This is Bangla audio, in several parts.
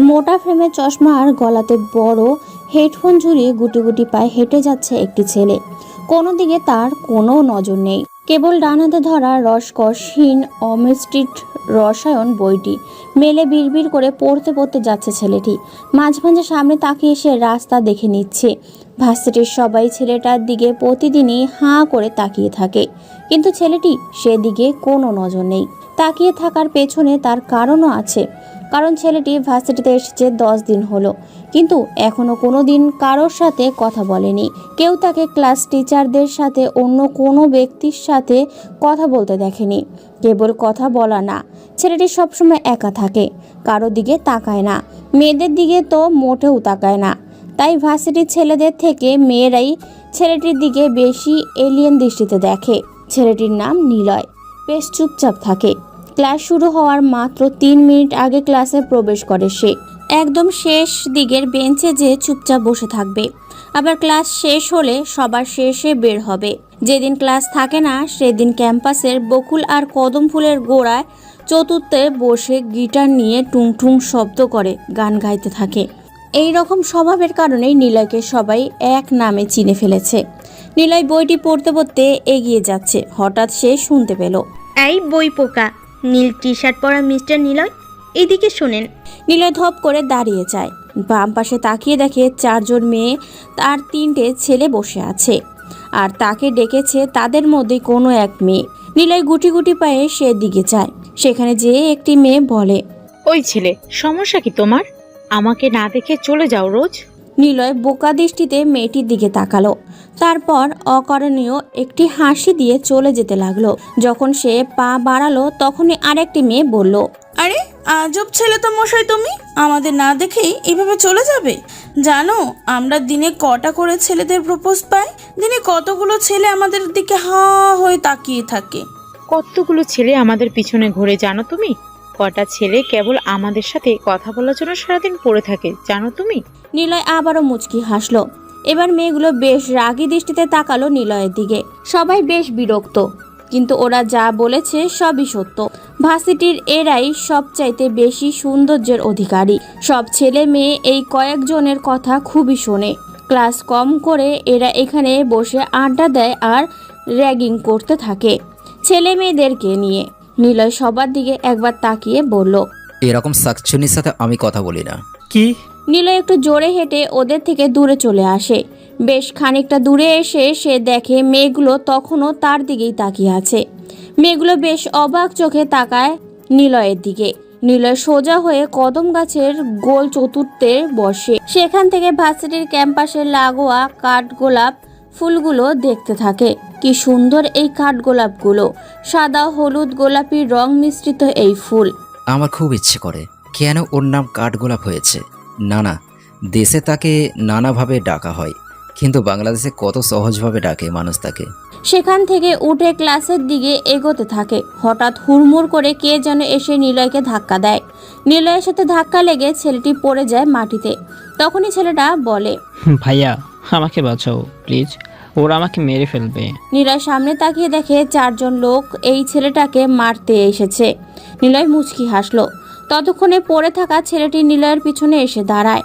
মোটা ফ্রেমের চশমা আর গলাতে বড় হেডফোন ঝুলিয়ে গুটি গুটি পায়ে হেঁটে যাচ্ছে একটি ছেলে। কোনো দিকে তার কোনো নজর নেই, কেবল ডান হাতে ধরা রসকসহীন অমিস্ট্রিট রসায়ন বইটি মেলে বিড়বিড় করে পড়তে পড়তে যাচ্ছে ছেলেটি। মাঝে মাঝে সামনে তাকিয়ে সে রাস্তা দেখে নিচ্ছে। ভার্সিটির সবাই ছেলেটার দিকে প্রতিদিনই হাঁ করে তাকিয়ে থাকে, কিন্তু ছেলেটি সেদিকে কোনো নজর নেই। তাকিয়ে থাকার পেছনে তার কারণও আছে, কারণ ছেলেটি ভার্সিটিতে এসেছে 10 দিন হলো, কিন্তু এখনো কোনো দিন কারোর সাথে কথা বলেনি। কেউ তাকে ক্লাস টিচারদের সাথে অন্য কোনো ব্যক্তির সাথে কথা বলতে দেখেনি। কেবল কথা বলা না, ছেলেটি সবসময় একা থাকে, কারো দিকে তাকায় না, মেয়েদের দিকে তো মোটেও তাকায় না। তাই ভার্সিটির ছেলেদের থেকে মেয়েরাই ছেলেটির দিকে বেশি এলিয়েন দৃষ্টিতে দেখে। ছেলেটির নাম নিলয়। বেশ চুপচাপ থাকে। ক্লাস শুরু হওয়ার মাত্র 3 মিনিট আগে ক্লাসে প্রবেশ করে সে। একদম শেষ দিকের বেঞ্চে যে চুপচাপ বসে থাকবে, আবার ক্লাস শেষ হলে সবার শেষে বের হবে। যেদিন ক্লাস থাকে না সেদিন ক্যাম্পাসের বকুল আর কদম ফুলের গোড়ায় চতুর্থে বসে গিটার নিয়ে টুংটুং শব্দ করে গান গাইতে থাকে। এই রকম স্বভাবের কারণেই নিলয়কে সবাই এক নামে চিনে ফেলেছে। নিলয় বইটি পড়তে পড়তে এগিয়ে যাচ্ছে, হঠাৎ সে শুনতে পেল, এই বই পোকা, নীল টি শার্ট পরা মিস্টার নিলয়, এদিকে শোনেন। নিলয় ধপ করে দাঁড়িয়ে যায়। বাম পাশে তাকিয়ে দেখে 4 জন মেয়ে আর 3টে ছেলে বসে আছে, আর তাকে ডেকেছে তাদের মধ্যে কোনো এক মেয়ে। নিলয় গুটি গুটি পায়ে সেদিকে যায়। সেখানে যেয়ে একটি মেয়ে বলে, ওই ছেলে, সমস্যা কি তোমার? আমাকে না দেখে চলে যাও রোজ। নিলয় বোকা দৃষ্টিতে মেয়েটির দিকে তাকালো, তারপর অকারণীয় একটি হাসি দিয়ে চলে যেতে লাগলো। যখন সে পা বাড়ালো তখনই আরেকটি মেয়ে বলল, আরে আজব ছেলে তো মশাই, তুমি আমাদের না দেখেই এভাবে চলে যাবে? জানো আমরা দিনে কটা করে ছেলেদের প্রপোজ পাই? দিনে কতগুলো ছেলে আমাদের দিকে হা হয়ে তাকিয়ে থাকে। কতগুলো ছেলে আমাদের পিছনে ঘুরে জানো তুমি? কটা ছেলে কেবল আমাদের সাথে কথা বলার জন্য সারাদিন পড়ে থাকে জানো তুমি? নিলয় আবারও মুচকি হাসলো। এবার মেয়েগুলো বেশ রাগী দৃষ্টিতে তাকালো নিলয়ের দিকে। সবাই বেশ বিরক্ত, কিন্তু ওরা যা বলেছে সবই সত্য। ভার্সিটির এরাই সবচাইতে বেশি সৌন্দর্যের অধিকারী। সব ছেলে মেয়ে এই কয়েকজনের কথা খুবই শোনে। ক্লাস কম করে এরা এখানে বসে আড্ডা দেয় আর র্যাগিং করতে থাকে ছেলে মেয়েদেরকে নিয়ে। নিলয় সবার দিকে একবার তাকিয়ে বলল, এরকম সাকচুনির সাথে আমি কথা বলি না। কি? নিলয় একটু জোরে হেঁটে ওদের থেকে দূরে চলে আসে। বেশ খানিকটা দূরে এসে সে দেখে মেয়েগুলো তখনও তার দিকেই তাকিয়ে আছে। মেয়েগুলো বেশ অবাক চোখে তাকায় নিলয়ের দিকে। নিলয় সোজা হয়ে কদম গাছের গোল চতুর্থে বসে। সেখান থেকে ভার্সিটির ক্যাম্পাসের লাগোয়া কাঠগোলাপ ফুলগুলো দেখতে থাকে। কি সুন্দর এই কাঠগোলাপগুলো, সাদা হলুদ গোলাপি রং মিশ্রিত এই ফুল। আমার খুব ইচ্ছে করে কেন ওর নাম কাঠগোলাপ হয়েছে। না, দেশে তাকে নানাভাবে ডাকা হয়, কিন্তু বাংলাদেশে কত সহজভাবে ডাকে মানুষ তাকে। সেখান থেকে উঠে ক্লাসের দিকে এগোতে থাকে। হঠাৎ হুড়মুড় করে কে যেন এসে নিলয়কে ধাক্কা দেয়। নিলয়ের সাথে ধাক্কা লেগে ছেলেটি পড়ে যায় মাটিতে। তখনই ছেলেটা বলে, ভাইয়া আমাকে বাঁচাও প্লিজ, ওরা আমাকে মেরে ফেলবে। নিলয় সামনে তাকিয়ে দেখে 4 জন লোক এই ছেলেটাকে মারতে এসেছে। নিলয় মুচকি হাসলো। ততক্ষণে পড়ে থাকা ছেলেটি নিলয়ের পিছনে এসে দাঁড়ায়।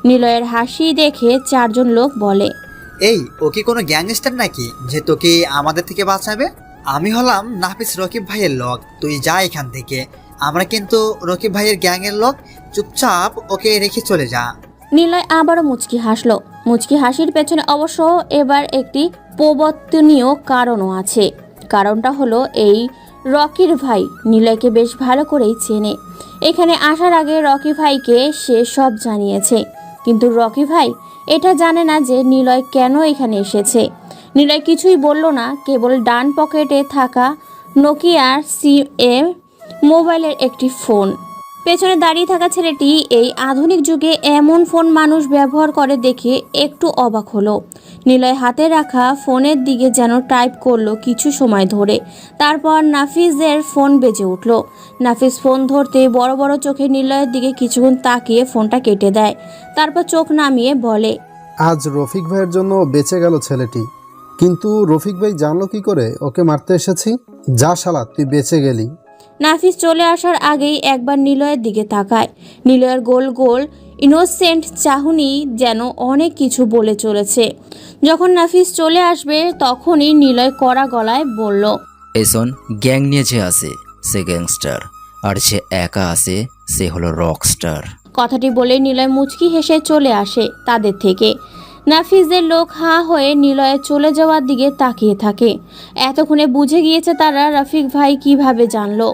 নিলয়ের হাসি দেখে 4 জন লোক বলে, এই ও কি কোনো গ্যাংস্টার নাকি যে তোকে আমাদের থেকে বাঁচাবে? আমি হলাম নাফিস রকিব ভাইয়ের লোক, তুই যা এখান থেকে। আমরা কিন্তু রকিব ভাইয়ের গ্যাংয়ের লোক, চুপচাপ ওকে রেখে চলে যা। নিলয় আবারও মুচকি হাসলো। মুচকি হাসির পেছনে অবশ্য এবার একটি প্রবর্তনীয় কারণও আছে। কারণটা হলো এই রকির ভাই নিলয়কে বেশ ভালো করেই চেনে। এখানে আসার আগে রকি ভাইকে সে সব জানিয়েছে, কিন্তু রকি ভাই এটা জানে না যে নিলয় কেন এখানে এসেছে। নিলয় কিছুই বলল না, কেবল ডান পকেটে থাকা নোকিয়ার সিএম মোবাইলের একটি ফোন। পেছনে দাঁড়িয়ে থাকা ছেলেটি এই আধুনিক যুগে এমন ফোন মানুষ ব্যবহার করে দেখে একটু অবাক হলো। নিলয় হাতে রাখা ফোনের দিকে যেন টাইপ করলো কিছু সময় ধরে। তারপর নাফিসের ফোন বেজে উঠল। নাফিস ফোন ধরতে বড় বড় চোখে নিলয়ের দিকে কিছুক্ষণ তাকিয়ে ফোনটা কেটে দেয়। তারপর চোখ নামিয়ে বলে, আজ রফিক ভাইয়ের জন্য বেঁচে গেল ছেলেটি। কিন্তু রফিক ভাই জানলো কি করে ওকে মারতে এসেছি? যা শালা, তুই বেঁচে গেলি। নাফিস চলে আসার আগেই একবার নিলয়ের দিকে তাকায়। নিলয়ের গোল গোল ইনোসেন্ট চাহনি যেন অনেক কিছু বলে চলেছে। যখন নাফিস চলে আসবে তখনই নিলয় কড়া গলায় বলল, এই শোন, গ্যাং নিয়ে যে আসে সে গ্যাংস্টার, আর যে একা আসে সে হলো রকস্টার। কথাটি বলে নিলয় মুচকি হেসে চলে আসে তাদের থেকে। নাফিসদের লোক হাঁ হয়ে নিলয়ের চলে যাওয়ার দিকে তাকিয়ে থাকে। এতক্ষণে বুঝে গিয়েছে তারা রফিক ভাই কিভাবে জানলো।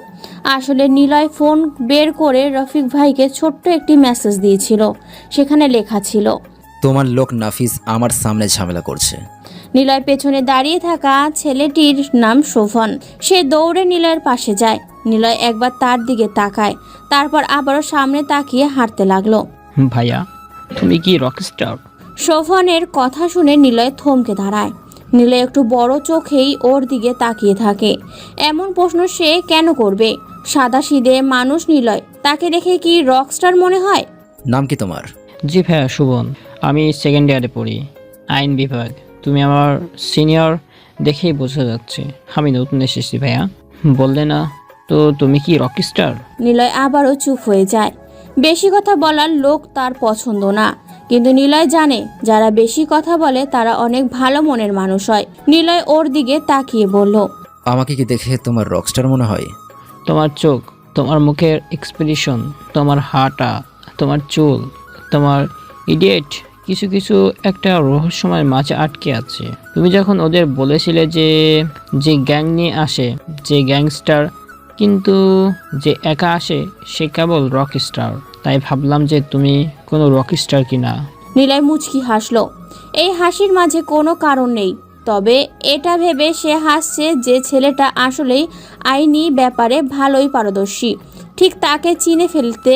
আসলে নিলয় ফোন বের করে রফিক ভাইকে ছোট্ট একটি মেসেজ দিয়েছিল। সেখানে লেখা ছিল, তোমার লোক নাফিস আমার সামনে ঝামেলা করছে। নিলয় পেছনে দাঁড়িয়ে থাকা ছেলেটির নাম শোভন। সে দৌড়ে নিলয়ের পাশে যায়। নিলয় একবার তার দিকে তাকায়, তারপর আবারও সামনে তাকিয়ে হাঁটতে লাগলো। ভাইয়া, তুমি কি রকস্টার? শোভনের কথা শুনে নিলয় থমকে দাঁড়ায়। নিলয় একটু বড় চোখেই ওর দিকে তাকিয়ে থাকে। এমন প্রশ্ন সে কেন করবে? সাদাসিধে মানুষ নিলয়, তাকে দেখে কি রকস্টার মনে হয়? নাম কি তোমার? জি ভাইয়া, শুভন। আমি সেকেন্ড ইয়ারে পড়ি, আইন বিভাগ। তুমি আমার সিনিয়র দেখেই বোঝা যাচ্ছে। আমি নতুন এসেছি ভাইয়া। বললে না তো তুমি কি রকস্টার? নিলয় আবারও চুপ হয়ে যায়। বেশি কথা বলার লোক তার পছন্দ না, কিন্তু নিলয় জানে যারা বেশি কথা বলে তারা অনেক ভালো মনের মানুষ হয়। নিলয় ওর দিকে তাকিয়ে বলল, আমাকে কি দেখে তোমার রকস্টার মনে হয়? তোমার চোখ, তোমার মুখের এক্সপ্রেশন, তোমার হাঁটা, তোমার চুল, তোমার ইডিয়েট কিছু কিছু একটা রহস্যময় মাঝে আটকে আছে। তুমি যখন ওদের বলেছিলে যে গ্যাং নিয়ে আসে যে গ্যাংস্টার, কিন্তু যে একা আসে সে কেবল রকস্টার, তাই ভাবলাম যে তুমি কোনো রকস্টার কিনা। নিলয় মুচকি হাসলো। এই হাসির মাঝে কোনো কারণ নেই, তবে এটা ভেবে সে হাসছে যে ছেলেটা আসলেই আইনি ব্যাপারে ভালোই পারদর্শী। ঠিক তাকে চিনে ফেলতে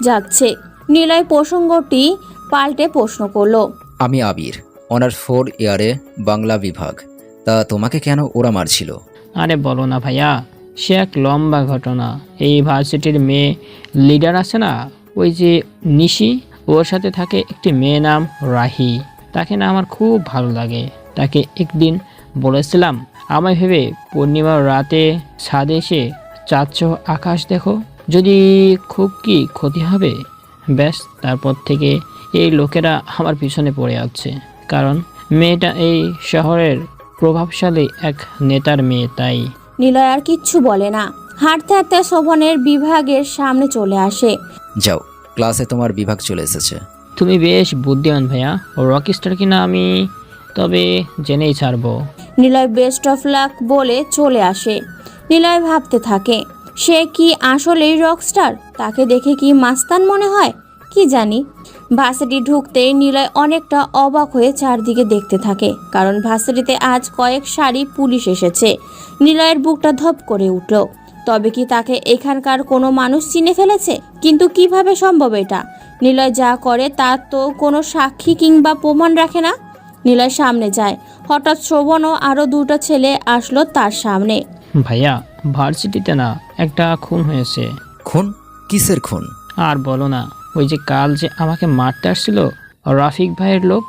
যাচ্ছে। নিলয় প্রসঙ্গটি পাল্টে প্রশ্ন করলো, আমি আবির, অনার 4 ইয়ারে বাংলা বিভাগ। তা তোমাকে কেন ওরা মারছিল? আরে বলো না ভাইয়া, সে এক লম্বা ঘটনা। এই ভার্সিটির মেয়ে লিডার আছে না, ওই যে নিশি, ওর সাথে থাকে একটি মেয়ে নাম রাহি। তাকে না আমার খুব ভালো লাগে। তাকে একদিন বলেছিলাম, আমায় ভেবে পূর্ণিমার রাতে ছাদে এসে চাচ্ছ আকাশ দেখো, যদি খুব কি ক্ষতি হবে। ব্যাস, তারপর থেকে এই লোকেরা আমার পিছনে পড়ে আছে, কারণ মেয়েটা এই শহরের প্রভাবশালী এক নেতার মেয়ে। তাই নিলয় আর কিচ্ছু বলে না। হাঁটতে হাঁটতে শোভনের বিভাগের সামনে চলে আসে। যাও, ক্লাসে তোমার বিভাগ চলে এসেছে। তুমি বেশ বুদ্ধিমান ভাইয়া। রকস্টার কিনা আমি তবে জেনেই ছাড়বো। নিলয় বেস্ট অফ লাক বলে চলে আসে। নিলয় ভাবতে থাকে, সে কি আসলেই রকস্টার? তাকে দেখে কি মাস্তান মনে হয়? কি জানি। ভার্সিটি ঢুকতেই নিলয় অনেকটা অবাক হয়ে চারদিকে দেখতে থাকে, কারণ ভার্সিটিতে আজ কয়েক সারি পুলিশ এসেছে। নিলয়ের বুকটা ধপ করে উঠল। তবে কি তাকে এখানকার কোনো মানুষ চিনে ফেলেছে? কিন্তু কিভাবে সম্ভব এটা? নিলয় যা করে তার তো কোনো সাক্ষী কিংবা প্রমাণ রাখে না। নিলয় সামনে যায়। হঠাৎ শোভন ও আরও দুটো ছেলে আসলো তার সামনে। ভাইয়া, ভার্সিটিতে না একটা খুন হয়েছে। খুন? কিসের খুন? আর বলো না, ওই যে কাল যে আমাকে মারতে আসছিল রাফিক ভাইয়ের লোক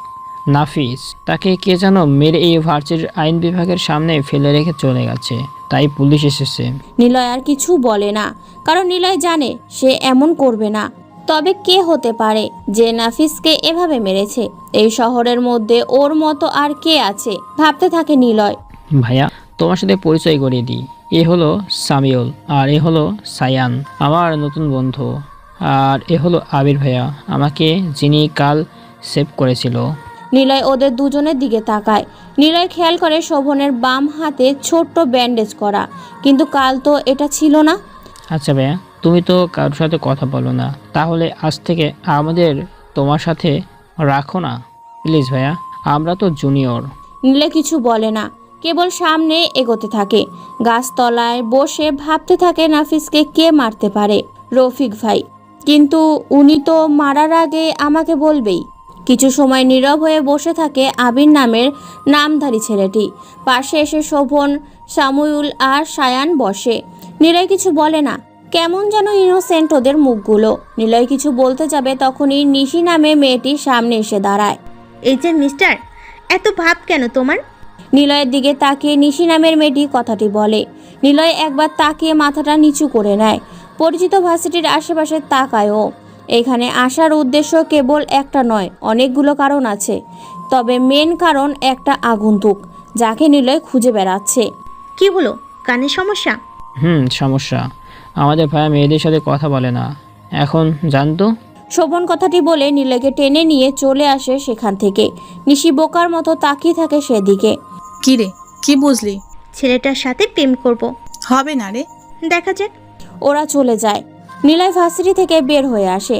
নাফিস, তাকে কে যেন মেরে এই ভার্সিটির আইন বিভাগের সামনে ফেলে রেখে চলে গেছে। তাই পুলিশ এসেছে। নিলয় আর কিছু বলে না, কারণ নিলয় জানে সে এমন করবে না। তবে কে হতে পারে যে নাফিসকে এভাবে মেরেছে? এই শহরের মধ্যে ওর মতো আর কে আছে? ভাবতে থাকে নিলয়। ভাইয়া, তোমার সাথে পরিচয় করিয়ে দিই। এ হলো সামিউল, আর এ হলো সায়ান, আমার নতুন বন্ধু। আর এ হলো আবির ভাইয়া, আমাকে যিনি কাল সেভ করেছিল। নিলয় ওদের দুজনের দিকে তাকায়। নিলয় খেয়াল করে শোভনের বাম হাতে ছোট্ট ব্যান্ডেজ করা, কিন্তু কাল তো এটা ছিল না। আচ্ছা ভাইয়া, তুমি তো কারোর সাথে কথা বলো না, তাহলে আজ থেকে আমাদের তোমার সাথে রাখো না প্লিজ ভাইয়া, আমরা তো জুনিয়র। নিলয় কিছু বলে না, কেবল সামনে এগোতে থাকে। গাছতলায় বসে ভাবতে থাকে নাফিসকে কে মারতে পারে। রফিক ভাই, কিন্তু উনি তো মারার আগে আমাকে বলবেই। কিছু সময় নীরব হয়ে বসে থাকে আবির নামের নামধারী ছেলেটি। পাশে এসে শোভন, সামুউল আর সায়ান বসে। নিলয় কিছু বলে না, কেমন যেন ইনোসেন্ট ওদের মুখগুলো। নিলয় কিছু বলতে যাবে তখনই নিশি নামে মেয়েটি সামনে এসে দাঁড়ায়। এই যে মিস্টার, এত ভাব কেন তোমার? নিলয়ের দিকে তাকিয়ে নিশি নামের মেয়েটি কথাটি বলে। নিলয় একবার তাকিয়ে মাথাটা নিচু করে নেয়। পরিচিত ভার্সিটির আশেপাশে তাকায়ও। এখানে আসার উদ্দেশ্য কেবল একটা নয়, অনেকগুলো কারণ আছে, তবে মেন কারণ একটা আগন্তুক যাকে নিলয় খুঁজে বেড়াচ্ছে। কি হলো, কানের সমস্যা? সমস্যা। আমাদের ভাইয়া মেয়েদের সাথে কথা বলে না। এখন জানতো। শোভন কথাটি বলে নিলয়কে টেনে নিয়ে চলে আসে সেখান থেকে। নিশি বোকার মতো তাকিয়ে থাকে সেদিকে। কি রে, কি বুঝলি? ছেলেটার সাথে প্রেম করব। হবে না রে। দেখা যাক। ওরা চলে যায়। নিলয় ভার্সিটি থেকে বের হয়ে আসে।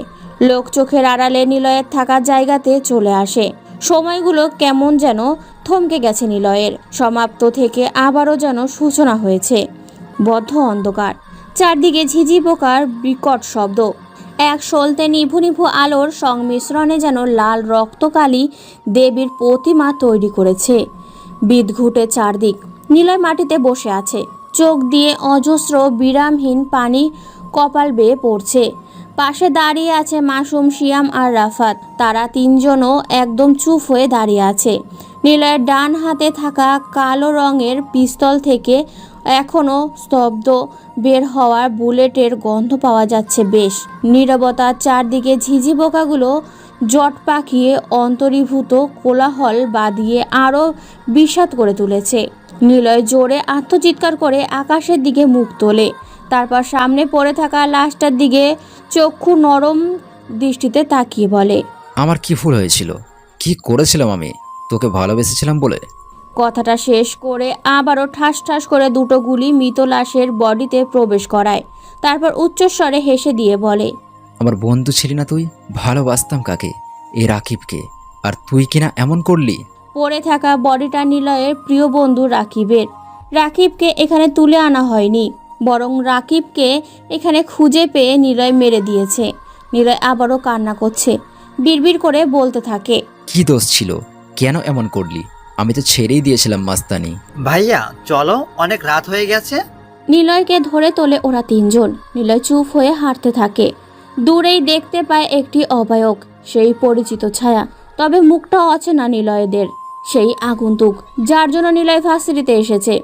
লোক চোখের আড়ালে নিলয়ের থাকার জায়গাতে চলে আসে। সময়গুলো কেমন যেন থমকে গেছে নিলয়ের। সমাপ্ত থেকে আবারও যেন সূচনা হয়েছে। বদ্ধ অন্ধকার, চারদিকে ঝিঝি পোকার বিকট শব্দ। এক সলতে নিভু নিভু আলোর সংমিশ্রণে যেন লাল রক্তকালী দেবীর প্রতিমা তৈরি করেছে। বিদঘুটে চারদিক। নিলয় মাটিতে বসে আছে। চোখ দিয়ে অজস্র বিরামহীন পানি কপাল বেয়ে পড়ছে। পাশে দাঁড়িয়ে আছে মাসুম, শিয়াম আর রাফাত। তারা তিনজনও একদম চুপ হয়ে দাঁড়িয়ে আছে। নিলয়ের ডান হাতে থাকা কালো রঙের পিস্তল থেকে এখনও স্তব্ধ বের হওয়ার বুলেটের গন্ধ পাওয়া যাচ্ছে বেশ। নীরবতার চারদিকে ঝিঝি পোকাগুলো জট পাকিয়ে অন্তরীভূত কোলাহল বাঁধিয়ে আরও বিষাদ করে তুলেছে। নিলয় জোরে আত্মচিৎকার করে আকাশের দিকে মুখ তোলে। তারপর সামনে পড়ে থাকা লাশটার দিকে চক্ষু নরম দৃষ্টিতে তাকিয়ে বলে, আমার কি ভুল হয়েছিল? কি করেছিলাম আমি? তোকে ভালোবেসেছিলাম বলে? কথাটা শেষ করে আবারও ঠাস ঠাস করে দুটো গুলি মৃত লাশের বডিতে প্রবেশ করায়। তারপর উচ্চস্বরে হেসে দিয়ে বলে, আমার বন্ধু ছিলি না তুই? ভালোবাসতাম কাকে? এই রাকিবকে। আর তুই কিনা এমন করলি। পড়ে থাকা বডিটা নিলয়ের প্রিয় বন্ধু রাকিবের। রাকিবকে এখানে তুলে আনা হয়নি, বরং রাকিবকে এখানে খুঁজে পেয়ে নিলয় মেরে দিয়েছে। নিলয় আবারও কান্না করছে। বিড়বিড় করে বলতে থাকে, কি দোষ ছিল? কেন এমন করলি? আমি তো ছেড়েই দিয়েছিলাম মাস্তানি। ভাইয়া চলো, অনেক রাত হয়ে গেছে। নিলয়কে ধরে তোলে ওরা তিনজন। নিলয় চুপ হয়ে হাঁটতে থাকে। দূরেই দেখতে পায় একটি অবায়ক, সেই পরিচিত ছায়া। তবে মুখটা অচেনা নিলয়দের। সেই আগন্তুক যার জন্য নিলয় ভার্সিটিতে এসেছে।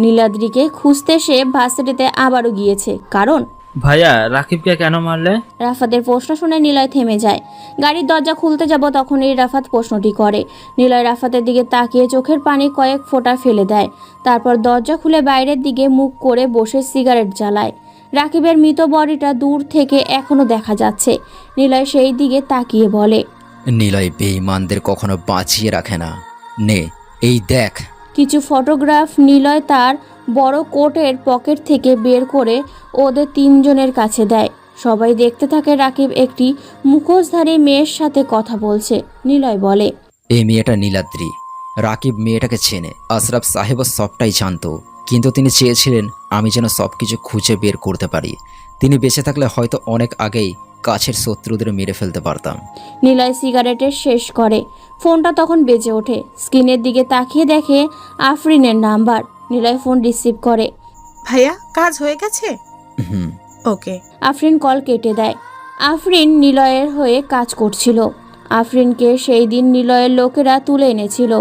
নীলাদ্রিকে খুঁজতে সে ভার্সিটিতে আবারও গিয়েছে। কারণ ভাইয়া রাকিবকে কেন মারলে? রাফাতের প্রশ্ন শুনে নিলয় থেমে যায়। গাড়ির দরজা খুলতে যাব তখনই রাফাত প্রশ্নটি করে। নিলয় রাফাতের দিকে তাকিয়ে চোখের পানি কয়েক ফোঁটা ফেলে দেয়। তারপর দরজা খুলে বাইরের দিকে মুখ করে বসে সিগারেট জ্বালায়। রাকিবের মৃত বডিটা দূর থেকে এখনো দেখা যাচ্ছে। নিলয় সেই দিকে তাকিয়ে বলে, নিলয় বেঈমানদের কখনো বাঁচিয়ে রাখে না। নে, এই দেখ। কিছু ফটোগ্রাফ নিলয় তার বড় কোটের পকেট থেকে বের করে ওদের তিনজনের কাছে দেয়। সবাই দেখতে থাকে রাকিব একটি মুখোশধারী মেয়ের সাথে কথা বলছে। নিলয় বলে, এই মেয়েটা নীলাদ্রি। রাকিব মেয়েটাকে চেনে। আশরাফ সাহেবও সবটাই জানতো, কিন্তু তিনি চেয়েছিলেন আমি যেন সবকিছু খুঁজে বের করতে পারি। তিনি বেঁচে থাকলে হয়তো অনেক আগেই কাছের শত্রুদের মেরে ফেলতে পারতাম। নিলয় সিগারেটের শেষ করে। ফোনটা তখন বেজে ওঠে। স্ক্রিনের দিকে তাকিয়ে দেখে আফরিনের নাম্বার। নিলয় ফোন রিসিভ করে। ভাইয়া কাজ হয়ে গেছে? হুম। ওকে। আফরিন কল কেটে দেয়। আফরিন নিলয়ের হয়ে কাজ করছিল। আফরিনকে সেই দিন নিলয়ের লোকেরা তুলে এনেছিল।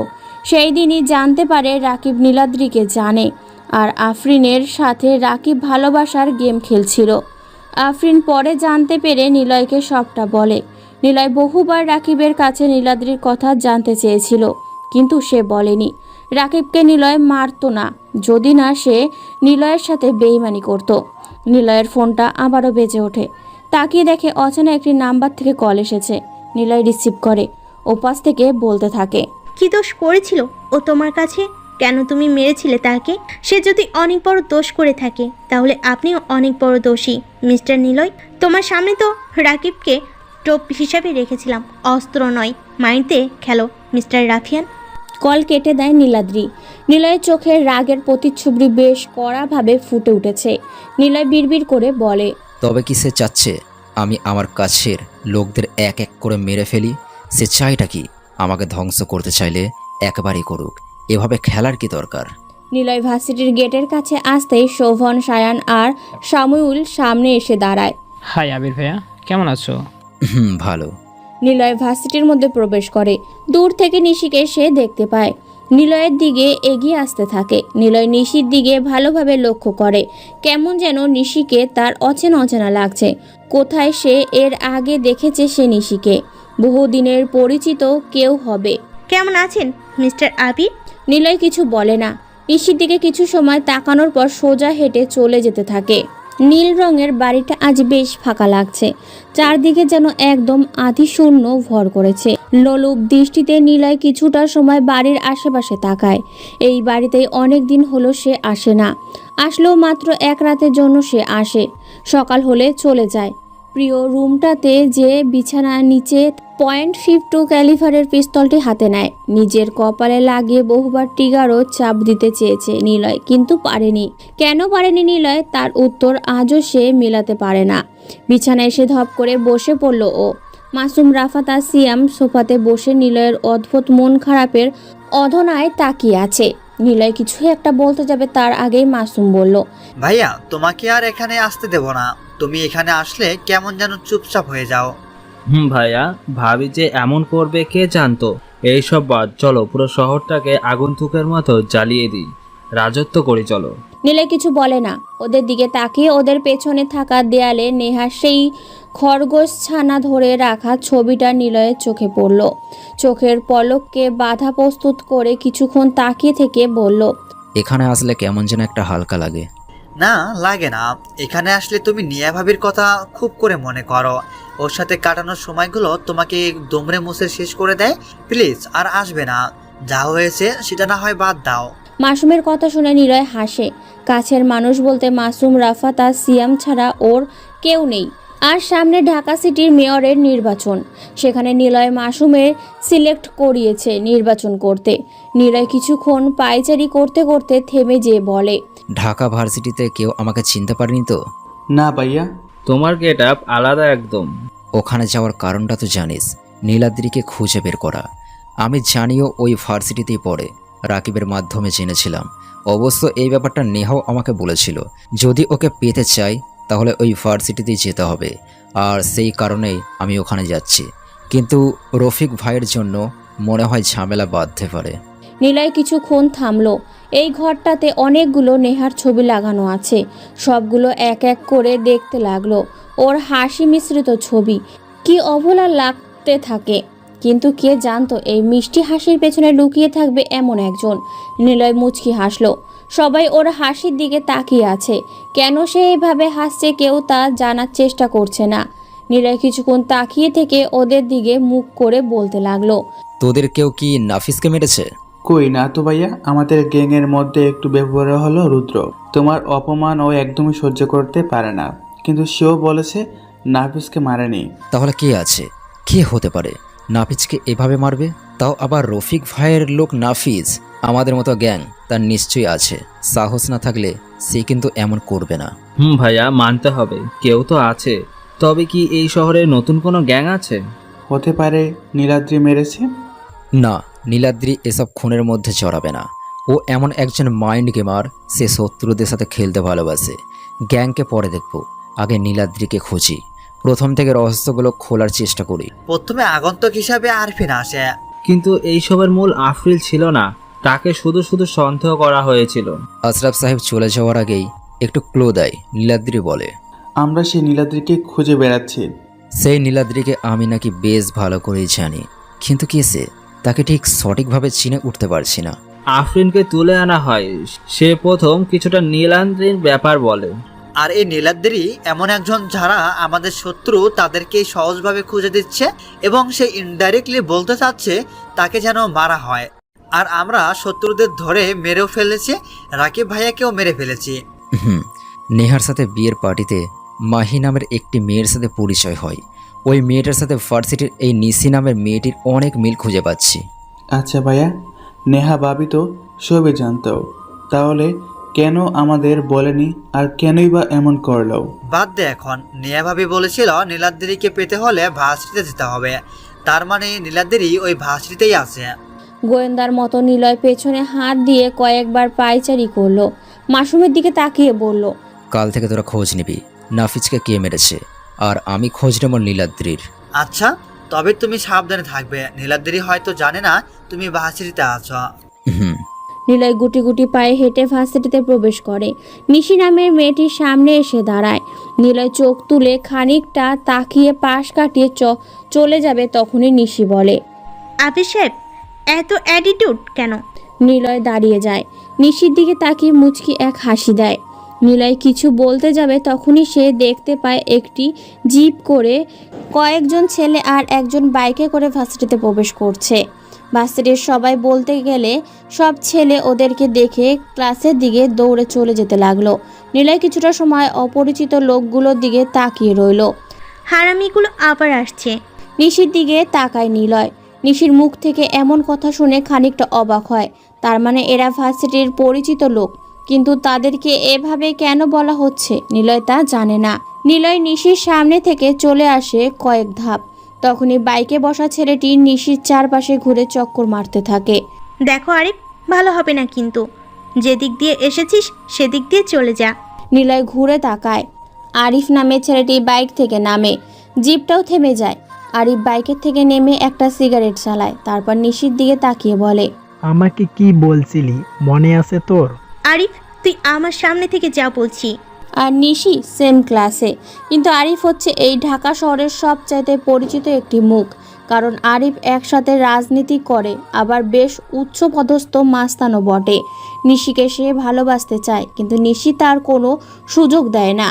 সেই দিনই জানতে পারে রাকিব নীলাদ্রিকে জানে, আর আফরিনের সাথে রাকিব ভালোবাসার গেম খেলছিল। আফরিন পরে জানতে পেরে নিলয়কে সবটা বলে। নিলয় বহুবার রাকিবের কাছে নীলাদ্রির কথা জানতে চেয়েছিল, কিন্তু সে বলেনি। রাকিবকে নিলয় মারতো না যদি না সে নিলয়ের সাথে বেইমানি করত। নিলয়ের ফোনটা আবারও বেজে ওঠে। তাকিয়ে দেখে অচেনা একটি নাম্বার থেকে কল এসেছে। নিলয় রিসিভ করে। ওপাশ থেকে বলতে থাকে, কি দোষ করেছিল ও তোমার কাছে? কেন তুমি মেরেছিলে তাকে? সে যদি অনেক বড় দোষ করে থাকে তাহলে আপনিও অনেক বড় দোষী মিস্টার নিলয়। তোমার সামনে তো রাকিবকে টোপ হিসাবে রেখেছিলাম, অস্ত্র নয়। মাইন্ডে খেলো মিস্টার রাফিয়ান। কল কেটে দেয় নীলাদ্রি। নিলয়ের চোখের রাগের প্রতিচ্ছবি বেশ কড়াভাবে ফুটে উঠেছে। নিলয় বিড়বিড় করে বলে, তবে কি সে চাচ্ছে আমি আমার কাছের লোকদের এক এক করে মেরে ফেলি? সে চাইটা কি? আমাকে ধ্বংস করতে চাইলে একবারই করুক। এভাবে খেলার কি দরকার? নিলয় ভার্সিটির গেটের কাছে আসতেই শোভন, সায়ান আর সামুল সামনে এসে দাঁড়ায়। হাই আবির ভাইয়া, কেমন আছো? ভালো। নিলয় ভার্সিটির মধ্যে প্রবেশ করে। দূর থেকে নিশিকে সে দেখতে পায়। নিলয়ের দিকে এগিয়ে আসতে থাকে। নিলয় নিশির দিকে ভালোভাবে লক্ষ্য করে। কেমন যেন নিশিকে তার অচেনা অচেনা লাগছে। কোথায় সে এর আগে দেখেছে সে নিশিকে? বহুদিনের পরিচিত কেউ হবে। কেমন আছেন মিস্টার আবির? নিলয় কিছু বলে না। নিশির দিকে কিছু সময় তাকানোর পর সোজা হেঁটে চলে যেতে থাকে। নীল রঙের বাড়িটা আজ বেশ ফাঁকা লাগছে। চারদিকে যেন একদম আধিশূন্য ভর করেছে। লোলুপ দৃষ্টিতে নিলয় কিছুটা সময় বাড়ির আশেপাশে তাকায়। এই বাড়িতেই অনেক দিন হলো সে আসে না। আসলেও মাত্র এক রাতের জন্য সে আসে। সকাল হলে চলে যায়। প্রিয় রুমটাতে যে বিছানার নিচে .52 ক্যালিফারের পিস্তলটি হাতে নেয়। নিজের কপালে লাগিয়ে বহুবার ট্রিগারও চাপ দিতে চেয়েছে নিলয়, কিন্তু পারেনি। কেন পারেনি নিলয়, তার উত্তর আজও সে মেলাতে পারে না। বিছানায় এসে ধপ করে বসে পড়ল ও। মাসুম, রাফাত আর সিয়াম সোফাতে বসে নিলয়ের অদ্ভুত মন খারাপের অধনায় তাকিয়ে আছে। নিলয় কিছু একটা বলতে যাবে তার আগেই মাসুম বলল, ভাইয়া তোমাকে আর এখানে আসতে দেব না। তুমি এখানে আসলে কেমন যেন চুপচাপ হয়ে যাও। ভাইয়া, ভাবি যে এমন করবে কে জানতো। এইসব বাদ, চলো পুরো শহরটাকে আগন্তুকের মতো জ্বালিয়ে দিই, রাজত্ব করি চলো। নিলয় কিছু বলে না। ওদের দিকে তাকিয়ে ওদের পেছনে থাকা দেয়ালে নেহার সেই খরগোশ ছানা ধরে রাখা ছবিটা নিলয়ের চোখে পড়ল। চোখের পলককে বাধা প্রস্তুত করে কিছুক্ষণ তাকিয়ে থেকে বলল, এখানে আসলে কেমন যেন একটা হালকা লাগে। না লাগে না, এখানে আসলে তুমি নিয়া ভাবির কথা খুব করে মনে করো। ওর সাথে কাটানোর সময়গুলো তোমাকে দুমড়ে মুছে শেষ করে দেয়। প্লিজ আর আসবে না, যা হয়েছে সেটা না হয় বাদ দাও। মাসুমের কথা শুনে নিলয় হাসে। কাছের মানুষ বলতে মাসুম, রাফাত আর সিয়াম ছাড়া ওর কেউ নেই। আর সামনে ঢাকা সিটির মেয়রের নির্বাচন। সেখানে নিলয় মাসুমের সিলেক্ট করিয়েছে নির্বাচন করতে। নিলয় কিছুক্ষণ পায়চারি করতে করতে থেমে যেয়ে বলে, ঢাকা ভার্সিটিতে কেউ আমাকে চিনতে পারেনি তো? না ভাইয়া। তোমার গেট আপ আলাদা একদম। ওখানে যাওয়ার কারণটা তো জানিস, নীলাদ্রিকে খুঁজে বের করা। আমি জানিও ওই ভার্সিটিতেই পড়ে, রাকিবের মাধ্যমে জেনেছিলাম। অবশ্য এই ব্যাপারটা নেহাও আমাকে বলেছিল, যদি ওকে পেতে চাই তাহলে ওই ভার্সিটিতেই যেতে হবে। আর সেই কারণেই আমি ওখানে যাচ্ছি। কিন্তু রফিক ভাইয়ের জন্য মনে হয় ঝামেলা বাঁধতে পারে। নিলয় কিছুক্ষণ থামলো। এই ঘরটাতে অনেকগুলো নেহার ছবি লাগানো আছে। সবগুলো এক এক করে দেখতে লাগলো। ওর হাসি মিশ্রিত ছবি কি অভোলা লাগতে থাকে। কিন্তু কে জানতো এই মিষ্টি হাসির পেছনে লুকিয়ে থাকবে এমন একজন। নিলয় মুচকি হাসলো। সবাই ওর হাসির দিকে তাকিয়ে আছে। কেন সে এইভাবে হাসছে কেউ তা জানার চেষ্টা করছে না। নিলয় কিছুক্ষণ তাকিয়ে থেকে ওদের দিকে মুখ করে বলতে লাগলো, তোদের কেউ কি নাফিসকে মেরেছে? কই না তো ভাইয়া, আমাদের গ্যাংয়ের মধ্যে একটু ব্যবহার হলো রুদ্র। তোমার অপমান ও একদমই সহ্য করতে পারে না, কিন্তু সেও বলেছে নাফিসকে মারেনি। তাহলে কে আছে? কে হতে পারে নাফিজকে এভাবে মারবে? তাও আবার রফিক ভাইয়ের লোক নাফিজ। আমাদের মতো গ্যাং তার নিশ্চয়ই আছে। সাহস না থাকলে সে কিন্তু এমন করবে না। ভাইয়া, মানতে হবে কেউ তো আছে। তবে কি এই শহরে নতুন কোনো গ্যাং আছে? হতে পারে নীলাদ্রি মেরেছে। না, নীলাদ্রি এসব খুনের মধ্যে জড়াবে না। ও এমন একজন মাইন্ড গেমার, সে শত্রুদের সাথে খেলতে ভালোবাসে। গ্যাংকে পরে দেখব, আগে নীলাদ্রিকে খুঁজি। প্রথম থেকে রহস্যগুলো খোলার চেষ্টা করি। প্রথমে আগন্তুক হিসাবে আরফিন আসে। কিন্তু এইসবের মূল আফরিল ছিল না, তাকে শুধু শুধু সন্দেহ করা হয়েছিল। আশরাফ সাহেব চলে যাওয়ার আগেই একটু ক্লু দেয়। নীলাদ্রি বলে, আমরা সেই নীলাদ্রিকে খুঁজে বেড়াচ্ছি। সেই নীলাদ্রিকে আমি নাকি বেশ ভালো করেই জানি, কিন্তু কে সে তাকে ঠিক সঠিকভাবে চিনে উঠতে পারছি না। আফরিনকে তুলে আনা হয়, সে প্রথম কিছুটা নীলাদ্রির ব্যাপার বলে। আর এই নীলাদ্রি এমন একজন যারা আমাদের শত্রু তাদেরকে সহজভাবে খুঁজে দিচ্ছে, এবং সে ইনডাইরেক্টলি বলতে চাচ্ছে তাকে যেন মারা হয়। আর আমরা শত্রুদের ধরে মেরেও ফেলেছি, রাকিব ভাইয়াকেও মেরে ফেলেছি। নেহার সাথে বিয়ের পার্টিতে মাহি নামের একটি মেয়ের সাথে পরিচয় হয়। ওই মেয়েটার সাথে ভার্সিটির এই নিশি নামের মেয়েটির অনেক মিল খুঁজে পাচ্ছি। আচ্ছা ভাইয়া, নেহা ভাবি তো সবই জানতো, তাহলে কেন আমাদের বলেনি? আর কেনই বা এমন করলো? বাদ দে এখন। নিয়া ভাবি বলেছিল নীলাদ্রিকে পেতে হলে ভার্সিটিতে যেতে হবে, তার মানে নীলাদ্রি ওই ভার্সিটিতেই আছে। গোয়েন্দার মতো নিলয় পেছনে হাত দিয়ে কয়েকবার পায়চারি করলো। মাসুমের দিকে তাকিয়ে বলল, কাল থেকে তোরা খোঁজ নিবি নাফিজকে কে মেরেছে, আর আমি খোঁজ নেব নীলাদ্রির। আচ্ছা, তবে তুমি সাবধানে থাকবে। নীলাদ্রি হয়তো জানে না তুমি ভার্সিটিতে আছো। হুম। নিলয় গুটি গুটি পায়ে হেঁটে ভার্সিটিতে প্রবেশ করে। নিশি নামের মেয়েটির সামনে এসে দাঁড়ায়। নিলয় চোখ তুলে খানিকটা তাকিয়ে পাশ কাটিয়ে চলে যাবে, তখনই নিশি বলে, আবির সাহেব, এত অ্যাটিটিউড কেন? নিলয় দাঁড়িয়ে যায়। নিশির দিকে তাকিয়ে মুচকি এক হাসি দেয়। নিলয় কিছু বলতে যাবে, তখনই সে দেখতে পায় একটি জিপ করে কয়েকজন ছেলে আর একজন বাইকে করে ভার্সিটিতে প্রবেশ করছে। ভার্সিটির সবাই বলতে গেলে সব ছেলে ওদেরকে দেখে ক্লাসের দিকে দৌড়ে চলে যেতে লাগলো। নিলয় কিছুটা সময় অপরিচিত লোকগুলোর দিকে তাকিয়ে রইল। হারামিগুলো আবার আসছে। নিশির দিকে তাকায় নিলয়। নিশির মুখ থেকে এমন কথা শুনে খানিকটা অবাক হয়। তার মানে এরা ভার্সিটির পরিচিত লোক, কিন্তু তাদেরকে এভাবে কেন বলা হচ্ছে নিলয় তা জানে না। নিলয় নিশির সামনে থেকে চলে আসে কয়েক ধাপ। তখনই বাইকে বসা ছেলেটি নিশির চারপাশে ঘুরে চক্কর মারতে থাকে। দেখো আরিফ, ভালো হবে না কিন্তু। যেদিক দিয়ে এসেছিস সেদিক দিয়ে চলে যা। নিলয় ঘুরে তাকায়। আরিফ নামে ছেলেটি বাইক থেকে নামে। জিপটাও থেমে যায়। আরিফ বাইকের থেকে নেমে একটা সিগারেট চালায়, তারপর নিশির দিকে তাকিয়ে বলে, আমাকে কি বলছিলি মনে আছে তোর? আরিফ, তুই আমার সামনে থেকে যা বলছি। আর নিশি সেম ক্লাসে, কিন্তু আরিফ হচ্ছে এই ঢাকা শহরের সবচাইতে পরিচিত একটি মুখ। কারণ আরিফ একসাথে রাজনীতি করে, আবার বেশ উচ্চপদস্থ মাস্তানও বটে। নিশিকে সে ভালোবাসতে চায়, কিন্তু নিশি তার কোনো সুযোগ দেয় না।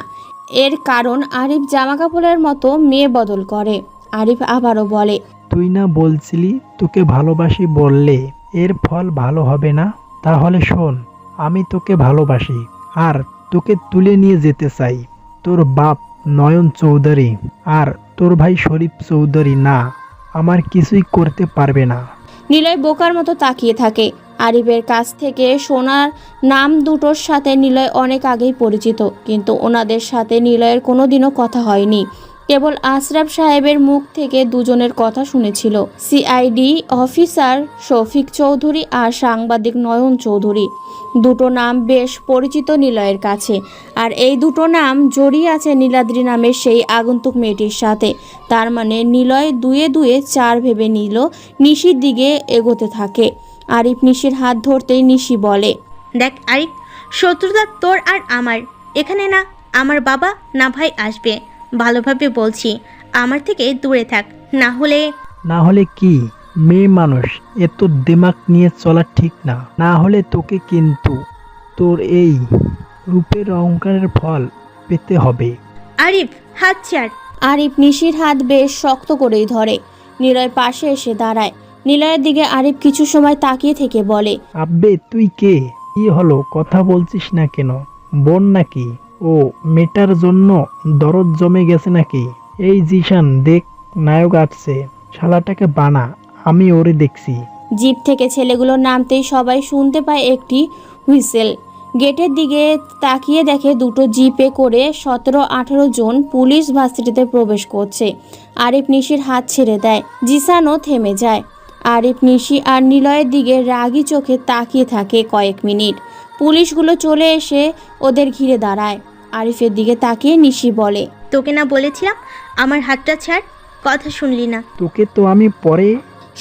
এর কারণ আরিফ জামাকাপড়ের মতো মেয়ে বদল করে। আরিফ আবারও বলে, তুই না বলছিলি তোকে ভালোবাসি বললে এর ফল ভালো হবে না? তাহলে শোন, আমি তোকে ভালোবাসি আর তোকে তুলে নিয়ে যেতে চাই। তোর বাপ নয়ন চৌধুরী আর তোর ভাই শরীফ চৌধুরী না আমার কিছুই করতে পারবে না। নিলয় বোকার মতো তাকিয়ে থাকে। আরিফের কাছ থেকে শোনার নাম দুটোর সাথে নিলয় অনেক আগেই পরিচিত, কিন্তু ওনাদের সাথে নিলয়ের কোনোদিনও কথা হয়নি। কেবল আশরাফ সাহেবের মুখ থেকে দুজনের কথা শুনেছিল, সিআইডি অফিসার শফিক চৌধুরী আর সাংবাদিক নয়ন চৌধুরী। দুটো নাম বেশ পরিচিত নিলয়ের কাছে, আর এই দুটো নাম জড়িয়ে আছে নীলাদ্রি নামের সেই আগন্তুক মেয়েটির সাথে। তার মানে নিলয় দুয়ে দুয়ে চার ভেবে নিল নিশির দিকে এগোতে থাকে। আরিফ নিশির হাত ধরতেই নিশি বলে, দেখ আরিফ, শত্রুতা তোর আর আমার। এখানে না আমার বাবা না ভাই আসবে। ভালোভাবে বলছি, আমার থেকে দূরে থাক, না হলে কি? মেয়ে মানুষ, এত দিমাগ নিয়ে চলা ঠিক না। না হলে তোকে কিন্তু তোর এই রূপের অহংকারের ফল পেতে হবে। আরিফ, হাত ছাড়। আরিফ নিশির হাত বেশ শক্ত করেই ধরে। নিলয় পাশে এসে দাঁড়ায়। নিলয়ের দিকে আরিফ কিছু সময় তাকিয়ে থেকে বলে, আব্বে তুই কে? কি হলো, কথা বলছিস না কেন? বোন নাকি? ও মেটার জন্য দরদ জমে গেছে নাকি? এই জিশান দেখ, নায়ক আসছে, শালাটাকে বানা, আমি ওরে দেখছি। জিপ থেকে ছেলেগুলো নামতেই সবাই শুনতে পায় একটি হুইসেল। গেটের দিকে তাকিয়ে দেখে দুটো জিপে করে 17-18 জন পুলিশ ভার্সিটিতে প্রবেশ করছে। আরিফ নিশির হাত ছেড়ে দেয়। জিসানও থেমে যায়। আরিফ নিশি আর নিলয়ের দিকে রাগী চোখে তাকিয়ে থাকে কয়েক মিনিট। পুলিশগুলো চলে এসে ওদের ঘিরে দাঁড়ায়। আরিফের দিকে তাকিয়ে নিশি বলে, তোকে না বলেছিলাম আমার হাতটা ছাড়, কথা শুনলি না। তোকে তো আমি পরে।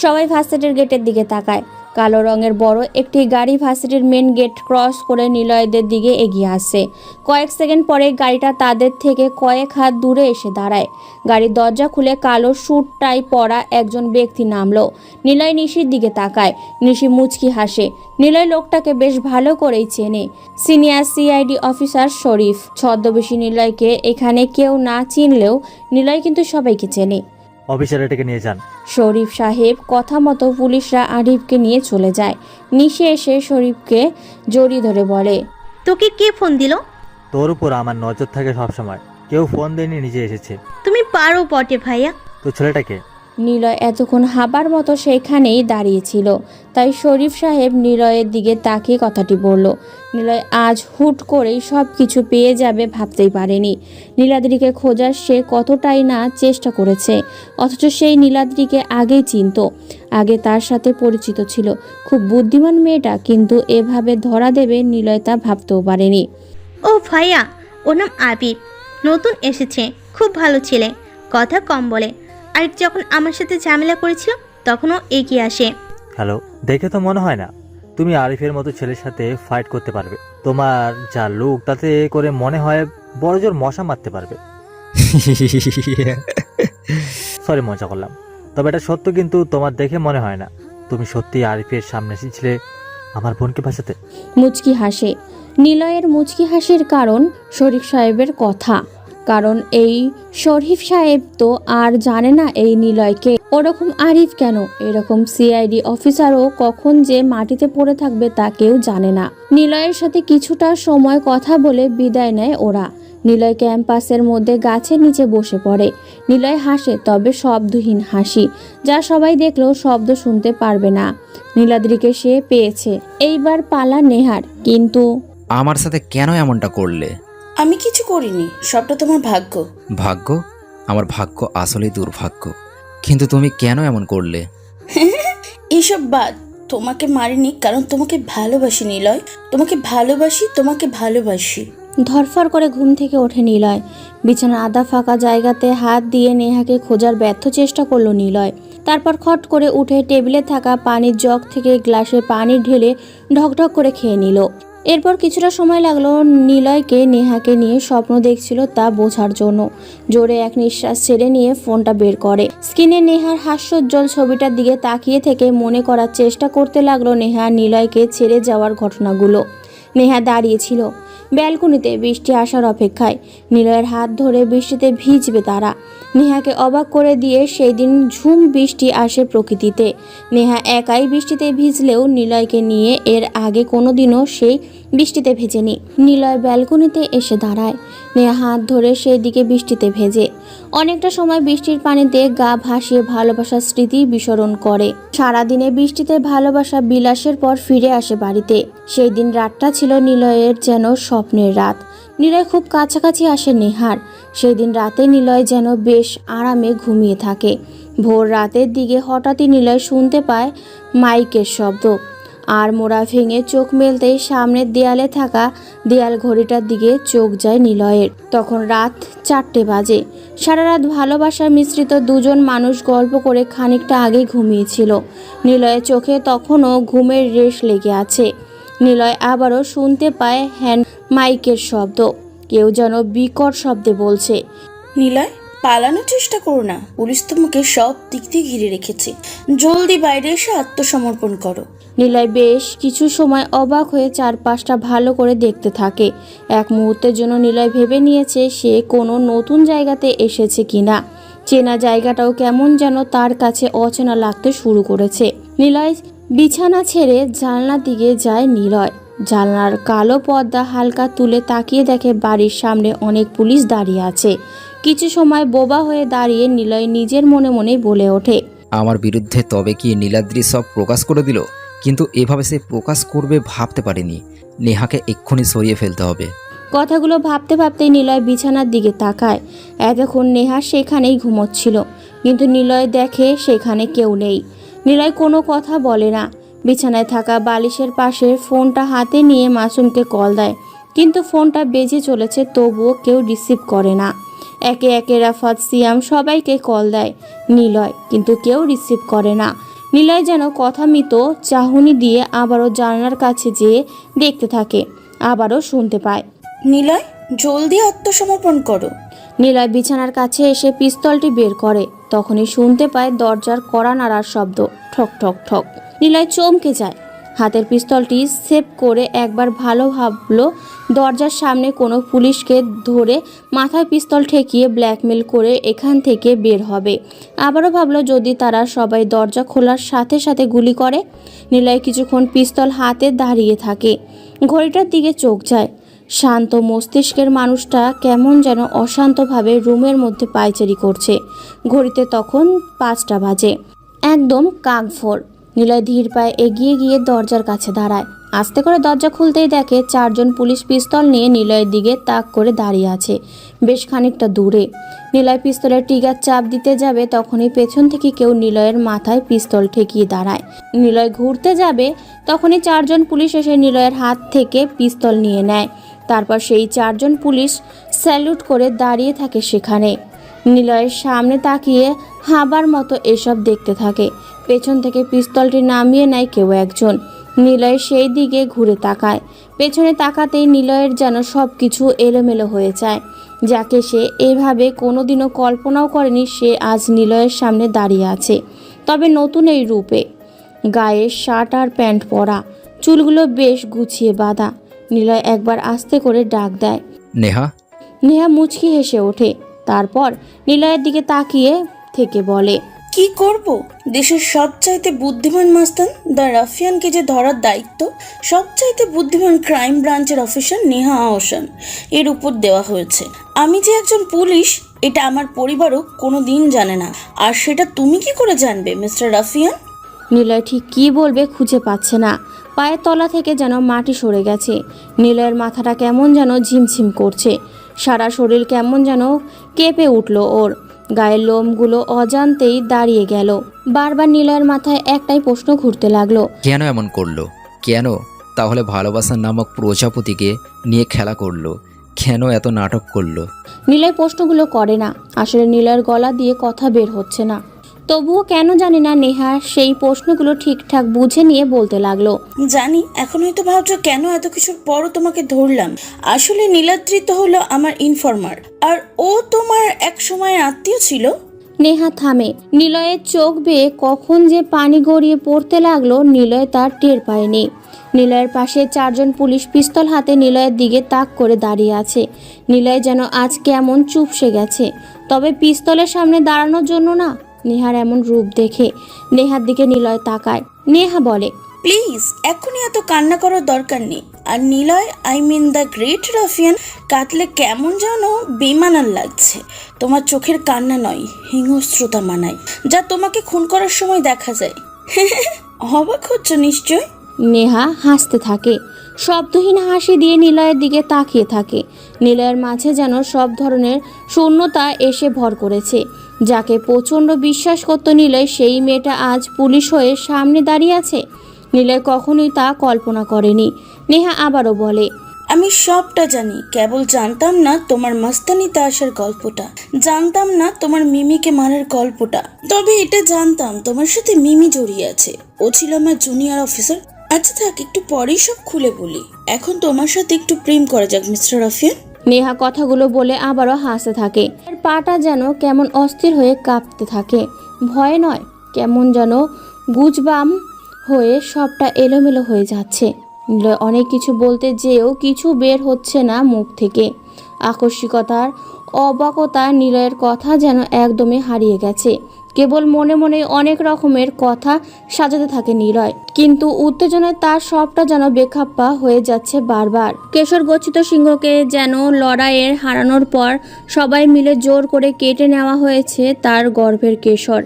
সবাই ভার্সিটির গেটের দিকে তাকায়। কালো রঙের বড় একটি গাড়ি ভার্সিটির মেন গেট ক্রস করে নিলয়দের দিকে এগিয়ে আসে। কয়েক সেকেন্ড পরে গাড়িটা তাদের থেকে কয়েক হাত দূরে এসে দাঁড়ায়। গাড়ির দরজা খুলে কালো স্যুট টাই পরা একজন ব্যক্তি নামলো। নিলয় নিশির দিকে তাকায়। নিশি মুচকি হাসে। নিলয় লোকটাকে বেশ ভালো করেই চেনে। সিনিয়র সিআইডি অফিসার শরীফ। ছদ্মবেশী নিলয়কে এখানে কেউ না চিনলেও নিলয় কিন্তু সবাইকে চেনে। অফিসার এটাকে নিয়ে যান। শরীফ সাহেব কথা মতো পুলিশরা আরিফকে নিয়ে চলে যায়। নিশে এসে শরীফকে জড়িয়ে ধরে বলে, তোকে কে ফোন দিল? তোর উপর আমার নজর থাকে সবসময়, কেউ ফোন দেয়নি, নিজে এসেছে। তুমি পারো বটে ভাইয়া। তো ছেলেটাকে? নিলয় এতক্ষণ হাবার মতো সেখানেই দাঁড়িয়েছিল, তাই শরীফ সাহেব নিলয়ের দিকে তাকিয়ে কথাটি বলল। নিলয় আজ হুট করেই সব কিছু পেয়ে যাবে ভাবতেই পারেনি। নীলাদ্রিকে খোঁজার সে কতটাই না চেষ্টা করেছে, অথচ সেই নীলাদ্রিকে আগেই চিনত, আগে তার সাথে পরিচিত ছিল। খুব বুদ্ধিমান মেয়েটা, কিন্তু এভাবে ধরা দেবে নিলয় তা ভাবতেও পারেনি। ও ভাইয়া, ওর নাম আবির, নতুন এসেছে, খুব ভালো ছেলে, কথা কম বলে। আর যখন আমার সাথে ঝামেলা করেছিল তখনও এগিয়ে আসে। হ্যালো, দেখে তো মনে হয় না তুমি আরিফের মতো ছেলের সাথে ফাইট করতে পারবে। তোমার যা লুক তাতে করে মনে হয় বড় জোর মশা মারতে পারবে। সরি, মজা করলাম। তবে এটা সত্য, কিন্তু তোমার দেখে মনে হয় না তুমি সত্যি আরিফের সামনে এসেছিলে আমার বোনকে বাঁচাতে। মুচকি হাসে। নিলয়ের মুচকি হাসির কারণ শরীফ সাহেবের কথা। কারণ এই শরীফ সাহেব তো আর জানে না এই নিলয়কে। ওরকম আরিফ কেন, এরকম সিআইডি অফিসারও কখন যে মাটিতে পড়ে থাকবে তা কেউ জানে না। নিলয়ের সাথে কিছুটা সময় কথা বলে বিদায় নেয় ওরা। নিলয় ক্যাম্পাসের মধ্যে গাছের নিচে বসে পড়ে। নিলয় হাসে, তবে শব্দহীন হাসি, যা সবাই দেখলেও শব্দ শুনতে পারবে না। নীলাদ্রিকে সে পেয়েছে। এইবার পালা নেহার। কিন্তু আমার সাথে কেন এমনটা করলে? আমি কিছু করিনি, সবটা তোমার ভাগ্য। ভাগ্য? আমার ভাগ্য আসলেই দুর্ভাগ্য। কিন্তু তুমি কেন এমন করলে? এইসব বাদ, তোমাকে মারিনি কারণ তোমাকে ভালোবাসি নিলয়। তোমাকে ভালোবাসি, তোমাকে ভালোবাসি। ধরফর করে ঘুম থেকে ওঠে নিলয়। বিছানার আধা ফাঁকা জায়গাতে হাত দিয়ে নেহাকে খোঁজার ব্যর্থ চেষ্টা করলো নিলয়। তারপর খট করে উঠে টেবিলে থাকা পানির জগ থেকে গ্লাসে পানি ঢেলে ঢকঢক করে খেয়ে নিল। এরপর কিছুটা সময় লাগলো নিলয়কে নেহাকে নিয়ে স্বপ্ন দেখছিল তা বোঝার জন্য। জোরে এক নিঃশ্বাস ছেড়ে নিয়ে ফোনটা বের করে স্ক্রিনে নেহার হাস্যোজ্জ্বল ছবিটার দিকে তাকিয়ে থেকে মনে করার চেষ্টা করতে লাগলো নেহা নিলয়কে ছেড়ে যাওয়ার ঘটনাগুলো। নেহা দাঁড়িয়েছিল ব্যালকনিতে বৃষ্টি আসার অপেক্ষায়। নিলয়ের হাত ধরে বৃষ্টিতে ভিজবে তারা। নেহাকে অবাক করে দিয়ে সেই দিন ঝুম বৃষ্টি আসে প্রকৃতিতে। নেহা একাই বৃষ্টিতে ভিজলেও নিলয়কে নিয়ে এর আগে কোনোদিনও সেই বৃষ্টিতে ভেজেনি। নিলয় ব্যালকনিতে এসে দাঁড়ায়। নেহা হাত ধরে সেই দিকে বৃষ্টিতে ভেজে। অনেকটা সময় বৃষ্টির পানিতে গা ভাসিয়ে ভালোবাসার স্মৃতি বিস্মরণ করে। সারাদিনে বৃষ্টিতে ভালোবাসা বিলাসের পর ফিরে আসে বাড়িতে। সেই দিন রাতটা ছিল নিলয়ের যেন স্বপ্নের রাত। নিলয় খুব কাছাকাছি আসে নেহার। সেই দিন রাতে নিলয় যেন বেশ আরামে ঘুমিয়ে থাকে। ভোর রাতের দিকে হঠাৎই নিলয় শুনতে পায় মাইকের শব্দ। আর মোড়া ভেঙে চোখ মেলতেই সামনের দেয়ালে থাকা দেয়াল ঘড়িটার দিকে চোখ যায় নিলয়ের। তখন রাত 4টে বাজে। সারা রাত ভালোবাসার মিশ্রিত দুজন মানুষ গল্প করে খানিকটা আগে ঘুমিয়েছিল। নিলয়ের চোখে তখনও ঘুমের রেশ লেগে আছে। নিলয় আবারও শুনতে পায় হ্যান্ড মাইকের শব্দ। কেউ যেন বিকট শব্দে বলছে, নিলয়, পালানোর চেষ্টা করো না, পুলিশ তোমাকে সব দিক দিয়ে ঘিরে রেখেছে। জলদি বাইরে এসে আত্মসমর্পণ করো। নিলয় বেশ কিছু সময় অবাক হয়ে চারপাশটা ভালো করে দেখতে থাকে। এক মুহূর্তের জন্য নিলয় ভেবে নিয়েছে সে কোনো নতুন জায়গাতে এসেছে কিনা। চেনা জায়গাটাও কেমন যেন তার কাছে অচেনা লাগতে শুরু করেছে। নিলয় বিছানা ছেড়ে জানলার দিকে যায়। নিলয় জানলার কালো পর্দা হালকা তুলে তাকিয়ে দেখে বাড়ির সামনে অনেক পুলিশ দাঁড়িয়ে আছে। কিছু সময় বোবা হয়ে দাঁড়িয়ে নিলয় নিজের মনে মনে বলে ওঠে, আমার বিরুদ্ধে তবে কি নীলাদ্রি সব প্রকাশ করে দিল? কিন্তু এভাবে সে প্রকাশ করবে ভাবতে পারেনি। নেহাকে এক্ষুনি সরিয়ে ফেলতে হবে। কথাগুলো ভাবতে ভাবতেই নিলয় বিছানার দিকে তাকায়। এতক্ষণ নেহা সেখানেই ঘুমোচ্ছিল, কিন্তু নিলয় দেখে সেখানে কেউ নেই। নিলয় কোনো কথা বলে না। বিছানায় থাকা বালিশের পাশে ফোনটা হাতে নিয়ে মাসুমকে কল দেয়, কিন্তু ফোনটা বেজে চলেছে, তবুও কেউ রিসিভ করে না। একে একে রাফাত, সিয়াম সবাইকে কল দেয় নিলয়, কিন্তু কেউ রিসিভ করে না। নিলয় যেন কথামিত চাহনি দিয়ে আবারও জানলার কাছে যেয়ে দেখতে থাকে। আবারও শুনতে পায়, নিলয়, জলদি আত্মসমর্পণ করো। নিলয় বিছানার কাছে এসে পিস্তলটি বের করে। তখনই শুনতে পায় দরজার কড়া নাড়ার শব্দ, ঠক ঠক ঠক। নিলয় চমকে যায়। হাতের পিস্তলটি সেভ করে একবার ভালো ভাবলো দরজার সামনে কোনো পুলিশকে ধরে মাথায় পিস্তল ঠেকিয়ে ব্ল্যাকমেল করে এখান থেকে বের হবে। আবারও ভাবলো যদি তারা সবাই দরজা খোলার সাথে সাথে গুলি করে। নিলয় কিছুক্ষণ পিস্তল হাতে দাঁড়িয়ে থাকে। ঘড়িটার দিকে চোখ যায়। শান্ত মস্তিষ্কের মানুষটা কেমন যেন অশান্তভাবে রুমের মধ্যে পায়চারি করছে। ঘড়িতে তখন 5টা বাজে, একদম কাকভোর। নিলয় ধীর পায়ে এগিয়ে গিয়ে দরজার কাছে দাঁড়ায়। আস্তে করে দরজা খুলতেই দেখে 4 জন পুলিশ পিস্তল নিয়ে নিলয়ের দিকে তাক করে দাঁড়িয়ে আছে, বেশ খানিকটা দূরে। নিলয় পিস্তলের ট্রিগার চাপ দিতে যাবে, তখনই পেছন থেকে কেউ নিলয়ের মাথায় পিস্তল ঠেকিয়ে দাঁড়ায়। নিলয় ঘুরতে যাবে, তখনই 4 জন পুলিশ এসে নিলয়ের হাত থেকে পিস্তল নিয়ে নেয়। তারপর সেই 4 জন পুলিশ স্যালুট করে দাঁড়িয়ে থাকে সেখানে। নিলয়ের সামনে তাকিয়ে হাবার মতো এসব দেখতে থাকে। পেছন থেকে পিস্তলটি নামিয়ে নেয় কেউ একজন। নিলয় সেই দিকে ঘুরে তাকায়। পেছনে তাকাতেই নিলয়ের যেন সব কিছু এলোমেলো হয়ে যায়। যাকে সে এভাবে কোনোদিনও কল্পনাও করেনি সে আজ নিলয়ের সামনে দাঁড়িয়ে আছে, তবে নতুন এই রূপে। গায়ে শার্ট আর প্যান্ট পরা, চুলগুলো বেশ গুছিয়ে বাঁধা। নিলয় একবার আস্তে করে ডাক দেয়, নেহা। নেহা মুচকি হেসে ওঠে। তারপর নিলয়ের দিকে তাকিয়ে থেকে বলে, কি করব? দেশের সবচাইতে বুদ্ধিমান মাস্তান দ্য রাফিয়ানকে যে ধরার দায়িত্ব সবচাইতে বুদ্ধিমান ক্রাইম ব্রাঞ্চের অফিসার নেহা আহসান এর উপর দেওয়া হয়েছে। আমি যে একজন পুলিশ এটা আমার পরিবারও কোনো দিন জানে না, আর সেটা তুমি কি করে জানবে মিস্টার রাফিয়ান? নিলয় ঠিক কী বলবে খুঁজে পাচ্ছে না। পায়ের তলা থেকে যেন মাটি সরে গেছে। নিলয়ের মাথাটা কেমন যেন ঝিমঝিম করছে, সারা শরীর কেমন যেন কেঁপে উঠল ওর। গায়ের লোমগুলো অজান্তেই দাঁড়িয়ে গেল। বারবার নিলয়ের মাথায় একটাই প্রশ্ন ঘুরতে লাগলো, কেন এমন করলো? কেন তাহলে ভালোবাসার নামক প্রজাপতিকে নিয়ে খেলা করলো? কেন এত নাটক করলো? নিলয় প্রশ্নগুলো করে না। আসলে নিলয়ের গলা দিয়ে কথা বের হচ্ছে না। তবুও কেন জানি না নেহা সেই প্রশ্নগুলো ঠিকঠাক বুঝে নিয়ে বলতে লাগলো, জানি এখন হয়তো ভাবছো কেন এত কিছুর পরও তোমাকে ধরলাম। আসলে নীলাদ্রি তো হলো আমার ইনফরমার, আর ও তোমার এক সময়ের আত্মীয় ছিল। নেহা থামে। নিলয়ের চোখ বেয়ে কখন যে পানি গড়িয়ে পড়তে লাগলো নিলয় তার টের পায়নি। নিলয়ের পাশে 4 জন পুলিশ পিস্তল হাতে নিলয়ের দিকে তাক করে দাঁড়িয়ে আছে। নিলয় যেন আজ কেমন চুপসে গেছে, তবে পিস্তলের সামনে দাঁড়ানোর জন্য না। নেহার এমন রূপ দেখে নেহার দিকে নিলয় তাকায়। নেহা বলে, প্লিজ এখনই এত কান্না করার দরকার নেই। আর নিলয় দ্য গ্রেট রাফিয়ান কাটলে কেমন যেন বেমানান লাগছে। তোমার চোখের কান্না নয়, হিংস্রতা মানায়, যা তোমাকে খুন করার সময় দেখা যায়। অবাক হচ্ছ নিশ্চয়। নেহা হাসতে থাকে, শব্দহীন হাসি দিয়ে নিলয়ের দিকে তাকিয়ে থাকে। নিলয়ের মাঝে যেন সব ধরনের শূন্যতা এসে ভর করেছে। যাকে প্রচণ্ড বিশ্বাস করত নিলয়, সেই মেয়েটা আজ পুলিশ হয়ে সামনে দাঁড়িয়ে আছে। নিলয় কখনোই তা কল্পনা করেনি। নেহা আবারও বলে, আমি সবটা জানি, কেবল জানতাম না তোমার মাস্তানিতে আসার গল্পটা, জানতাম না তোমার মিমিকে মারার গল্পটা। তবে এটা জানতাম তোমার সাথে মিমি জড়িয়ে আছে, ও ছিল আমার জুনিয়র অফিসার। আচ্ছা থাক, একটু পরেই সব খুলে বলি। এখন তোমার সাথে একটু প্রেম করা যাক মিস্টার রাফিয়ান। নেহা কথাগুলো বলে আবারও হাসতে থাকে। আর পাটা যেন কেমন অস্থির হয়ে কাঁপতে থাকে। ভয় নয়, কেমন যেন গুজবাম হয়ে সবটা এলোমেলো হয়ে যাচ্ছে। নিলয় অনেক কিছু বলতে যেও কিছু বের হচ্ছে না মুখ থেকে। আকস্মিকতার অবাকতা নিলয়ের কথা যেন একদমই হারিয়ে গেছে। কেবল মনে মনে অনেক রকমের কথা সাজাতে থাকে নিলয়, কিন্তু উত্তেজনায় তার সবটা যেন বেখাপ্পা হয়ে যাচ্ছে বারবার। কেশর গচ্ছিত সিংহকে যেন লড়াইয়ের হারানোর পর সবাই মিলে জোর করে কেটে নেওয়া হয়েছে তার গর্ভের কেশর।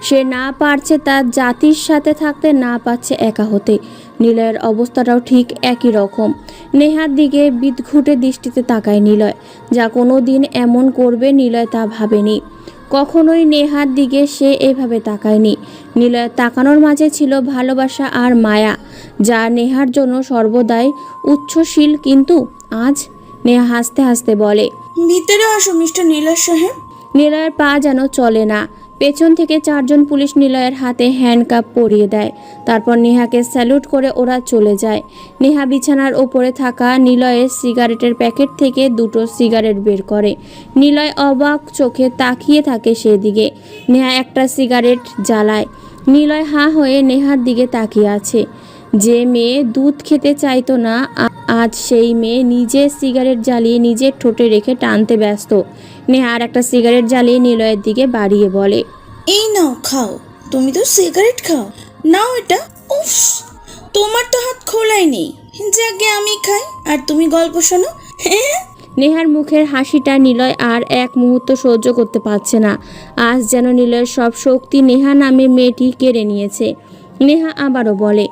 সে না পারছে তার জাতির সাথে থাকতে, না পারছে একা হতে। নিলয়ের অবস্থাটাও ঠিক একই রকম। নেহার দিকে বিদঘুটে দৃষ্টিতে তাকায় নিলয়। যা কোনো দিন এমন করবে নিলয় তা ভাবেনি। কখনোই নেহার দিকে সে এভাবে তাকায়নি। নিলয়ের তাকানোর মাঝে ছিল ভালোবাসা আর মায়া, যা নেহার জন্য সর্বদাই উচ্ছ্বসীল। কিন্তু আজ নেহা হাসতে হাসতে বলে, ভিতরে আসো মিস্টার নীলার সাহেব। নিলয়ের পা যেন চলে না। পেছন থেকে 4 জন পুলিশ নিলয়ের হাতে হ্যান্ডকাপ পরিয়ে দেয়। তারপর নেহাকে স্যালুট করে ওরা চলে যায়। নেহা বিছানার ওপরে থাকা নিলয়ের সিগারেটের প্যাকেট থেকে 2টো সিগারেট বের করে। নিলয় অবাক চোখে তাকিয়ে থাকে সেদিকে। নেহা একটা সিগারেট জ্বালায়। নিলয় হাঁ হয়ে নেহার দিকে তাকিয়ে আছে। যে মেয়ে দুধ খেতে চাইতো না, আজ সেই মেয়ে নিজে সিগারেট জ্বালিয়ে নিজের ঠোঁটে রেখে টানতে ব্যস্ত। নেহা আর একটা সিগারেট জ্বালিয়ে নিলয়ের দিকে বাড়িয়ে বলে, এই নাও খাও, তুমি তো সিগারেট খাও, নাও এটা। উফ, তোমার তো হাত খোলাই নেই। যাকে আমি খাই আর তুমি গল্প শোনো। নেহার মুখের হাসিটা নিলয় আর এক মুহূর্ত সহ্য করতে পারছে না। আজ যেন নিলয়ের সব শক্তি নেহা নামে মেয়েটি কেড়ে নিয়েছে। নেহা আবারও বলে,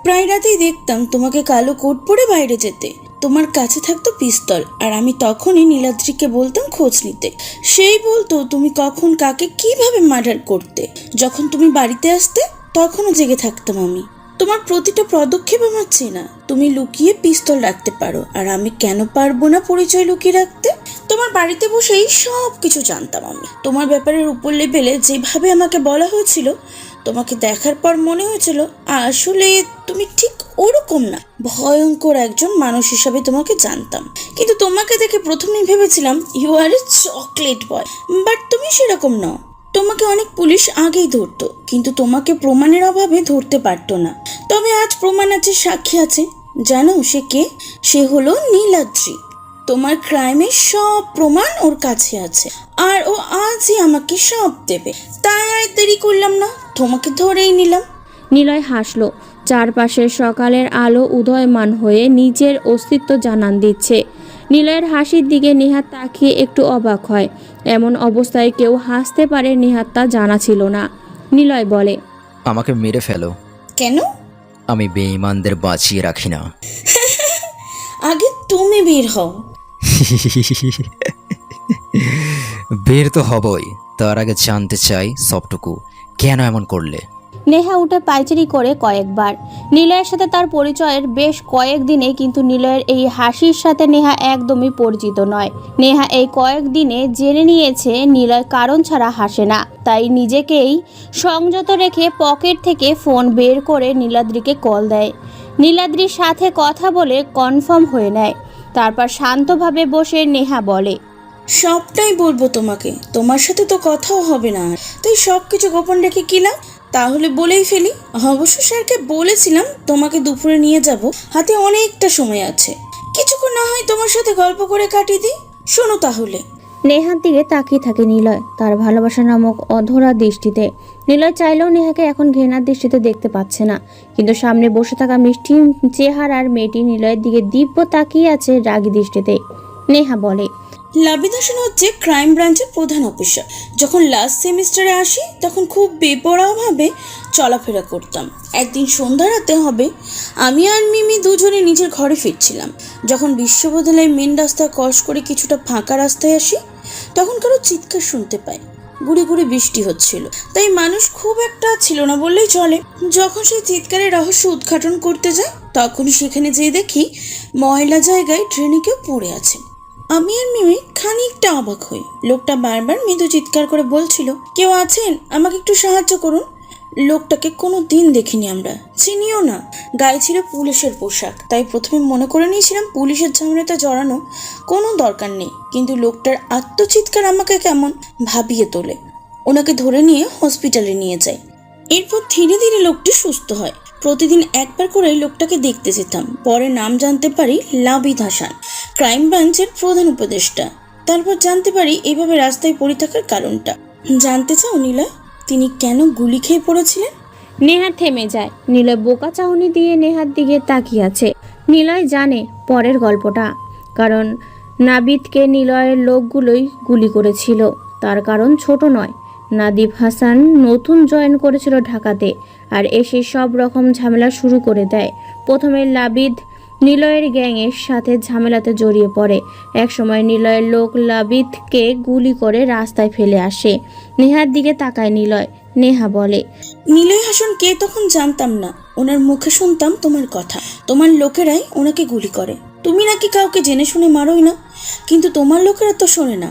প্রায় রাতেই দেখতাম তোমাকে কালো কোট পরে বাইরে যেতে। তোমার কাছে থাকতো পিস্তল, আর আমি তখনই নীলাদ্রিকে বলতাম খোঁজ নিতে। সেই বলতো তুমি কখন কাকে কিভাবে মার্ডার করতে। যখন তুমি বাড়িতে আসতে তখনও জেগে থাকতাম আমি। তোমার প্রতিটা পদক্ষেপ আমার চেনা। তুমি লুকিয়ে পিস্তল রাখতে পারো, আর আমি কেন পারবো না পরিচয় লুকিয়ে রাখতে? তোমার বাড়িতে বসেই সব কিছু জানতাম আমি। তোমার ব্যাপারের উপর লেভেলে যেভাবে আমাকে বলা হয়েছিল তোমাকে দেখার পর মনে হয়েছিল আসলে তুমি ঠিক ওরকম না, ভয়ঙ্কর একজন মানুষ হিসাবে তোমাকে জানতাম। কিন্তু তোমাকে দেখে প্রথমেই ভেবেছিলাম you are a chocolate boy, but তুমি সেরকম নও। তোমাকে অনেক পুলিশ আগেই ধরতো, কিন্তু তোমাকে প্রমাণের অভাবে ধরতে পারতো না। তবে আজ প্রমাণ আছে, সাক্ষী আছে। জানো সে কে? সে হলো নীলাদ্রি। তোমার ক্রাইমের সব প্রমাণ ওর কাছে আছে, আর ও আজই আমাকে সব দেবে। তাই আর দেরি করলাম না, তোমাকে ধরেই নিলাম। নিলয় হাসল। চারপাশের সকালের আলো উদয়মান হয়ে নিজের অস্তিত্ব জানান দিচ্ছে। নিলয়ের হাসির দিকে নেহাত তাকিয়ে একটু অবাক হয়। এমন অবস্থায় কেউ হাসতে পারে নেহাত তা জানা ছিল না। নিলয় বলে, আমাকে মেরে ফেলো, কেন? আমি বেঈমানদের বাঁচিয়ে রাখি না। আগে তুমি বের হও। বের তো হবই, তার আগে জানতে চাই সবটুকু কেন এমন করলে। নেহা উঠে পায়চারি করে কয়েকবার। নিলয়ের সাথে তার পরিচয়ের বেশ কয়েকদিনে, কিন্তু নিলয়ের এই হাসির সাথে নেহা একদমই পরিচিত নয়। নেহা এই কয়েকদিনে জেনে নিয়েছে নিলয় কারণ ছাড়া হাসে না, তাই নিজেকেই সংযত রেখে পকেট থেকে ফোন বের করে নীলাদ্রিকে কল দেয়। নীলাদ্রির সাথে কথা বলে কনফার্ম হয়ে নেয়। তারপর শান্তভাবে বসে নেহা বলে, সবটাই বলবো তোমাকে, তোমার সাথে তো কথাও হবে না, তাই সব কিছু গোপন রেখে কি লাভ? তাহলে বলেই ফেলি। অবশ্য স্যারকে বলেছিলাম তোমাকে দুপুরে নিয়ে যাব, হাতে অনেকটা সময় আছে, কিছুক্ষণ না হয় তোমার সাথে গল্প করে কাটিয়ে দিই। শোনো তাহলে। নেহার দিকে তাকিয়ে থাকে নিলয় তার ভালোবাসা নামক অধরা দৃষ্টিতে। নিলয় চাইলেও নেহাকে এখন ঘৃণার দৃষ্টিতে দেখতে পাচ্ছে না, কিন্তু সামনে বসে থাকা মিষ্টি চেহারার মেয়েটি নিলয়ের দিকে দিব্য তাকিয়ে আছে রাগী দৃষ্টিতে। নেহা বলে, লাবিদ হাসান হচ্ছে ক্রাইম ব্রাঞ্চের প্রধান অফিসার। যখন লাস্ট সেমিস্টারে আসি তখন খুব বেপরোয়াভাবে চলাফেরা করতাম। একদিন সন্ধ্যা রাতে হবে, আমি আর মিমি দুজনে নিজের ঘরে ফিরছিলাম। যখন বিশ্ববিদ্যালয়ের মেন রাস্তায় ক্রস করে কিছুটা ফাঁকা রাস্তায় আসি, তখন কারো চিৎকার শুনতে পাই। গুড়ি গুড়ি বৃষ্টি হচ্ছিল, তাই মানুষ খুব একটা ছিল না বললেই চলে। যখন সেই চিৎকারের রহস্য উদ্ঘাটন করতে যায়, তখন সেখানে যেয়ে দেখি ময়লা জায়গায় ট্রেনে কেউ পড়ে আছে। আমি আর মিমি খানিকটা অবাক হই। লোকটা বারবার মৃদু চিৎকার করে বলছিল, কেউ আছেন, আমাকে একটু সাহায্য করুন। লোকটাকে কোনো দিন দেখিনি, আমরা চিনিও না। গায়ে ছিল পুলিশের পোশাক, তাই প্রথমে মনে করে নিয়েছিলাম পুলিশের ঝামেলাতে জড়ানো কোনো দরকার নেই। কিন্তু লোকটার আত্মচিৎকার আমাকে কেমন ভাবিয়ে তোলে। ওনাকে ধরে নিয়ে হসপিটালে নিয়ে যায়। এরপর ধীরে ধীরে লোকটি সুস্থ হয়। প্রতিদিন একবার করে লোকটাকে দেখতে যেতাম। পরে নাম জানতে পারি লাবিদ হাসান, ক্রাইম ব্রাঞ্চের প্রধান উপদেষ্টা। তারপর জানতে পারি এইভাবে রাস্তায় পড়ে থাকার কারণটা। জানতে চাও নিলয়, তিনি কেন গুলি খেয়ে পড়েছিলেন? নেহা থেমে যায়। নিলয় বোকা চাহনি দিয়ে নেহার দিকে তাকিয়ে আছে। নিলয় জানে পরের গল্পটা, কারণ নাবিদকে নিলয়ের লোকগুলোই গুলি করেছিল। তার কারণ ছোট নয়, নাদিব হাসান নতুন জয়েন করেছিল ঢাকাতে, আর এসে সব রকম ঝামেলা শুরু করে দেয়। প্রথমে লাবিদ নিলয়ের গ্যাংয়ের সাথে ঝামেলাতে জড়িয়ে পড়ে। একসময় নিলয়ের লোক লাবিদকে গুলি করে রাস্তায় ফেলে আসে। নেহার দিকে তাকায় নিলয়। নেহা বলে, নিলয় হাসান কে তখন জানতাম না, ওনার মুখে শুনতাম তোমার কথা। তোমার লোকেরাই ওনাকে গুলি করে। তুমি নাকি কাউকে জেনে শুনে মারোই না, কিন্তু তোমার লোকেরা তো শোনে না।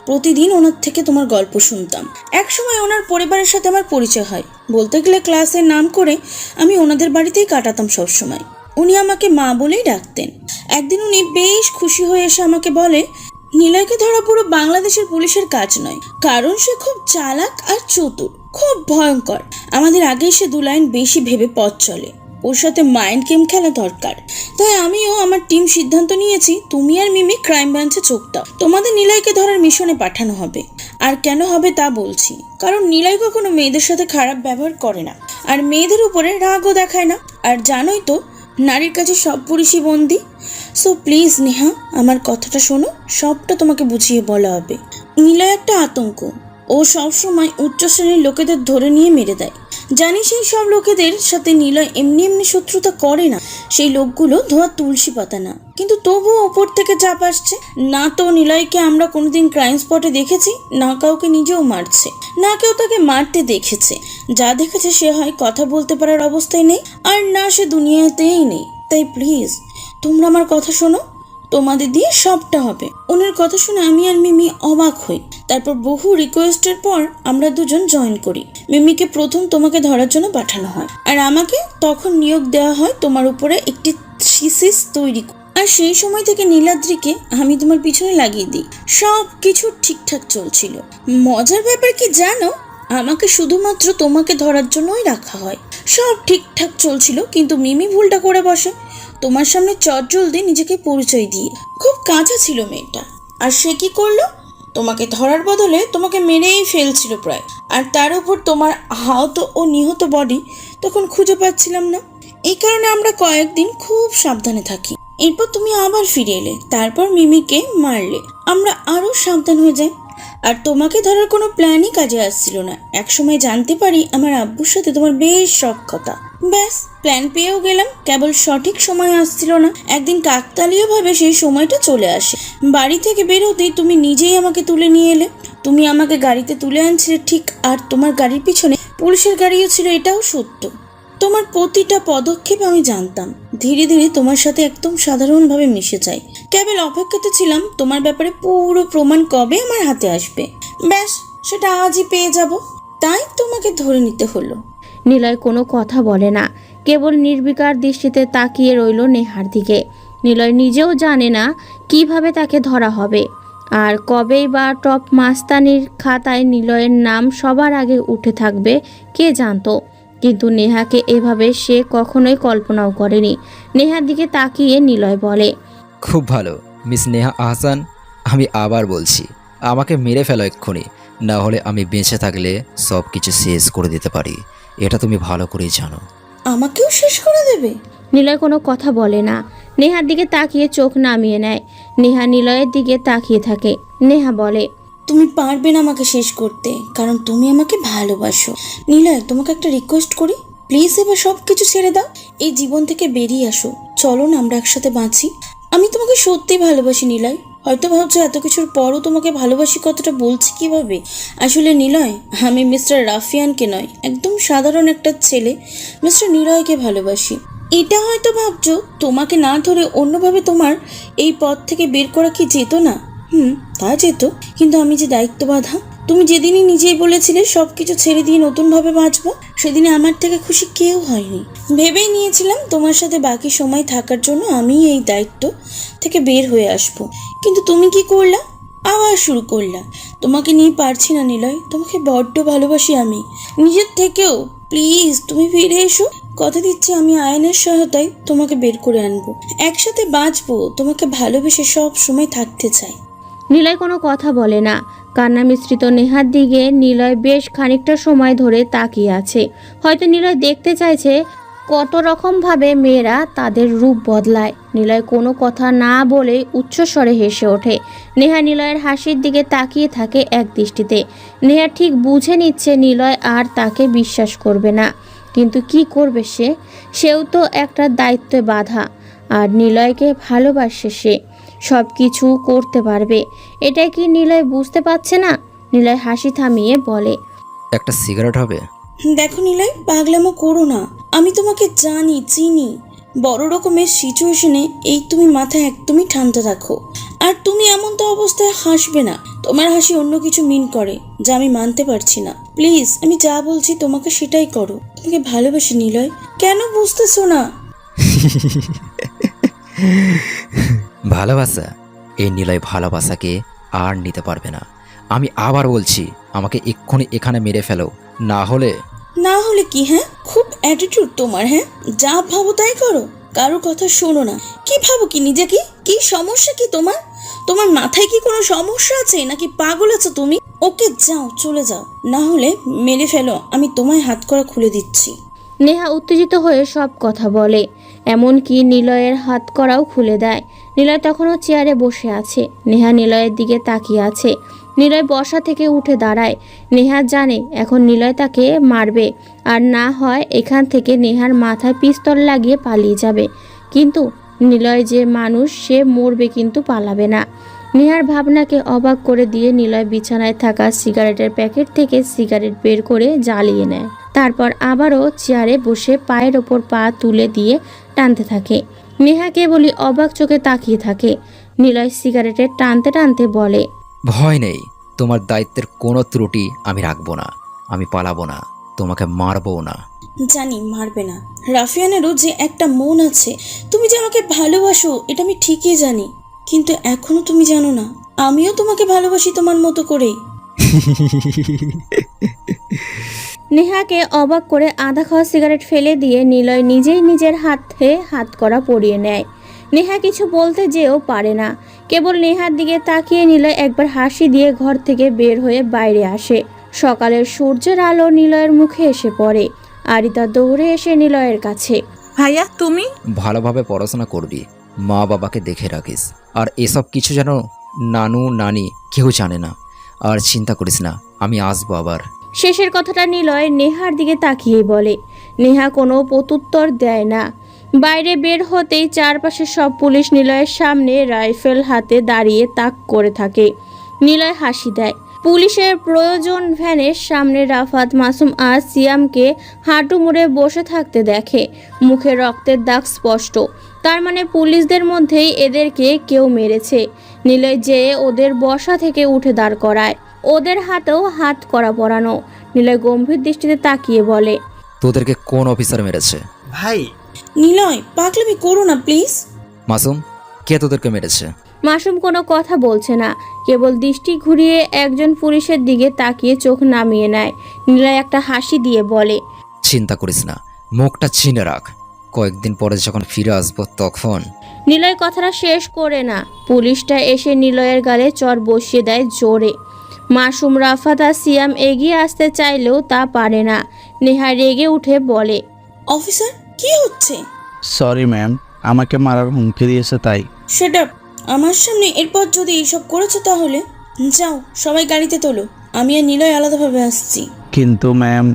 প্রতিদিন ওনার থেকে তোমার গল্প শুনতাম। একসময় ওনার পরিবারের সাথে আমার পরিচয় হয়। বলতে গেলে ক্লাসের নাম করে আমি ওনাদের বাড়িতেই কাটাতাম সবসময়। উনি আমাকে মা বলেই ডাকতেন। একদিন উনি বেশ খুশি হয়ে এসে আমাকে বলে, নিলয়কে ধরা পুরো বাংলাদেশের পুলিশের কাজ নয়, কারণ সে খুব চালাক আর চতুর, খুব ভয়ঙ্কর। আমাদের আগেই সে 2 লাইন বেশি ভেবে পথ চলে। ওর সাথে মাইন্ড গেম খেলা দরকার। তাই আমিও আমার টিম সিদ্ধান্ত নিয়েছি, তুমি আর মিমি ক্রাইম ব্রাঞ্চে চোখ দাও। তোমাদের নিলয়কে ধরার মিশনে পাঠানো হবে। আর কেন হবে তা বলছি, কারণ নিলয় কখনো মেয়েদের সাথে খারাপ ব্যবহার করে না, আর মেয়েদের উপরে রাগও দেখায় না। আর জানোই তো, নারীর কাছে সব পুরুষই বন্দি। সো প্লিজ নেহা, আমার কথাটা শোনো, সবটা তোমাকে বুঝিয়ে বলা হবে। নিলয় একটা আতঙ্ক। ও সবসময় উচ্চ শ্রেণীর লোকেদের ধরে নিয়ে মেরে দেয়। জানি সেই সব লোকেদের সাথে নিলয় এমনি এমনি শত্রুতা করে না। সেই লোকগুলো ধোয়া তুলসী পাতা না, কিন্তু তবুও ওপর থেকে চাপ আসছে। না তো নিলয়কে আমরা কোনোদিন ক্রাইম স্পটে দেখেছি, না কাউকে নিজেও মারছে, না কেউ তাকে মারতে দেখেছে। যা দেখেছে সে হয় কথা বলতে পারার অবস্থায় নেই, আর না সে দুনিয়াতেই নেই। তাই প্লিজ তোমরা আমার কথা শোনো, তোমাদের দিয়ে সবটা হবে। ওনার কথা শুনে আমি আর মিমি অবাক হই। তারপর বহু রিকোয়েস্টের পর আমরা দুজন জয়েন করি। মিমিকে প্রথম তোমাকে ধরার জন্য পাঠানো হয়, আর আমাকে তখন নিয়োগ দেওয়া হয় তোমার উপরে একটি থিসিস তৈরি। আর সেই সময় থেকে নীলাদ্রিকে আমি তোমার পিছনে লাগিয়ে দিই। সব কিছু ঠিকঠাক চলছিল। মজার ব্যাপার কি জানো, আমাকে শুধুমাত্র তোমাকে ধরার জন্যই রাখা হয়। সব ঠিকঠাক চলছিল, কিন্তু মিমি ভুলটা করে বসে তোমার সামনে চটজলদি নিজেকে পরিচয় দিয়ে। খুব কাঁচা ছিল মেয়েটা, আর সে কি করলো, তোমাকে ধরার বদলে তোমাকে মেরেই ফেলছিল প্রায়। আর তার উপর তোমার আহত ও নিহত বডি তখন খুঁজে পাচ্ছিলাম না। এই কারণে আমরা কয়েকদিন খুব সাবধানে থাকি। এরপর তুমি আবার ফিরে এলে, তারপর মিমিকে মারলে। আমরা আরো সাবধান হয়ে যাই, আর তোমাকে ধরার কোনো প্ল্যানই কাজে আসছিল না। একসময় জানতে পারি আমার আব্বুর সাথে তোমার বেশ সখ্যতা। ব্যাস, প্ল্যান পেয়েও গেলাম, কেবল সঠিক সময় আসছিল না। একদিন কাকতালীয়ভাবে সেই সময়টা চলে আসে। বাড়ি থেকে বেরোতেই তুমি নিজেই আমাকে তুলে নিয়ে এলে। তুমি আমাকে গাড়িতে তুলে আনছিলে ঠিক, আর তোমার গাড়ির পিছনে পুলিশের গাড়িও ছিল, এটাও সত্য। তোমার প্রতিটা পদক্ষেপ আমি জানতাম। ধীরে ধীরে তোমার সাথে একদম সাধারণভাবে মিশে যাই। কেবল অপেক্ষাতে ছিলাম তোমার ব্যাপারে পুরো প্রমাণ কবে আমার হাতে আসবে। ব্যাস, সেটা আজই পেয়ে যাব, তাই তোমাকে ধরে নিতে হলো। নিলয় কোনো কথা বলে না, কেবল নির্বিকার দৃষ্টিতে তাকিয়ে রইল নেহার দিকে। নিলয় নিজেও জানে না কিভাবে তাকে ধরা হবে, আর কবেই বা টপ মাস্তানির খাতায় নিলয়ের নাম সবার আগে উঠে থাকবে কে জানতো। কিন্তু নেহাকে এভাবে সে কখনোই কল্পনাও করেনি। নেহার দিকে তাকিয়ে নিলয় বলে, খুব ভালো মিস নেহা আহসান, আমি আবার বলছি, আমাকে মেরে ফেলো এক্ষুনি, না হলে আমি বেঁচে থাকলে সব কিছু শেষ করে দিতে পারি। এটা তুমি ভালো করেই জানো। আমাকেও শেষ করে দেবে? নিলয় কোনো কথা বলে না, নেহার দিকে তাকিয়ে চোখ নামিয়ে নেয়। নেহা নিলয়ের দিকে তাকিয়ে থাকে। নেহা বলে, তুমি পারবে না আমাকে শেষ করতে, কারণ তুমি আমাকে ভালোবাসো। নিলয়, তোমাকে একটা রিকোয়েস্ট করি, প্লিজ এবার সব কিছু ছেড়ে দাও, এই জীবন থেকে বেরিয়ে আসো। চলো না আমরা একসাথে বাঁচি। আমি তোমাকে সত্যিই ভালোবাসি নিলয়। হয়তো ভাবছো এত কিছুর পরও তোমাকে ভালোবাসি কথাটা বলছি কিভাবে। আসলে নিলয়, আমি মিস্টার রাফিয়ানকে নয়, একদম সাধারণ একটা ছেলে মিস্টার নিলয়কে ভালোবাসি। এটা হয়তো ভাবছো তোমাকে না ধরে অন্যভাবে তোমার এই পথ থেকে বের করা কি যেত না? তা যেত, কিন্তু আমি যে দায়িত্ব বাঁধা। তুমি যেদিনই নিজেই বলেছিলে সব কিছু ছেড়ে দিয়ে নতুনভাবে বাঁচবো, সেদিনে আমার থেকে খুশি কেউ হয়নি। ভেবেই নিয়েছিলাম তোমার সাথে বাকি সময় থাকার জন্য আমি এই দায়িত্ব থেকে বের হয়ে আসবো, কিন্তু তুমি কি করলা, আবার শুরু করলা। তোমাকে নিয়ে পারছি না নিলয়, তোমাকে বড্ড ভালোবাসি আমি, নিজের থেকেও। প্লিজ তুমি ফিরে এসো। কথা দিচ্ছি আমি আয়নের সহায়তায় তোমাকে বের করে আনবো, একসাথে বাঁচবো, তোমাকে ভালোবেসে সব সময় থাকতে চাই। নিলয় কোনো কথা বলে না। কান্না মিশ্রিত নেহার দিকে নিলয় বেশ খানিকটা সময় ধরে তাকিয়ে আছে। হয়তো নিলয় দেখতে চাইছে কত রকমভাবে মেয়েরা তাদের রূপ বদলায়। নিলয় কোনো কথা না বলে উচ্চস্বরে হেসে ওঠে। নেহা নিলয়ের হাসির দিকে তাকিয়ে থাকে এক দৃষ্টিতে। নেহা ঠিক বুঝে নিচ্ছে নিলয় আর তাকে বিশ্বাস করবে না, কিন্তু কি করবে সেও তো একটা দায়িত্বে বাঁধা, আর নিলয়কে ভালোবাসে সে, সব কিছু করতে পারবে। এটাই কি নিলয় বুঝতে পারছে না? নিলয় হাসি থামিয়ে বলে, একটা সিগারেট হবে? দেখো নিলয়, পাগলামো করো না, আমি তোমাকে জানি, চিনি। বড় রকমের সিচুয়েশনে এই তুমি মাথা একদমই ঠান্ডা রাখো। আর তুমি এমন তো অবস্থায় হাসবে না, তোমার হাসি অন্য কিছু মিন করে যা আমি মানতে পারছি না। প্লিজ আমি যা বলছি তোমাকে সেটাই করো। তোমাকে ভালোবাসি নিলয়, কেন বুঝতেছো না? ভালোবাসা? এই নিলয় ভালোবাসাকে আর নিতে পারবে না। আমি আবার বলছি, আমাকে এক্ষুনি এখানে মেরে ফেলো, না হলে কি? হ্যাঁ, খুব অ্যাটিটিউড তোমার। হ্যাঁ, যা ভাবো তাই করো, কারো কথা শোনো না। কি ভাবো কি নিজেকে? কি সমস্যা কি তোমার? তোমার মাথায় কি কোনো সমস্যা আছে, নাকি পাগল আছো তুমি? ওকে যাও, চলে যাও, না হলে মেরে ফেলো, আমি তোমায় হাত করা খুলে দিচ্ছি। নেহা উত্তেজিত হয়ে সব কথা বলে, এমনকি নিলয়ের হাত করাও খুলে দেয়। নিলয় তখনও চেয়ারে বসে আছে। নেহা নিলয়ের দিকে তাকিয়ে আছে। নিলয় বসা থেকে উঠে দাঁড়ায়। নেহা জানে এখন নিলয় তাকে মারবে, আর না হয় এখান থেকে নেহার মাথায় পিস্তল লাগিয়ে পালিয়ে যাবে। কিন্তু নিলয় যে মানুষ, সে মরবে কিন্তু পালাবে না। নেহার ভাবনাকে অবাক করে দিয়ে নিলয় বিছানায় থাকা সিগারেটের প্যাকেট থেকে সিগারেট বের করে জ্বালিয়ে নেয়। তারপর আবারও চেয়ারে বসে পায়ের ওপর পা তুলে দিয়ে টানতে থাকে। নেহা কেবলই অবাক চোখে তাকিয়ে থাকে। নিলয় সিগারেটে টানতে টানতে বলে, ভয় নেই, তোমার দায়িত্বের কোনো ত্রুটি আমি রাখবো না। আমি পালাবো না, তোমাকে মারবো না। জানি মারবে না। রাফিয়ানেরও যে একটা মন আছে, তুমি যে আমাকে ভালোবাসো এটা আমি ঠিকই জানি, কিন্তু এখনো তুমি জানো না আমিও তোমাকে ভালোবাসি তোমার মতো করেই। নেহাকে অবাক করে আধা খাওয়া সিগারেট ফেলে দিয়ে নিলয় নিজেই নিজের হাতে হাত করা পরিয়ে নেয়। নেহা কিছু বলতে যেও পারে না, কেবল নেহার দিকে তাকিয়ে নিলয় একবার হাসি দিয়ে ঘর থেকে বের হয়ে বাইরে আসে। সকালের সূর্যের আলো নিলয়ের মুখে এসে পড়ে। আরিতা দৌড়ে এসে নিলয়ের কাছে। ভাইয়া তুমি? ভালোভাবে পড়াশোনা করবি, মা বাবাকে দেখে রাখিস, আর এসব কিছু যেন নানু নানি কেউ জানে না। আর চিন্তা করিস না, আমি আসবো আবার। শেষের কথাটা নিলয় নেহার দিকে তাকিয়ে বলে। নেহা কোনো প্রত্যুত্তর দেয় না। বাইরে বের হতেই চারপাশে সব পুলিশ নিলয়ের সামনে রাইফেল হাতে দাঁড়িয়ে তাক করে থাকে। নিলয় হাসি দেয়। পুলিশের প্রয়োজন ভ্যানের সামনে রাফাত, মাসুম আর সিয়ামকে হাঁটু মুড়ে বসে থাকতে দেখে। মুখে রক্তের দাগ স্পষ্ট, তার মানে পুলিশদের মধ্যেই এদেরকে কেউ মেরেছে। নিলয় যেয়ে ওদের বসা থেকে উঠে দাঁড় করায়। ওদের হাতেও হাত করা পরানো। নিলয় গম্ভীর দৃষ্টিতে তাকিয়ে বলে, তোদেরকে কোন অফিসার মেরেছে? ভাই, নিলয় পাগলামি করো না প্লিজ। মাসুম, কে তোদেরকে মেরেছে? মাসুম কোনো কথা বলছে না, কেবল দৃষ্টি ঘুরিয়ে একজন পুলিশের দিকে তাকিয়ে চোখ নামিয়ে নেয়। নিলয় একটা হাসি দিয়ে বলে, চিন্তা করিস না, মুখটা চিনে রাখ, কয়েকদিন পরে যখন ফিরে আসবো তখন। নিলয় কথাটা শেষ করে না, পুলিশটা এসে নিলয়ের গালে চড় বসিয়ে দেয় জোরে। মাসুম, রাফাত আর সিয়াম এগিয়ে আসতে চাইলেও তা পারে না। নেহা রেগে উঠে বলে, অফিসার কি হচ্ছে? সরি ম্যাম, আমাকে মারার হুমকি দিয়েছে তাই। Shut up. আমার সামনে এরপর যদি এইসব করেছো তাহলে যাও, সবাই গাড়িতে তোলো, আমি আর নিলয় আলাদাভাবে আসছি। কিন্তু ম্যাম।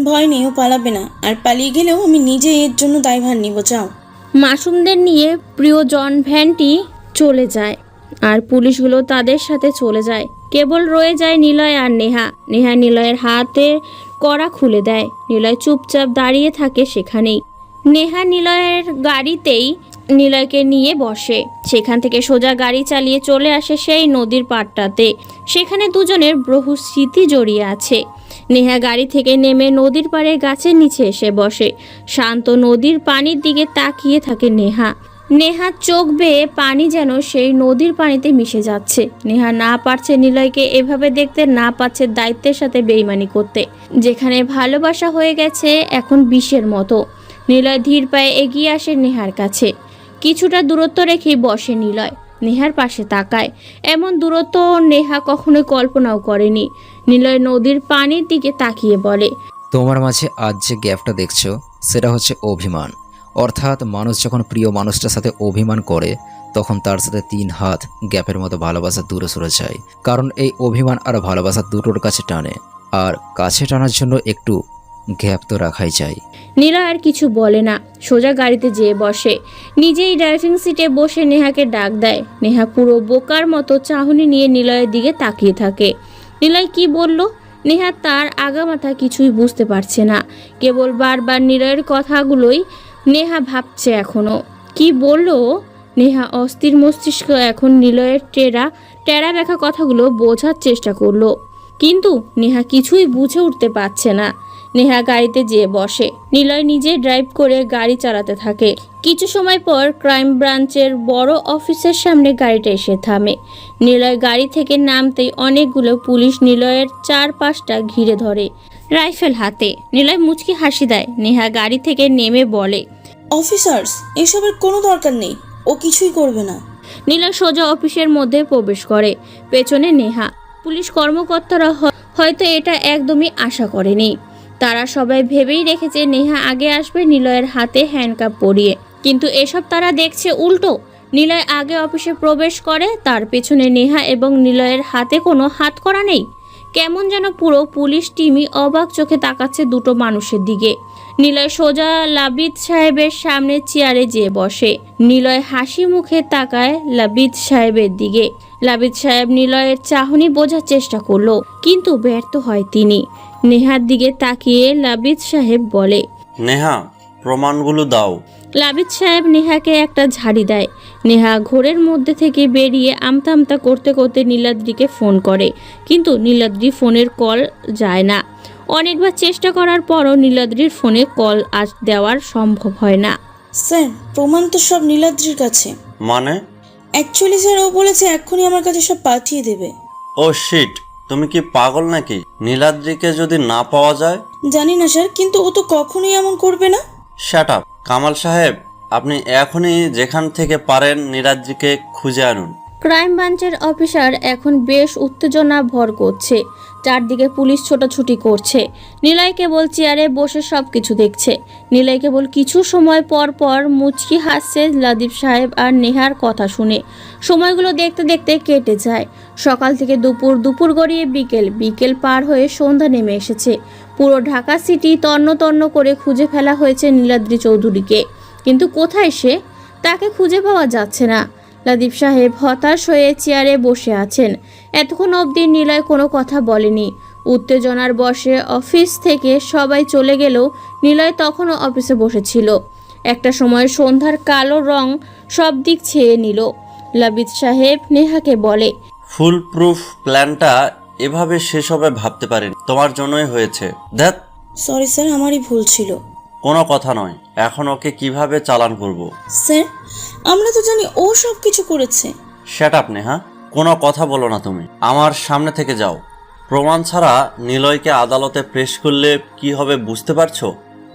ভয় নেই, ও পালাবে না, আর পালিয়ে গেলেও আমি নিজে এর জন্য দায়ভার নিব। যাও। মাসুমদের নিয়ে প্রিয়জন ভ্যানটি চলে যায় আর পুলিশগুলো তাদের সাথে চলে যায়। কেবল রয়ে যায় নিলয় আর নেহা। নেহা নিলয়ের হাতে কড়া খুলে দেয়। নিলয় চুপচাপ দাঁড়িয়ে থাকে সেখানেই। নেহা নিলয়ের গাড়িতেই নিলয়কে নিয়ে বসে। সেখান থেকে সোজা গাড়ি চালিয়ে চলে আসে সেই নদীর পাড়টাতে। সেখানে দুজনের বহু স্মৃতি জড়িয়ে আছে। নেহা গাড়ি থেকে নেমে নদীর পাড়ে গাছের নিচে এসে বসে। শান্ত নদীর পানির দিকে তাকিয়ে থাকে নেহা। নেহার চোখ বেয়ে পানি যেন সেই নদীর পানিতে মিশে যাচ্ছে। নেহা না পারছে নিলয়কে এভাবে দেখতে, না পারছে দায়িত্বের সাথে বেইমানি করতে। যেখানে ভালোবাসা হয়ে গেছে এখন বিষের মতো। নিলয় ধীর পায়ে এগিয়ে আসে নেহার কাছে। কিছুটা দূরত্ব রেখেই বসে নিলয়। নেহার পাশে তাকায়। এমন দূরত্ব নেহা কখনোই কল্পনাও করেনি। নিলয় নদীর পানির দিকে তাকিয়ে বলে, তোমার মাঝে আজ যে গ্যাপটা দেখছো সেটা হচ্ছে অভিমান। অর্থাৎ মানুষ যখন প্রিয় মানুষটার সাথে অভিমান করে তখন তার সাথে 3 হাত গ্যাপের মতো ভালোবাসা দূরে সরে যায়। কারণ এই অভিমান আর ভালোবাসা দুটোর কাছে টানে, আর কাছে টানার জন্য একটু গ্যাপ তো রাখাই যায়। নিলয় আর কিছু বলে না, সোজা গাড়িতে যেয়ে বসে। নিজেই ড্রাইভিং সিটে বসে নেহাকে ডাক দেয়। নেহা পুরো বোকার মতো চাহনি নিয়ে নিলয়ের দিকে তাকিয়ে থাকে। নিলয় কি বলল? নেহা তার আগামাথা কিছুই বুঝতে পারছে না। কেবল বারবার নিলয়ের কথাগুলোই নেহা ভাবছে এখনো। কি বলল? নেহা অস্থির মস্তিষ্ক এখন নিলয়ের টেরা ব্যাখা কথাগুলো বোঝার চেষ্টা করলো, কিন্তু নেহা কিছুই বুঝে উঠতে পারছে না। নেহা গাড়িতে যেয়ে বসে। নিলয় নিজে ড্রাইভ করে গাড়ি চালাতে থাকে। কিছু সময় পর ক্রাইম ব্রাঞ্চের বড় অফিসের সামনে গাড়িটা এসে থামে। নিলয় গাড়ি থেকে নামতেই অনেকগুলো পুলিশ নিলয়ের 4-5টা ঘিরে ধরে, রাইফেল হাতে। নিলয় মুচকি হাসি দেয়। নেহা গাড়ি থেকে নেমে বলে, অফিসার্স, এসবের কোনো দরকার নেই, ও কিছুই করবে না। নিলয় সোজা অফিসের মধ্যে প্রবেশ করে। পেছনে নেহা। পুলিশ কর্মকর্তারা হয়তো এটা একদমই আশা করেনি। তারা সবাই ভেবেই রেখেছে নেহা আগে আসবে নিলয়ের হাতে হ্যান্ডকাপ পরিয়ে, কিন্তু এসব তারা দেখছে উল্টো। নিলয় আগে অফিসে প্রবেশ করে, তার পেছনে নেহা এবং নিলয়ের হাতে কোনো হাত করা নেই। কেমন যেন পুরো পুলিশ টিমই অবাক চোখে তাকাচ্ছে দুটো মানুষের দিকে। নিলয় সোজা লাবিদ সাহেবের সামনে চেয়ারে যেয়ে বসে। নিলয় হাসি মুখে তাকায় লাবিদ সাহেবের দিকে। লাবিদ সাহেব নিলয়ের চাহনি বোঝার চেষ্টা করলো, কিন্তু ব্যর্থ হয় তিনি। নেহার দিকে তাকিয়ে লাবিদ সাহেব বলে, নেহা, প্রমাণগুলো দাও। লাবিদ সাহেব নেহাকে একটা ঝাড়ি দেয়। নেহা ঘোরের মধ্যে থেকে বেরিয়ে আমতা আমতা করতে করতে নীলাদ্রিকে ফোন করে, কিন্তু নীলাদ্রি ফোনের কল যায় না। অনেকবার চেষ্টা করার পরও নীলাদ্রির ফোনে কল দেওয়ার সম্ভব হয় না। স্যার, প্রমাণ তো সব নীলাদ্রির কাছে। মানে? অ্যাকচুয়ালি স্যার, ও বলেছে এক্ষুনি আমার কাছে সব পাঠিয়ে দেবে। ও শিট, তুমি কি পাগল নাকি? নীলাদ্রিকে যদি না পাওয়া যায়? জানি না স্যার, কিন্তু ও তো কখনোই এমন করবে না। শ্যাট আপ কামাল সাহেব, আপনি এখনই যেখান থেকে পারেন নীলাদ্রিকে খুঁজে আনুন। ক্রাইম ব্রাঞ্চের অফিসার এখন বেশ উত্তেজনা ভর করছে। চারদিকে পুলিশ ছোটাছুটি করছে। নিলয় কেবল চেয়ারে বসে সব কিছু দেখছে। নিলয় কেবল কিছু সময় পর পর মুচকি হাসছে লাদীপ সাহেব আর নেহার কথা শুনে। সময়গুলো দেখতে দেখতে কেটে যায়। সকাল থেকে দুপুর, দুপুর গড়িয়ে বিকেল, বিকেল পার হয়ে সন্ধ্যা নেমে এসেছে। পুরো ঢাকা সিটি তন্ন তন্ন করে খুঁজে ফেলা হয়েছে নীলাদ্রি চৌধুরীকে, কিন্তু কোথায় সে? তাকে খুঁজে পাওয়া যাচ্ছে না। লাদীপ সাহেব হতাশ হয়ে চেয়ারে বসে আছেন। এতক্ষণ অবধি নিলয় কোনো কথা বলেনি। উত্তেজনার বশে অফিস থেকে সবাই চলে গেলেও নিলয় তখনও অফিসে বসেছিল। একটা সময় সন্ধ্যার কালো রং সব দিক ছেয়ে নিল। লাবিদ সাহেব নেহাকে বলে, ফুল প্রুফ প্ল্যানটা এভাবে শেষ হবে ভাবতে পারিনি। তোমার জন্যই হয়েছে। ধ্যাত, সরি স্যার, আমারই ভুল ছিল। কোনো কথা নয়, এখন ওকে কিভাবে চালান করব? স্যার, আমরা তো জানি ও সব কিছু করেছে। শ্যাট আপ নেহা, কোনো কথা বলো না তুমি। আমার সামনে থেকে যাও। প্রমাণ ছাড়া নিলয়কে আদালতে পেশ করলে কি হবে বুঝতে পারছো?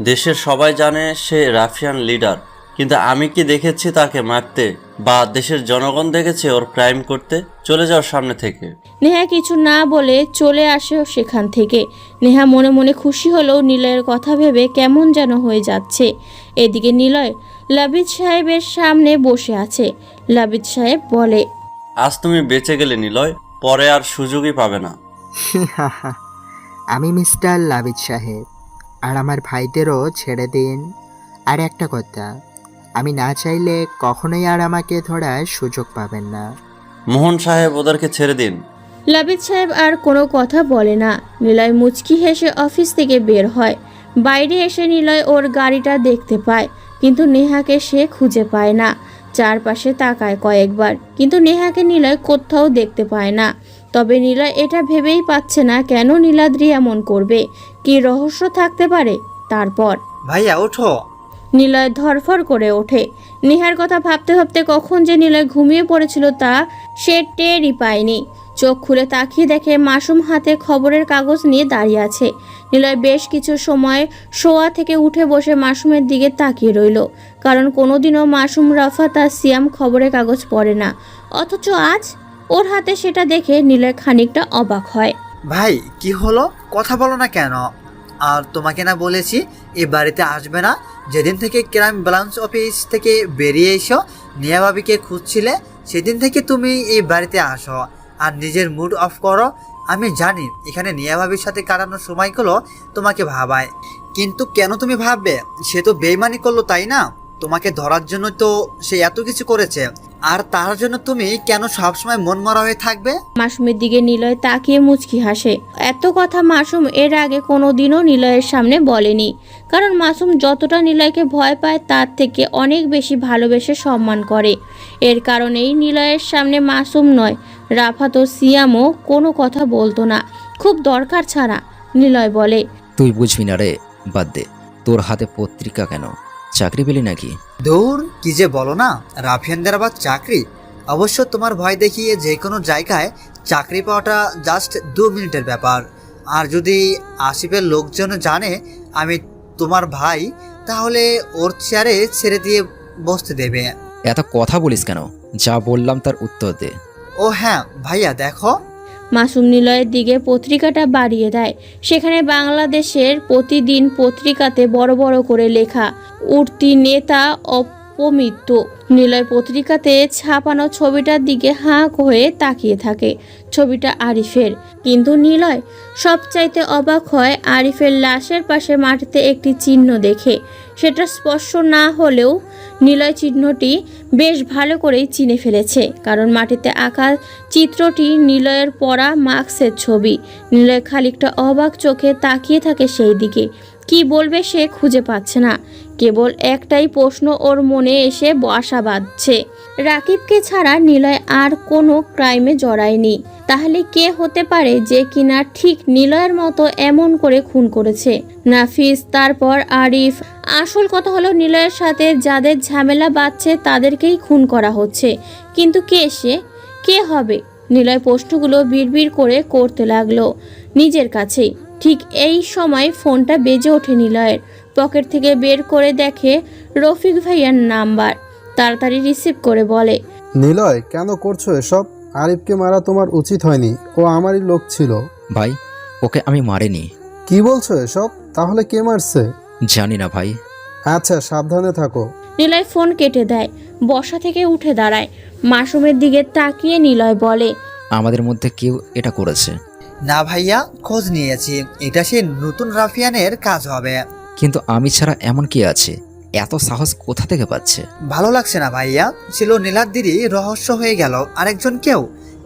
দেশের সবাই জানে সে রাফিয়ান লিডার, কিন্তু আমি কি দেখেছি তাকে মারতে, বা দেশের জনগণ দেখেছে ওর ক্রাইম করতে? চলে যাও সামনে থেকে। নেহা কিছু না বলে চলে আসে সেখান থেকে। নেহা মনে মনে খুশি হলেও নিলয়ের কথা ভেবে কেমন যেন হয়ে যাচ্ছে। এদিকে নিলয় লাবিদ সাহেবের সামনে বসে আছে। লাবিদ সাহেব বলে, আজ তুমি বেঁচে গেলে নিলয়, পরে আর সুযোগই পাবে না। আমি মিস্টার লাবিদ সাহেব, আর আমার ভাইদেরও ছেড়ে দিন। আর একটা কথা, আমি না চাইলে কখনোই আর আমাকে ধরার সুযোগ পাবেন না। মোহন সাহেব, ওদেরকে ছেড়ে দিন। লাবিদ সাহেব আর কোনো কথা বলে না। নিলয় মুচকি হেসে অফিস থেকে বের হয়। বাইরে এসে নিলয় ওর গাড়িটা দেখতে পায়, কিন্তু নেহাকে সে খুঁজে পায় না। চারপাশে তাকায় কয়েকবার, কিন্তু নেহাকে নিলয় কোথাও দেখতে পায় না। তবে নিলয় এটা ভেবেই পাচ্ছে না কেন নীলাদ্রি এমন করবে, কি রহস্য থাকতে পারে। তারপর ভাইয়া ওঠো। নিলয় ধরফর করে ওঠে। নেহার কথা ভাবতে ভাবতে কখন যে নিলয় ঘুমিয়ে পড়েছিল তা সে টেরই পায়নি। চোখ খুলে তাকিয়ে দেখে মাসুম হাতে খবরের কাগজ নিয়ে দাঁড়িয়ে আছে। নিলয় বেশ কিছু সময় শোয়া থেকে উঠে বসে মাসুমের দিকে তাকিয়ে রইল, কারণ কোনোদিনও মাসুম, রাফাত আর সিয়াম খবরের কাগজ পড়ে না। অথচ আজ ওর হাতে সেটা দেখে নিলয় খানিকটা অবাক হয়। ভাই কি হলো, কথা বলো না কেন? আর তোমাকে না বলেছি এই বাড়িতে আসবে না? যেদিন থেকে ক্রাইম ব্রাঞ্চ অফিস থেকে বেরিয়ে এসো, নিয়া ভাবিকে খুঁজছিলে, সেদিন থেকে তুমি এই বাড়িতে আসো আর নিজের মুড অফ করো। আমি জানি এখানে নিয়া ভাবির সাথে কাটানোর সময়গুলো তোমাকে ভাবায়, কিন্তু কেন তুমি ভাববে? সে তো বেইমানি করলো, তাই না? তোমাকে ধরার জন্য তো সে এত কিছু করেছে, আর তার জন্য তুমি কেন সবসময় মন মরা হয়ে থাকবে? মাসুমের দিকে নিলয় তাকিয়ে মুচকি হাসে। এত কথা মাসুম এর আগে কোনোদিনও নিলয়ের সামনে বলেনি, কারণ মাসুম যতটা নিলয়কে ভয় পায় তার থেকে অনেক বেশি ভালোবেসে সম্মান করে। এর কারণেই নিলয়ের সামনে মাসুম নয়, রাফাত ও সিয়ামও কোনো কথা বলতো না, খুব দরকার ছাড়া। নিলয় বলে, তুই বুঝবি না রে, বাদ দে। তোর হাতে পত্রিকা কেন? চাকরি পেলি নাকি? দূর, কি যে বলো না, রাফিয়ানদের আবার চাকরি? অবশ্য তোমার ভয় দেখিয়ে যে কোনো জায়গায় চাকরি পাওয়াটা জাস্ট 2 মিনিটের ব্যাপার। আর যদি আশিফের লোকজন জানে আমি তোমার ভাই, তাহলে ওর চেয়ারে ছেড়ে দিয়ে বসতে দেবে। এত কথা বলিস কেন? যা বললাম তার উত্তর দে। ও হ্যাঁ ভাইয়া, দেখো। মাসুম নিলয়ের দিকে পত্রিকাটা বাড়িয়ে দেয়। সেখানে বাংলাদেশের প্রতিদিন পত্রিকাতে বড় বড় করে লেখা, উঠতি নেতা অপমৃত্যু। নিলয় পত্রিকাতে ছাপানো ছবিটার দিকে হাঁ হয়ে তাকিয়ে থাকে। ছবিটা আরিফের, কিন্তু নিলয় সবচাইতে অবাক হয় আরিফের লাশের পাশে মাটিতে একটি চিহ্ন দেখে। সেটা স্পষ্ট না হলেও নিলয় চিহ্নটি বেশ ভালো করেই চিনে ফেলেছে, কারণ মাটিতে আঁকা চিত্রটি নিলয়ের পরা মাস্কের ছবি। নিলয় খানিকটা অবাক চোখে তাকিয়ে থাকে সেই দিকে। কি বলবে সে খুঁজে পাচ্ছে না। কেবল একটাই প্রশ্ন ওর মনে এসে বাসা বাঁধছে, রাকিবকে ছাড়া নিলয় আর কোনো ক্রাইমে জড়ায়নি। তাহলে কে হতে পারে যে কিনা ঠিক নিলয়ের মতো এমন করে খুন করেছে? নাফিস, তারপর আরিফ। আসল কথা হলো নিলয়ের সাথে যাদের ঝামেলা বাঁধছে তাদেরকেই খুন করা হচ্ছে। কিন্তু কে সে? কে হবে? নিলয় প্রশ্নগুলো বিড়বিড় করে করতে লাগলো নিজের কাছেই। ঠিক এই সময় ফোনটা বেজে ওঠে নিলয়ের। পকেট থেকে বের করে দেখে রফিক ভাইয়ার নাম্বার। তাড়াতাড়ি রিসিভ করে বলে, নিলয়, কেন করছো এসব? আরিফকে মারা তোমার উচিত হয়নি, ও আমারই লোক ছিল। ভাই, ওকে আমি মারিনি। কি বলছো এসব? তাহলে কে মারছে? জানি না ভাই। আচ্ছা, সাবধানে থাকো। নিলয় ফোন কেটে দেয়। বসা থেকে উঠে দাঁড়ায়। মাসুমের দিকে তাকিয়ে নিলয় বলে, আমাদের মধ্যে কেউ এটা করেছে। না ভাইয়া, খোঁজ নিয়েছি, এটা সে নতুন রাফিয়ানের কাজ হবে। কিন্তু আমি ছাড়া এমন কি আছে? এত সাহস কোথা থেকে পাচ্ছে? ভালো লাগছে না ভাইয়া, ছিল নীলাদ্রিরই রহস্য হয়ে গেল আরেকজন কেউ।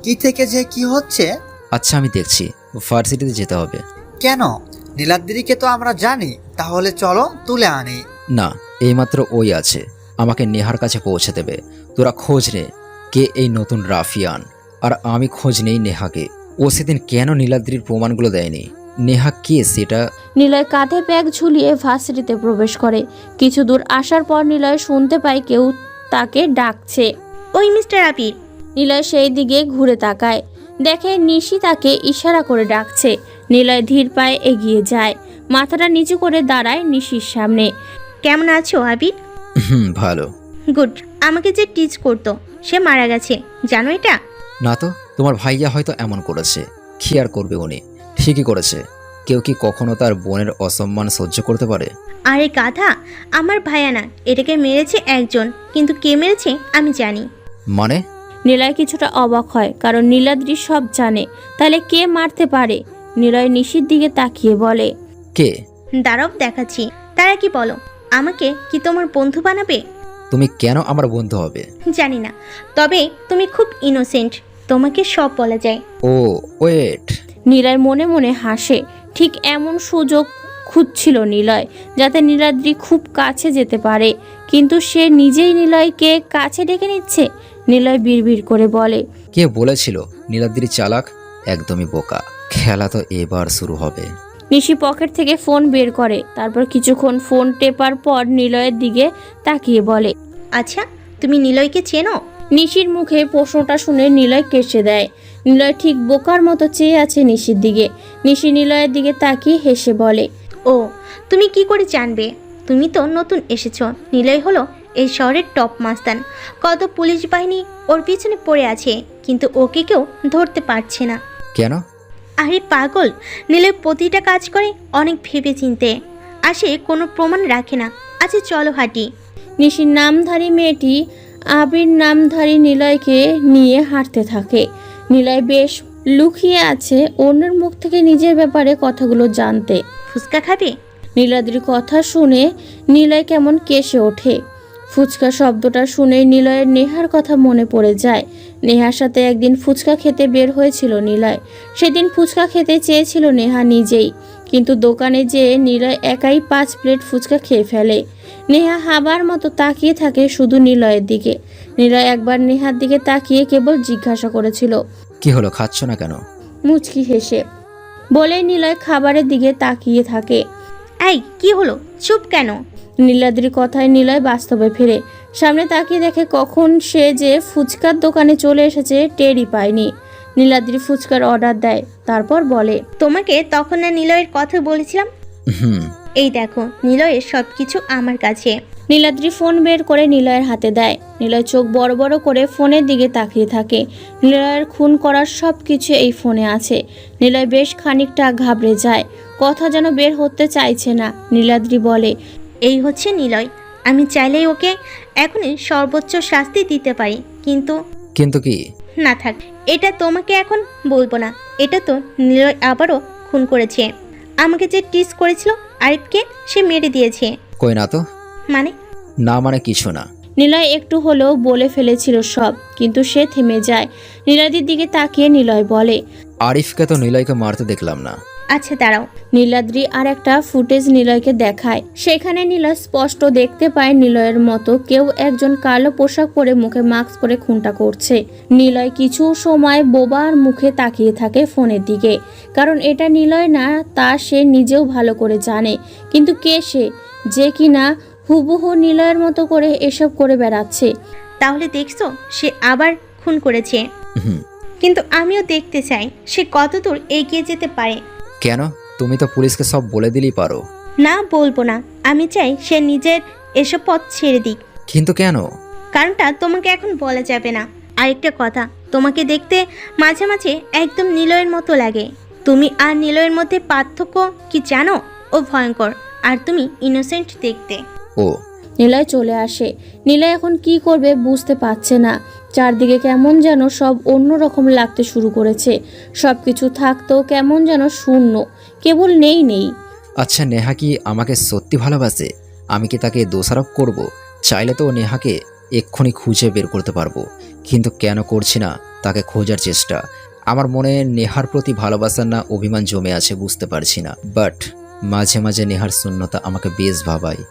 কি থেকে যে কি হচ্ছে। আচ্ছা, আমি দেখছি। ভার্সিটিতে যেতে হবে। কেন? নীলাদ্রিকে তো আমরা জানি, তাহলে চলো তুলে আনি। না, এইমাত্র ওই আছে, আমাকে নেহার কাছে পৌঁছে দেবে। তোরা খোঁজ নে কে এই নতুন রাফিয়ান, আর আমি খোঁজ নেই নেহাকে। ও সেদিন কেন নীলাদ্রির প্রমাণগুলো দেয়নি? নেহা কে সেটা? নিলয় কাঁধে ব্যাগ ঝুলিয়ে ভার্সিটিতে প্রবেশ করে। কিছু দূর আসার পর নিলয় শুনতে পায় কেউ তাকে ডাকছে। ওই মিস্টার আবির। নিলয় সেই দিকে ঘুরে তাকায়, দেখে নিশি তাকে ইশারা করে ডাকছে। নিলয় ধীর পায়ে এগিয়ে যায়, মাথাটা নিচু করে দাঁড়ায় নিশির সামনে। কেমন আছো আবির? ভালো। গুড। আমাকে যে টিচ করতো সে মারা গেছে, জানো এটা? না তো, তোমার ভাইয়া হয়তো এমন করেছে। কি আর করবে উনি? ঠিকই করেছে। কেউ কি কখনো তার বোনের অসম্মান সহ্য করতে পারে? আরে গাধা, আমার ভাইয়া না, এটাকে মেরেছে একজন, কিন্তু কে মেরেছে আমি জানি। মানে? নিলয় কিছুটা অবাক হয়, কারণ নীলাদ্রি সব জানে। তাহলে কে মারতে পারে? নিলয় নিশির দিকে তাকিয়ে বলে, কে? দাঁড়াও দেখাচ্ছি। তারা কি বলো, আমাকে কি তোমার বন্ধু বানাবে? তুমি কেন আমার বন্ধু হবে? জানি না, তবে তুমি খুব ইনোসেন্ট, তোমাকে সব বলা যায়। ও ওয়েট। নিলয় মনে মনে হাসে। ঠিক এমন সুযোগ খুঁজছিল নিলয়, যাতে নীলাদ্রি খুব কাছে যেতে পারে, কিন্তু সে নিজেই নিলয়কে কাছে ডেকে নিচ্ছে। নিলয় বিড়বিড় করে বলে, কে বলেছিল নীলাদ্রি চালাক? একদমই বোকা। খেলা তো এবার শুরু হবে। নিশি পকেট থেকে ফোন বের করে, তারপর কিছুক্ষণ ফোন টেপার পর নিলয়ের দিকে তাকিয়ে বলে, আচ্ছা, তুমি নিলয়কে চেনো? নিশির মুখে প্রশ্নটা শুনে নিলয় কেসে দেয়। নিলয় ঠিক বোকার মতো চেয়ে আছে নিশির দিকে। নিশি নিলয়ের দিকে তাকিয়ে হেসে বলে, ও, তুমি কি করে জানবে? তুমি তো নতুন এসেছো। নিলয় হলো এই শহরের টপ মাস্তান। কত পুলিশ বাহিনী ওর পিছনে পড়ে আছে, কিন্তু ওকে কেউ ধরতে পারছে না। কেন? আরে পাগল, নিলয় প্রতিটা কাজ করে অনেক ভেবে চিনতে, আসে কোনো প্রমাণ রাখে না। আচ্ছা চলো হাঁটি। নিশির নামধারী মেয়েটি আবির নামধারী নিলয়কে নিয়ে হাঁটতে থাকে। নিলয় বেশ লুকিয়ে আছে অন্যের মুখ থেকে নিজের ব্যাপারে কথাগুলো জানতে। ফুচকা খাবে? নীলাদ্রির কথা শুনে নিলয় কেমন কেসে ওঠে। ফুচকা শব্দটা শুনে নিলয়ের নেহার কথা মনে পড়ে যায়। নেহার সাথে একদিন ফুচকা খেতে বের হয়েছিল নিলয়। সেদিন ফুচকা খেতে চেয়েছিল নেহা নিজেই, কিন্তু দোকানে যেয়ে নিলয় একাই 5 প্লেট ফুচকা খেয়ে ফেলে। নেহা হাবার মতো তাকিয়ে থাকে শুধু নিলয়ের দিকে। নিলয় একবার নেহার দিকে তাকিয়ে কেবল জিজ্ঞাসা করেছিল, কি হলো, খাচ্ছ না কেন? মুচকি হেসে বলে নিলয় খাবারের দিকে তাকিয়ে থাকে। এই কি হলো, চুপ কেন? নীলাদ্রির কথায় নিলয় বাস্তবে ফিরে। সামনে তাকিয়ে দেখে কখন সে যে ফুচকার দোকানে চলে এসেছে টেরই পায়নি। নীলাদ্রি ফুচকার অর্ডার দেয়, তারপর বলে, তোমাকে তখন না নিলয়ের কথা বলেছিলাম? এই দেখো, নিলয়ের সবকিছু আমার কাছে। নীলাদ্রি ফোন বের করে নিলয়ের হাতে দেয়। নিলয় চোখ বড় বড় করে ফোনের দিকে তাকিয়ে থাকে। নিলয়ের খুন করার সব কিছু এই ফোনে আছে। নিলয় বেশ খানিকটা ঘাবড়ে যায়, কথা যেন বের হতে চাইছে না। নীলাদ্রি বলে, এই হচ্ছে নিলয়। আমি চাইলেই ওকে এখনই সর্বোচ্চ শাস্তি দিতে পারি, কিন্তু কি? না থাক, এটা তোমাকে এখন বলবো না। এটা তো নিলয় আবারও খুন করেছে। আমাকে যে টিস করেছিল আরিফকে, সে মেরে দিয়েছে। কই না তো। মানে? না মানে কিছু না। নিলয় একটু হলেও বলে ফেলেছিল সব, কিন্তু সে থেমে যায়। নীলাদ্রির দিকে তাকিয়ে নিলয় বলে, আরিফকে তো নিলয়কে মারতে দেখলাম না। আচ্ছা দাঁড়াও। নীলাদ্রি আর একটা ফুটেজ নিলয়কে দেখায়। সেখানে নিলয় স্পষ্ট দেখতে পায় নিলয়ের মতো কেউ একজন কালো পোশাক পরে মুখে মাস্ক পরে খুনটা করছে। নিলয় কিছু সময় বোবার মুখে তাকিয়ে থাকে ফোনের দিকে, কারণ এটা নিলয় না তা সে নিজেও ভালো করে জানে। কিন্তু কে সে যে কিনা হুবহু নিলয়ের মতো করে এসব করে বেড়াচ্ছে? তাহলে দেখছো সে আবার খুন করেছে, হুম। কিন্তু আমিও দেখতে চাই সে কতদূর এগিয়ে যেতে পারে। কেন? তুমি তো পুলিশকে সব বলে দিলেই পারো। না, বলবো না। আমি চাই সে নিজের এসব পথ ছেড়ে দিক। কিন্তু কেন? কারণটা তোমাকে এখন বলা যাবে না। আরেকটা কথা, তোমাকে দেখতে মাঝে মাঝে একদম নিলয়ের মতো লাগে। তুমি আর নিলয়ের মধ্যে পার্থক্য কি জানো? ও ভয়ঙ্কর আর তুমি ইনোসেন্ট দেখতে। ও। নিলয় চলে আসে। নিলয় এখন কি করবে বুঝতে পারছে না। চারদিকে কেমন যেন সব অন্যরকম লাগতে শুরু করেছে। সব কিছু থাকতো কেমন যেন শূন্য, কেবল নেই। আচ্ছা, নেহা কি আমাকে সত্যি ভালোবাসে? আমি কি তাকে দোষারোপ করব? চাইলে তো নেহাকে এক্ষুনি খুঁজে বের করতে পারবো, কিন্তু কেন করছি না তাকে খোঁজার চেষ্টা? আমার মনে নেহার প্রতি ভালোবাসার না অভিমান জমে আছে বুঝতে পারছি না, বাট মাঝে মাঝে নেহার শূন্যতা আমাকে বেশ ভাবায়।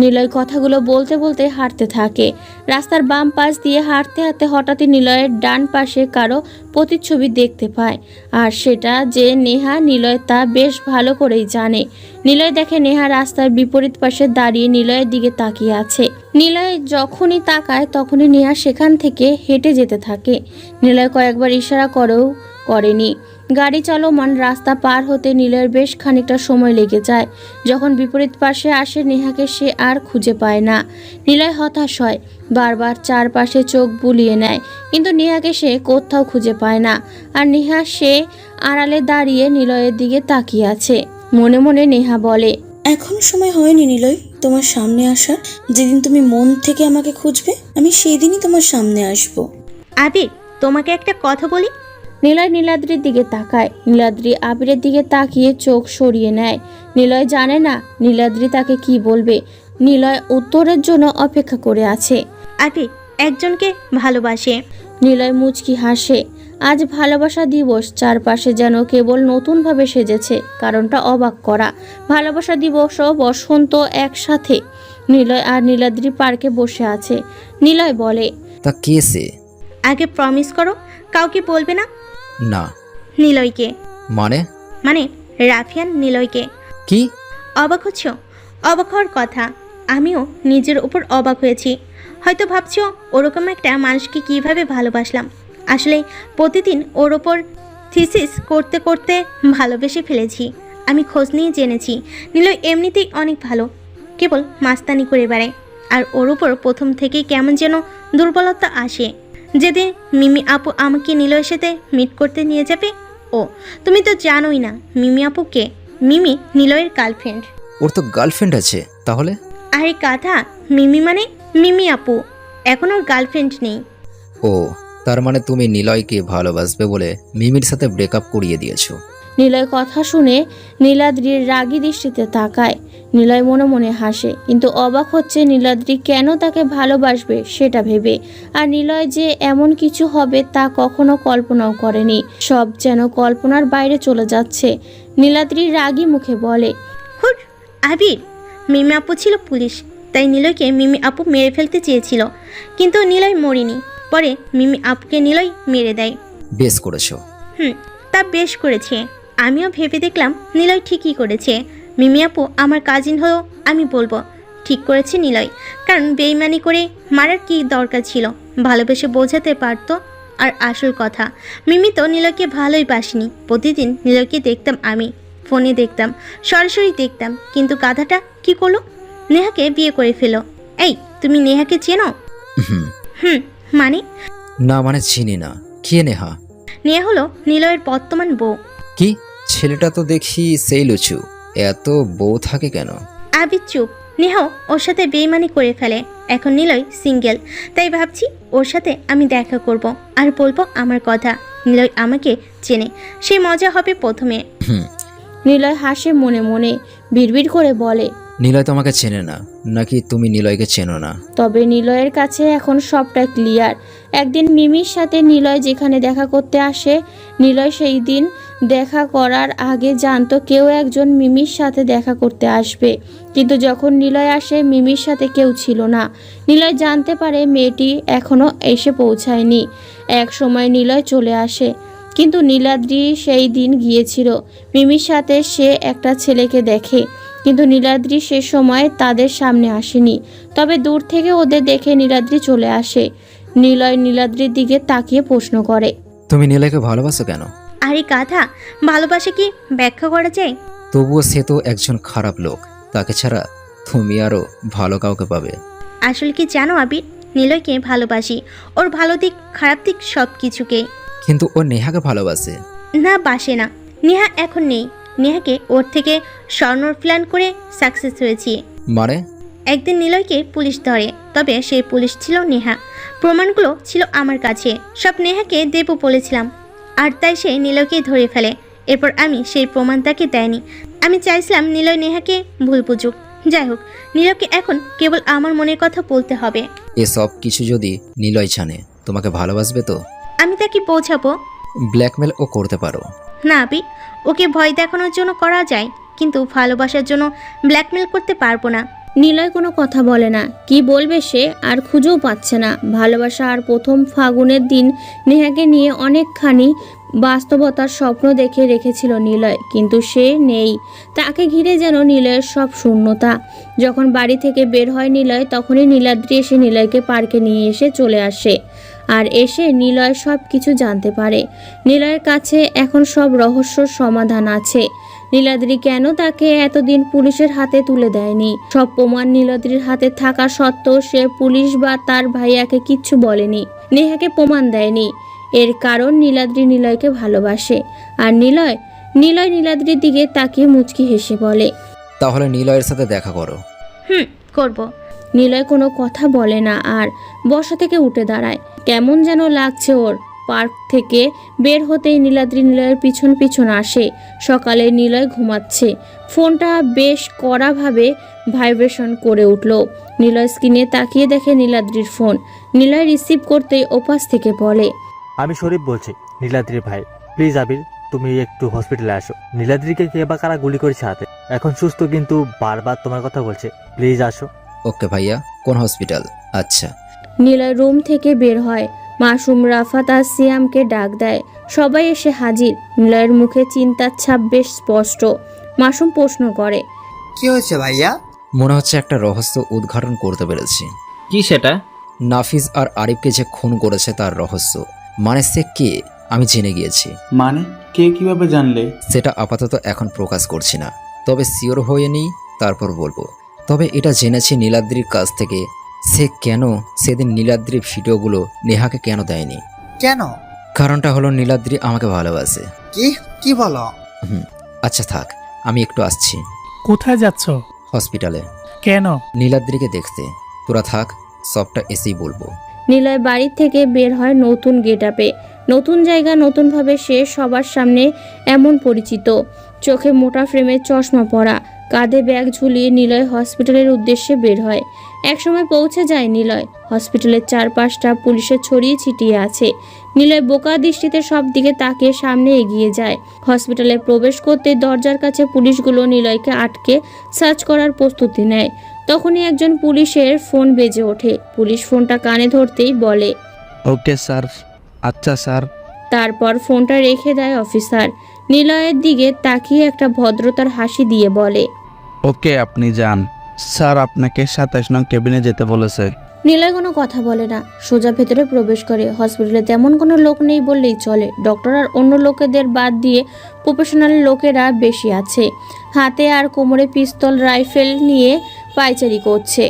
নিলয় কথাগুলো বলতে বলতে হাঁটতে থাকে। রাস্তার বাম পাশ দিয়ে হাঁটতে হাঁটতে হঠাৎই নিলয়ের ডান পাশে কারো প্রতিচ্ছবি দেখতে পায়, আর সেটা যে নেহা নিলয় তা বেশ ভালো করেই জানে। নিলয় দেখে নেহা রাস্তার বিপরীত পাশে দাঁড়িয়ে নিলয়ের দিকে তাকিয়ে আছে। নিলয় যখনই তাকায় তখনই নেহা সেখান থেকে হেঁটে যেতে থাকে। নিলয় কয়েকবার ইশারা করেনি। গাড়ি চলমান রাস্তা পার হতে নিলয়ের বেশ খানিকটা সময় লেগে যায়। যখন বিপরীত পাশে আসে নেহাকে সে আর খুঁজে পায় না। নিলয় হতাশ হয়, বারবার চারপাশে চোখ বুলিয়ে নেয়, কিন্তু নেহাকে সে কোথাও খুঁজে পায় না। আর নেহা সে আড়ালে দাঁড়িয়ে নিলয়ের দিকে তাকিয়ে আছে। মনে মনে নেহা বলে, এখনো সময় হয়নি নিলয় তোমার সামনে আসার। যেদিন তুমি মন থেকে আমাকে খুঁজবে আমি সেই দিনই তোমার সামনে আসবো। আবির, তোমাকে একটা কথা বলি। নিলয় নীলাদ্রির দিকে তাকায়। নীলাদ্রি আবিরের দিকে তাকিয়ে চোখ সরিয়ে নেয়। নিলয় জানে না নীলাদ্রি তাকে কি বলবে। নিলয় উত্তরের জন্য অপেক্ষা করে আছে। আবির একজনকে ভালোবাসে। নিলয় মুচকি হাসে। আজ ভালোবাসা দিবস, চারপাশে যেন কেবল নতুনভাবে সেজেছে। কারণটা অবাক করা। ভালোবাসা দিবস ও বসন্ত একসাথে। নিলয় আর নীলাদ্রি পার্কে বসে আছে। নিলয় বলে, তা কে সে? আগে প্রমিস করো কাউকে বলবে না। না। নিলয়কে। মানে? রাফিয়ান নিলয়কে। কি? অবাক হচ্ছ? অবাক হওয়ার কথা। আমিও নিজের উপর অবাক হয়েছি। হয়তো ভাবছো ওরকম একটা মানুষকে কিভাবে ভালোবাসলাম। আসলে প্রতিদিন ওর ওপর থিসিস করতে করতে ভালোবেসে ফেলেছি। আমি খোঁজ নিয়ে জেনেছি নিলয় এমনিতেই অনেক ভালো, কেবল মাস্তানি করে বেড়ায়। আর ওর ওপর প্রথম থেকেই কেমন যেন দুর্বলতা আসে। যেদিন মিমি আপু আমাকে নিলয়ের সাথে মিট করতে নিয়ে যাবে। ও, তুমি তো জানোই না মিমি আপু কে। মিমি নিলয়ের গার্লফ্রেন্ড। ওর তো গার্লফ্রেন্ড আছে তাহলে? আরে কথা, মিমি মানে মিমি আপু, এখন ওর গার্লফ্রেন্ড নেই। ও, তার মানে তুমি নিলয়কে ভালোবাসবে বলে মিমির সাথে ব্রেকআপ করিয়ে দিয়েছো। নিলয় কথা শুনে নীলাদ্রির রাগী দৃষ্টিতে তাকায়। নিলয় মনে মনে হাসে, কিন্তু অবাক হচ্ছে নীলাদ্রি কেন তাকে ভালোবাসবে সেটা ভেবে। আর নিলয় যে এমন কিছু হবে তা কখনো কল্পনাও করেনি। সব যেন কল্পনার বাইরে চলে যাচ্ছে। নীলাদ্রি রাগী মুখে বলে, হুট আবির, মিমি আপু ছিল পুলিশ, তাই নিলয়কে মিমি আপু মেরে ফেলতে চেয়েছিল, কিন্তু নিলয় মরেনি। পরে মিমি আপুকে নিলয় মেরে দেয়। বেশ করেছো। তা বেশ করেছে। আমিও ভেবে দেখলাম নিলয় ঠিকই করেছে। মিমি আপু আমার কাজিন হয়েও আমি বলবো ঠিক করেছে নিলয়, কারণ বেইমানি করে মারার কি দরকার ছিল, ভালোবেসে বোঝাতে পারতো। আর আসল কথা, মিমি তো নিলয়কে ভালোই বাসেনি। প্রতিদিন নিলয়কে দেখতাম আমি, ফোনে দেখতাম, সরাসরি দেখতাম, কিন্তু গাধাটা কি করলো, নেহাকে বিয়ে করে ফেলো। এই, তুমি নেহাকে চেনো? মানে? না মানে চিনি না। কে নেহা? নেহা হলো নিলয়ের বর্তমান বউ। কি? ছেলেটা তো দেখি সেই লুচু, এত বউ থাকে কেন? আবির চুপ। নেহাও ওর সাথে বেইমানি করে ফেলে। এখন নিলয় সিঙ্গেল, তাই ভাবছি ওর সাথে আমি দেখা করব আর বলবো আমার কথা। নিলয় আমাকে চেনে, সে মজা হবে প্রথমে। নিলয় হাসে মনে মনে, বিড়বিড় করে বলে, নিলয় তোমাকে চেনে না, নাকি তুমি নিলয়কে চেনো না? তবে নিলয়ের কাছে এখন সবটা ক্লিয়ার। একদিন মিমির সাথে নিলয় যেখানে দেখা করতে আসে, নিলয় সেই দিন দেখা করার আগে জানতো কেউ একজন মিমির সাথে দেখা করতে আসবে, কিন্তু যখন নিলয় আসে মিমির সাথে কেউ ছিল না। নিলয় জানতে পারে মেয়েটি এখনও এসে পৌঁছায়নি। এক সময় নিলয় চলে আসে, কিন্তু নীলাদ্রি সেই দিন গিয়েছিল মিমির সাথে। সে একটা ছেলেকে দেখে, কিন্তু নীলাদ্রি সে সময় তাদের সামনে আসেনি। তবে দূর থেকে ওদের দেখে নীলাদ্রি চলে আসে। নিলয় নীলাদ্রির দিকে তাকিয়ে প্রশ্ন করে, তুমি নিলয়কে ভালোবাসো কেন? আরে গাধা, ভালোবাসা কি ব্যাখ্যা করা যায়? তবুও সে তো একজন খারাপ লোক, তাকে ছাড়া তুমি আরো ভালো কাউকে পাবে। আসলে কি জানো আবির, নিলয়কে ভালোবাসি, ওর ভালো দিক খারাপ দিক সব কিছুকে। কিন্তু ও নেহাকে ভালোবাসে। না, বাসে না। নেহা এখন নেই। নেহাকে ওর থেকে সরানোর প্ল্যান করে সাকসেস হয়েছি। মানে? একদিন নিলয়কে পুলিশ ধরে, তবে সেই পুলিশ ছিল নেহা। প্রমাণগুলো ছিল আমার কাছে, সব নেহাকে দেব বলেছিলাম, আর তাই সে নিলয়কে ধরে ফেলে। এরপর আমি সেই প্রমাণ তাকে দেয়নি। আমি চাইছিলাম নিলয় নেহাকে ভুল বুঝুক। যাই হোক, নিলয়কে এখন কেবল আমার মনের কথা বলতে হবে। এসব কিছু যদি নিলয় জানে, তোমাকে ভালোবাসবে তো? আমি তাকে বোঝাবো। ব্ল্যাকমেল ও করতে পারো। না আবি, ওকে ভয় দেখানোর জন্য করা যায়, কিন্তু ভালোবাসার জন্য ব্ল্যাকমেল করতে পারবো না। নিলয় কোনো কথা বলে না। কি বলবে সে আর খুঁজেও পাচ্ছে না। ভালোবাসা আর প্রথম ফাগুনের দিন নেহাকে নিয়ে অনেকখানি বাস্তবতার স্বপ্ন দেখে রেখেছিল নিলয়, কিন্তু সে নেই। তাকে ঘিরে যেন নিলয়ের সব শূন্যতা। যখন বাড়ি থেকে বের হয় নিলয়, তখনই নীলাদ্রি এসে নিলয়কে পার্কে নিয়ে এসে চলে আসে। আর এসে নিলয় সব কিছু জানতে পারে। নিলয়ের কাছে এখন সব রহস্যর সমাধান আছে। নীলাদ্রি কেন তাকে এতদিন পুলিশের হাতে তুলে দেয়নি? সব প্রমাণ নীলাদ্রির হাতে থাকা সত্ত্বেও সে পুলিশ বা তার ভাইয়াকে কিচ্ছু বলেনি, নেহাকে প্রমাণ দেয়নি। এর কারণ নীলাদ্রি নিলয়কে ভালোবাসে। আর নিলয় নীলাদ্রির দিকে তাকিয়ে মুচকি হেসে বলে, তাহলে নিলয়ের সাথে দেখা করো। করব। নিলয় কোনো কথা বলে না আর বসা থেকে উঠে দাঁড়ায়। কেমন যেন লাগছে ওর। পার্ক থেকে বের হতেই নীলাদ্রি নিলয়ের পিছন পিছন আসে। সকালে নিলয় ঘুমাচ্ছে। ফোনটা বেশ কড়াভাবে ভাইব্রেশন করে উঠল। নিলয় স্ক্রিনে তাকিয়ে দেখে নীলাদ্রির ফোন। নিলয় রিসিভ করতেই ওপাশ থেকে বলে, আমি শরীফ বলছি, নীলাদ্রির ভাই। প্লিজ আবির, তুমি একটু হসপিটালে আসো। নীলাদ্রিকে কে বা কারা গুলি করেছে হাতে, এখন সুস্থ কিন্তু বারবার তোমার কথা বলছে। প্লিজ আসো। ওকে ভাইয়া, কোন হসপিটাল? আচ্ছা। নিলয় রুম থেকে বের হয়। মাসুম, রাফাত আর সিয়ামকে ডাক দেয়। সবাই এসে হাজির। নিলয়ের মুখে চিন্তার ছাপ বেশ স্পষ্ট। মাসুম প্রশ্ন করে, কি হয়েছে ভাইয়া? মনে হচ্ছে একটা রহস্য উদ্ঘাটন করতে পেরেছি। কি সেটা? নাফিজ আর আরিফকে যে খুন করেছে তার রহস্য। মানে সে কে আমি জেনে গিয়েছি। মানে কে কিভাবে জানলে? সেটা আপাতত এখন প্রকাশ করছি না, তবে শিওর হয়ে নিই তারপর বলবো। তবে এটা জেনেছি নীলাদ্রির কাছ থেকে, সে কেন সেদিন নীলাদ্রির ভিডিওগুলো নেহাকে কেন দেয়নি। কেন? কারণটা হলো নীলাদ্রি আমাকে ভালোবাসে। কি কি বলো? আচ্ছা থাক, আমি একটু আসছি। কোথায় যাচ্ছ? হসপিটালে। কেন? নীলাদ্রিকে দেখতে। তোরা থাক, সবটা এসেই বলবো। নিলয় বাড়ি থেকে বের হয় নতুন গেটআপে। নতুন জায়গা, নতুনভাবে সে সবার সামনে এমন পরিচিত। চোখে মোটা ফ্রেমের চশমা পরা, কাঁধে ব্যাগ ঝুলিয়ে নিলয় হসপিটালের উদ্দেশ্যে বের হয়। একসময় পৌঁছে যায় নিলয়। হসপিটালের চারপাশটা পুলিশে ছড়িয়ে ছিটিয়ে আছে। নিলয় বোকা দৃষ্টিতে সব দিকে তাকিয়ে সামনে এগিয়ে যায়। হসপিটালে প্রবেশ করতে দরজার কাছে পুলিশগুলো নিলয়কে আটকে সার্চ করার প্রস্তুতি নেয়। তখনই একজন পুলিশের ফোন বেজে ওঠে। পুলিশ ফোনটা কানে ধরতেই বলে, ওকে স্যার। আচ্ছা স্যার। তারপর ফোনটা রেখে দেয় অফিসার। নিলয়ের দিকে তাকিয়ে একটা ভদ্রতার হাসি দিয়ে বলে, ওকে আপনি যান। স্যার আপনাকে 27 নং কেবিনে যেতে বলেছে। নিলয় কোনো কথা বলে না, সোজা ভেতরে প্রবেশ করে। হসপিটালে তেমন কোনো লোক নেই বললেই চলে। ডক্টর আর অন্য লোকেদের বাদ দিয়ে প্রফেশনাল লোকেরা বেশি আছে। হাতে আর কোমরে পিস্তল, রাইফেল নিয়ে পায়চারি করছে।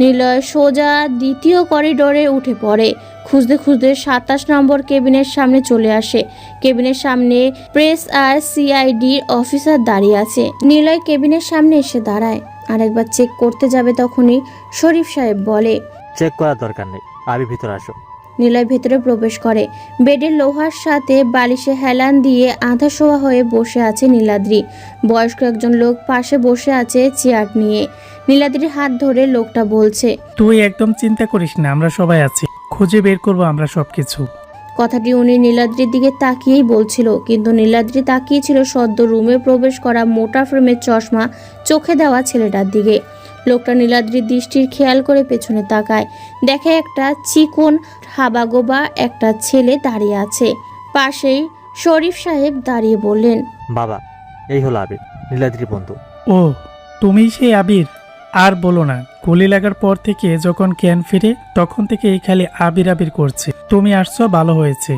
নিলয় সোজা দ্বিতীয় করিডোরে উঠে পড়ে। খুঁজতে খুঁজতে 27 নম্বর কেবিনের সামনে চলে আসে। কেবিনের সামনে প্রেস আর সিআইডির অফিসার দাঁড়িয়ে আছে। নিলয় কেবিনের সামনে এসে দাঁড়ায়। আরেকবার চেক করতে যাবে, তখনই শরীফ সাহেব বলে, চেক করার দরকার নেই, আবি ভিতরে আসো। নিলয় ভেতরে প্রবেশ করে। বেডের লোহার সাথে বালিশে হেলান দিয়ে আধা শোয়া হয়ে বসে আছে নীলাদ্রি। বয়স্ক একজন লোক পাশে বসে আছে চেয়ার নিয়ে। নীলাদ্রির হাত ধরে লোকটা বলছে, তুই একদম চিন্তা করিস না, আমরা সবাই আছি, খুঁজে বের করবো আমরা সবকিছু। কথাটি উনি নীলাদ্রির দিকে তাকিয়েই বলছিল, কিন্তু নীলাদ্রি তাকিয়েছিল সদ্য রুমে প্রবেশ করা মোটা ফ্রেমের চশমা চোখে দেওয়া ছেলেটার দিকে। লোকটা নীলাদ্রির দৃষ্টির খেয়াল করে পেছনে তাকায়, দেখে একটা চিকন হাবাগোবা একটা ছেলে দাঁড়িয়ে আছে। পাশেই শরীফ সাহেব দাঁড়িয়ে বললেন, বাবা, এই হলো আবির, নীলাদ্রি বন্ধু। ও, তুমি সেই আবির? আর বলো না, গুলি লাগার পর থেকে যখন জ্ঞান ফিরে তখন থেকে এই খালি আবির আবির করছে। তুমি আসছো, ভালো হয়েছে।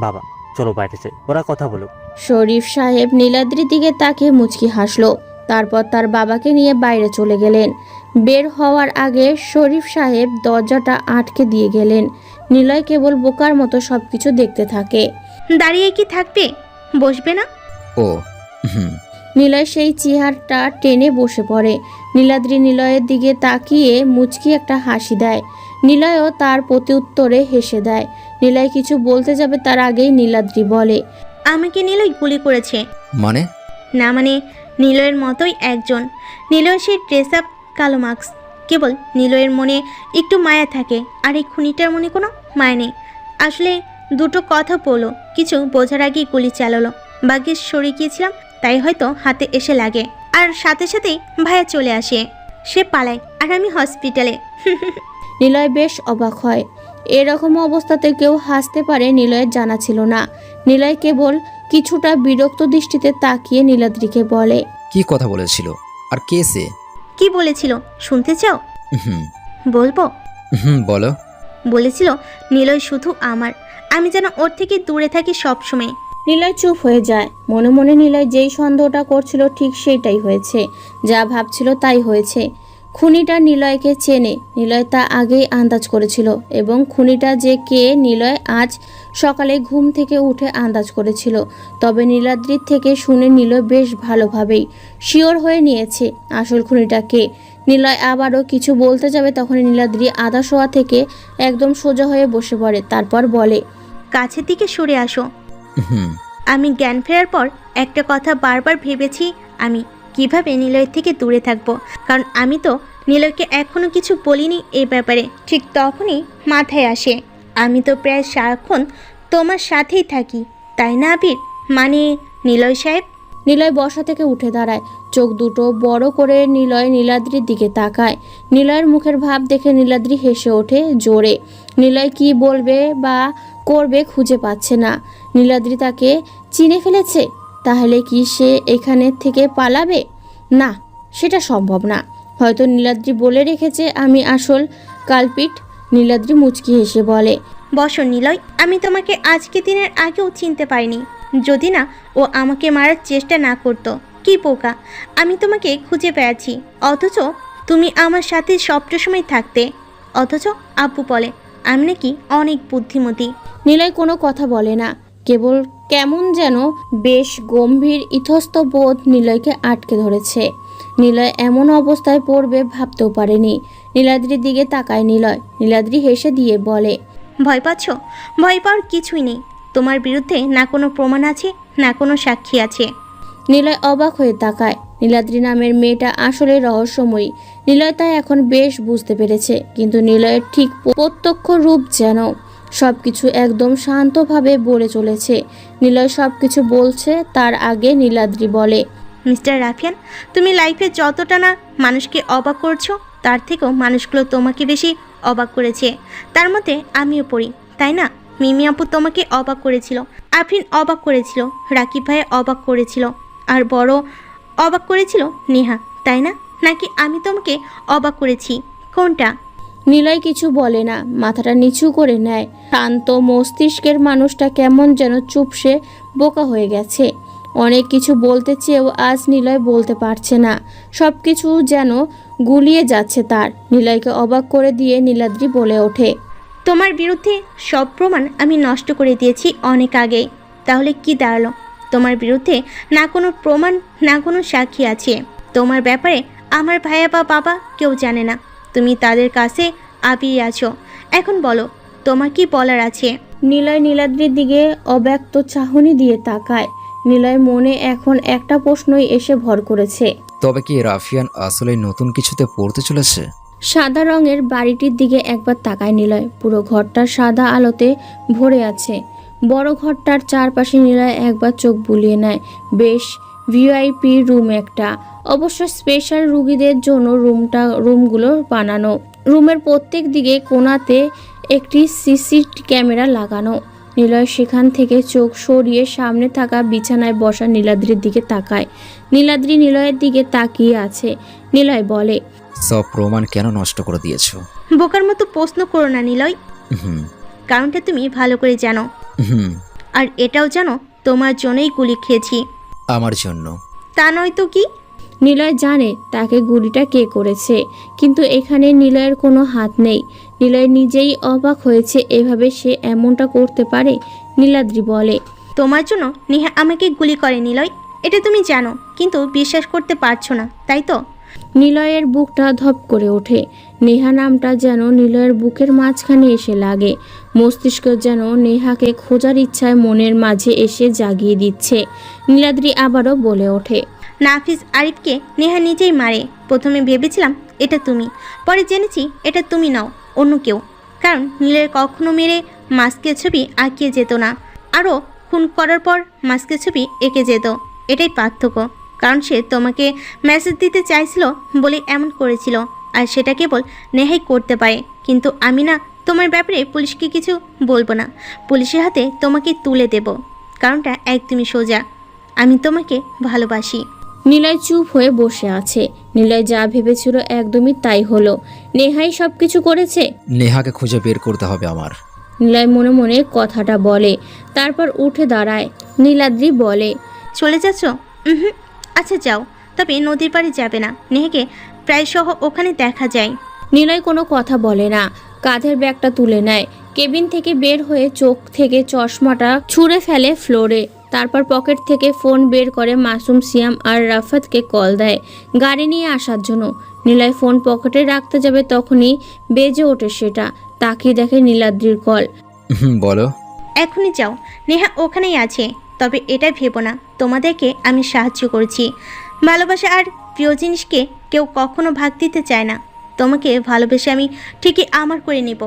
বাবা চলো বাইরে যাই, ওরা কথা বলুক। শরীফ সাহেব নীলাদ্রির দিকে তাকিয়ে মুচকি হাসলো। তারপর তার বাবাকে নিয়ে বাইরে চলে গেলেন। বের হওয়ার আগে শরীফ সাহেব দরজাটা আটকে দিয়ে গেলেন। নিলয় কেবল বোকার মতো সবকিছু দেখতে থাকে। দাঁড়িয়ে কি থাকবে, বসবে না? ও হুম। নিলয় সেই চেয়ারটা টেনে বসে পড়ে। নীলাদ্রি নিলয়ের দিকে তাকিয়ে মুচকি একটা হাসি দেয়। নিলয়ও তার প্রতি উত্তরে হেসে দেয়। নিলয় কিছু বলতে যাবে তার আগেই নীলাদ্রি বলে, আমাকে নিলয় গুলি করেছে। মানে? না মানে নিলয়ের মতোই একজন। নিলয় সেই ড্রেস আপ, কালো মাস্ক। কেবল নিলয়ের মনে একটু মায়া থাকে, আর এই খুনিটার মনে কোনো মায়া নেই। আসলে দুটো কথা বলো, কিছু বোঝার আগেই গুলি চালালো। ভাগ্যিস সরে গিয়েছিলাম, তাই হয়তো হাতে এসে লাগে, আর সাথে সাথেই ভাইয়া চলে আসে। সে পালায় আর আমি হসপিটালে। নিলয় বেশ অবাক হয়। এরকম অবস্থাতে কেউ হাসতে পারে নিলয়ের জানা ছিল না। নিলয় কেবল কিছুটা বিরক্ত দৃষ্টিতে তাকিয়ে নীলাদ্রিকে বলে, কি কথা বলেছিল? আর কে সে? কি বলেছিল শুনতে চাও? হুম বলবো? হুম, বলো। বলেছিল নিলয় শুধু আমার, আমি যেন ওর থেকে দূরে থাকি সবসময়। নিলয় চুপ হয়ে যায়। মনে মনে নিলয় যেই সন্দেহটা করছিল ঠিক সেইটাই হয়েছে, যা ভাবছিল তাই হয়েছে। খুনিটা নিলয়কে চেনে, নিলয় তা আগেই আন্দাজ করেছিল, এবং খুনিটা যে কে নিলয় আজ সকালে ঘুম থেকে উঠে আন্দাজ করেছিল। তবে নীলাদ্রির থেকে শুনে নিলয় বেশ ভালোভাবেই শিওর হয়ে নিয়েছে আসল খুনিটা কে। নিলয় আবারও কিছু বলতে যাবে, তখন নীলাদ্রি আধা শোয়া থেকে একদম সোজা হয়ে বসে পড়ে। তারপর বলে, কাছের দিকে সরে আসো। হুম। আমি জ্ঞান ফেরার পর একটা কথা বারবার ভেবেছি, আমি কিভাবে নিলয়ের থেকে দূরে থাকবো। কারণ আমি তো নিলয়কে এখনো কিছু বলিনি এই ব্যাপারে। ঠিক তখনই মাথায় আসে, আমি তো প্রায় সারাক্ষণ তোমার সাথেই থাকি, তাই না আবির? মানে নিলয় সাহেব। নিলয় বসা থেকে উঠে দাঁড়ায়, চোখ দুটো বড় করে নিলয় নীলাদ্রির দিকে তাকায়। নিলয়ের মুখের ভাব দেখে নীলাদ্রি হেসে ওঠে জোরে। নিলয় কি বলবে বা করবে খুঁজে পাচ্ছে না। নীলাদ্রি তাকে চিনে ফেলেছে, তাহলে কি সে এখানে থেকে পালাবে? না, সেটা সম্ভব না। হয়তো নীলাদ্রি বলে রেখেছে আমি আসল কালপিট। নীলাদ্রি মুচকি হেসে বলে, বসো নিলয়, আমি তোমাকে আজকে দিনের আগেও চিনতে পারিনি, যদি না ও আমাকে মারার চেষ্টা না করতো। কি পোকা, আমি তোমাকে খুঁজে পেয়েছি, অথচ তুমি আমার সাথে সবটা সময় থাকতে। অথচ আব্বু বলে আমি নাকি অনেক বুদ্ধিমতী। নিলয় কোনো কথা বলে না, কেবল কেমন যেন বেশ গম্ভীর ইতস্ত বোধ নিলয়কে আটকে ধরেছে। নিলয় এমন অবস্থায় পড়বে ভাবতেও পারেনি। নীলাদ্রির দিকে তাকায় নিলয়। নীলাদ্রি হেসে দিয়ে বলে, ভয় পাচ্ছ? ভয় পাওয়ার কিছুই নেই। তোমার বিরুদ্ধে না কোনো প্রমাণ আছে, না কোনো সাক্ষী আছে। নিলয় অবাক হয়ে তাকায়। নীলাদ্রি নামের মেয়েটা আসলে রহস্যময়ী। নিলয় তাই এখন বেশ বুঝতে পেরেছে, কিন্তু নিলয়ের ঠিক প্রত্যক্ষ রূপ যেন সবকিছু একদম শান্তভাবে বলে চলেছে। নিলয় সবকিছু বলছে তার আগে নীলাদ্রি বলে, মিস্টার রাফিয়ান, তুমি লাইফে যতটা না মানুষকে অবাক করছো, তার থেকেও মানুষগুলো তোমাকে বেশি অবাক করেছে। তার মধ্যে আমিও পড়ি, তাই না? মিমি আপু তোমাকে অবাক করেছিল, আফরিন অবাক করেছিল, রাকিব ভাই অবাক করেছিল, আর বড় অবাক করেছিল নেহা, তাই না? নাকি আমি তোমাকে অবাক করেছি? কোনটা? নিলয় কিছু বলে না, মাথাটা নিচু করে নেয়। শান্ত মস্তিষ্কের মানুষটা কেমন যেন চুপসে বোকা হয়ে গেছে। অনেক কিছু বলতে চেয়েও আজ নিলয় বলতে পারছে না। সব কিছু যেন গুলিয়ে যাচ্ছে তার। নিলয়কে অবাক করে দিয়ে নীলাদ্রি বলে ওঠে, তোমার বিরুদ্ধে সব প্রমাণ আমি নষ্ট করে দিয়েছি অনেক আগেই। তাহলে কি দাঁড়ালো? তোমার বিরুদ্ধে না কোনো প্রমাণ, না কোনো সাক্ষী আছে। তোমার ব্যাপারে আমার ভাইয়া বা বাবা কেউ জানে না। তুমি তাদের কাছে আবিয়ে আছো। এখন বলো, তোমার কি বলার আছে? নিলয় নীলাদ্রির দিকে অব্যক্ত চাহনি দিয়ে তাকায়। নিলয়ের মনে এখন একটা প্রশ্নই এসে ভর করেছে। তবে কি রাফিয়ান আসলে নতুন কিছুতে পড়তে চলেছে? সাদা রঙের বাড়িটির দিকে একবার তাকায় নিলয়। পুরো ঘরটা সাদা আলোতে ভরে আছে। বড় ঘরটার চারপাশে নিলয় একবার চোখ বুলিয়ে নেয়। বেশ ভিআইপি রুম একটা, অবশ্য স্পেশাল রুগীদের জন্য রুমগুলো বানানো। রুমের প্রত্যেক দিকে কোণাতে একটি সিসি ক্যামেরা লাগানো। নিলয় সেখান থেকে চোখ সরিয়ে সামনে থাকা বিছানায় বসা নীলাদ্রির দিকে তাকায়। নীলাদ্রি নিলয়ের দিকে তাকিয়ে আছে। নিলয় বলে, সব প্রমাণ কেন নষ্ট করে দিয়েছো? বোকার মতো প্রশ্ন করো না নিলয়। হুম কারণটা তুমি ভালো করে জানো। হুম আর এটাও জানো তোমার জন্যই গুলি খেয়েছি। আমার জন্য? তা নয় তো কি? নিলয় জানে তাকে গুলিটা কে করেছে, কিন্তু এখানে নিলয়ের কোনো হাত নেই। নিলয় নিজেই অবাক হয়েছে এভাবে সে এমনটা করতে পারে। নীলাদ্রি বলে, তোমার জন্য নেহা আমাকে গুলি করে নিলয়, এটা তুমি জানো, কিন্তু বিশ্বাস করতে পারছো না, তাই তো? নিলয়ের বুকটা ধপ করে ওঠে। নেহা নামটা যেন নিলয়ের বুকের মাঝখানে এসে লাগে। মস্তিষ্ক যেন নেহাকে খোঁজার ইচ্ছায় মনের মাঝে এসে জাগিয়ে দিচ্ছে। নীলাদ্রি আবারও বলে ওঠে, নাফিস আরিফকে নেহা নিজেই মারে। প্রথমে ভেবেছিলাম এটা তুমি, পরে জেনেছি এটা তুমি নাও, অন্য কেউ। কারণ নীলের কখনো মেরে মাস্কের ছবি আঁকিয়ে যেত না, আরও খুন করার পর মাস্কের ছবি এঁকে যেত। এটাই পার্থক্য। কারণ সে তোমাকে মেসেজ দিতে চাইছিল বলে এমন করেছিল, আর সেটা কেবল নেহাই করতে পারে। কিন্তু আমি না, তোমার ব্যাপারে পুলিশকে কিছু বলবো না, পুলিশের হাতে তোমাকে তুলে দেব। কারণটা একদমই সোজা, আমি তোমাকে ভালোবাসি। নিলয় চুপ হয়ে বসে আছে। নিলয় যা ভেবেছিল একদমই তাই হলো। নেহাই সব কিছু করেছে। নেহাকে খুঁজে বের করতে হবে আমার। নিলয় মনে মনে কথাটা বলে, তারপর উঠে দাঁড়ায়। নীলাদ্রি বলে, চলে যাচ্ছ? আচ্ছা যাও, তবে নদীর পাড়ে যাবে না, নেহাকে প্রায় সহ ওখানে দেখা যায়। নিলয় কোনো কথা বলে না, কাঁধের ব্যাগটা তুলে নেয়। কেবিন থেকে বের হয়ে চোখ থেকে চশমাটা ছুঁড়ে ফেলে ফ্লোরে। তারপর পকেট থেকে ফোন বের করে মাসুম, সিয়াম আর রাফাতকে কল দেয় গাড়ি নিয়ে আসার জন্য। নিলয় ফোন পকেটে রাখতে যাবে, তখনই বেজে ওঠে সেটা। তাকিয়ে দেখে নীলাদ্রির কল। বলো। এখনই যাও, নেহা ওখানেই আছে। তবে এটা ভেবো না তোমাদেরকে আমি সাহায্য করছি। ভালোবাসা আর প্রিয় জিনিসকে কেউ কখনো ভাগ দিতে চায় না। তোমাকে ভালোবেসে আমি ঠিকই আমার করে নেব।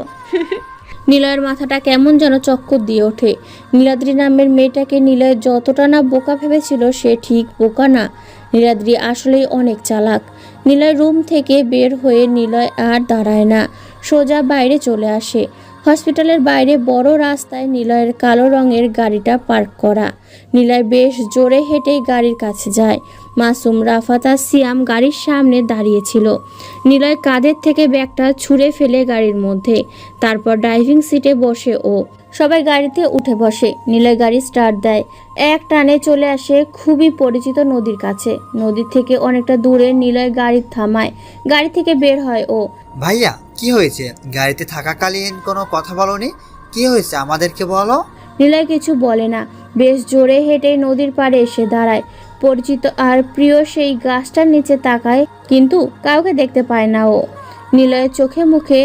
নিলয়ের মাথাটা কেমন যেন চক্কর দিয়ে ওঠে। নীলাদ্রি নামের মেয়েটাকে নিলয় যতটা না বোকা ভেবেছিল, সে ঠিক বোকা না। নীলাদ্রি আসলেই অনেক চালাক। নিলয় রুম থেকে বের হয়ে নিলয় আর দাঁড়ায় না, সোজা বাইরে চলে আসে। হসপিটালের বাইরে বড় রাস্তায় নিলয়ের কালো রঙের গাড়িটা পার্ক করা। নিলয় বেশ জোরে হেঁটেই গাড়ির কাছে যায়। মাসুম, রাফাত আর সিয়াম গাড়ির সামনে দাঁড়িয়েছিল। নিলয় কাঁধের থেকে ব্যাগটা ছুঁড়ে ফেলে গাড়ির মধ্যে। তারপর ড্রাইভিং সিটে বসে ও। সবাই গাড়িতে উঠে বসে। নিলয় গাড়ি স্টার্ট দেয়। এক টানে চলে আসে খুবই পরিচিত নদীর কাছে। নদীর থেকে অনেকটা দূরে নিলয় গাড়ি থামায়। গাড়ি থেকে বের হয় ও। ভাইয়া কি হয়েছে? গাড়িতে থাকাকালীন কোনো কথা বলোনি? কি হয়েছে আমাদেরকে বলো। নিলয় কিছু বলে না, বেশ জোরে হেঁটে নদীর পাড়ে এসে দাঁড়ায়। পরিচিত আর প্রিয় সেই গাছটার নিচে তাকায়, কিন্তু কাউকে দেখতে পায় না ও। নিলয়ের চোখে মুখে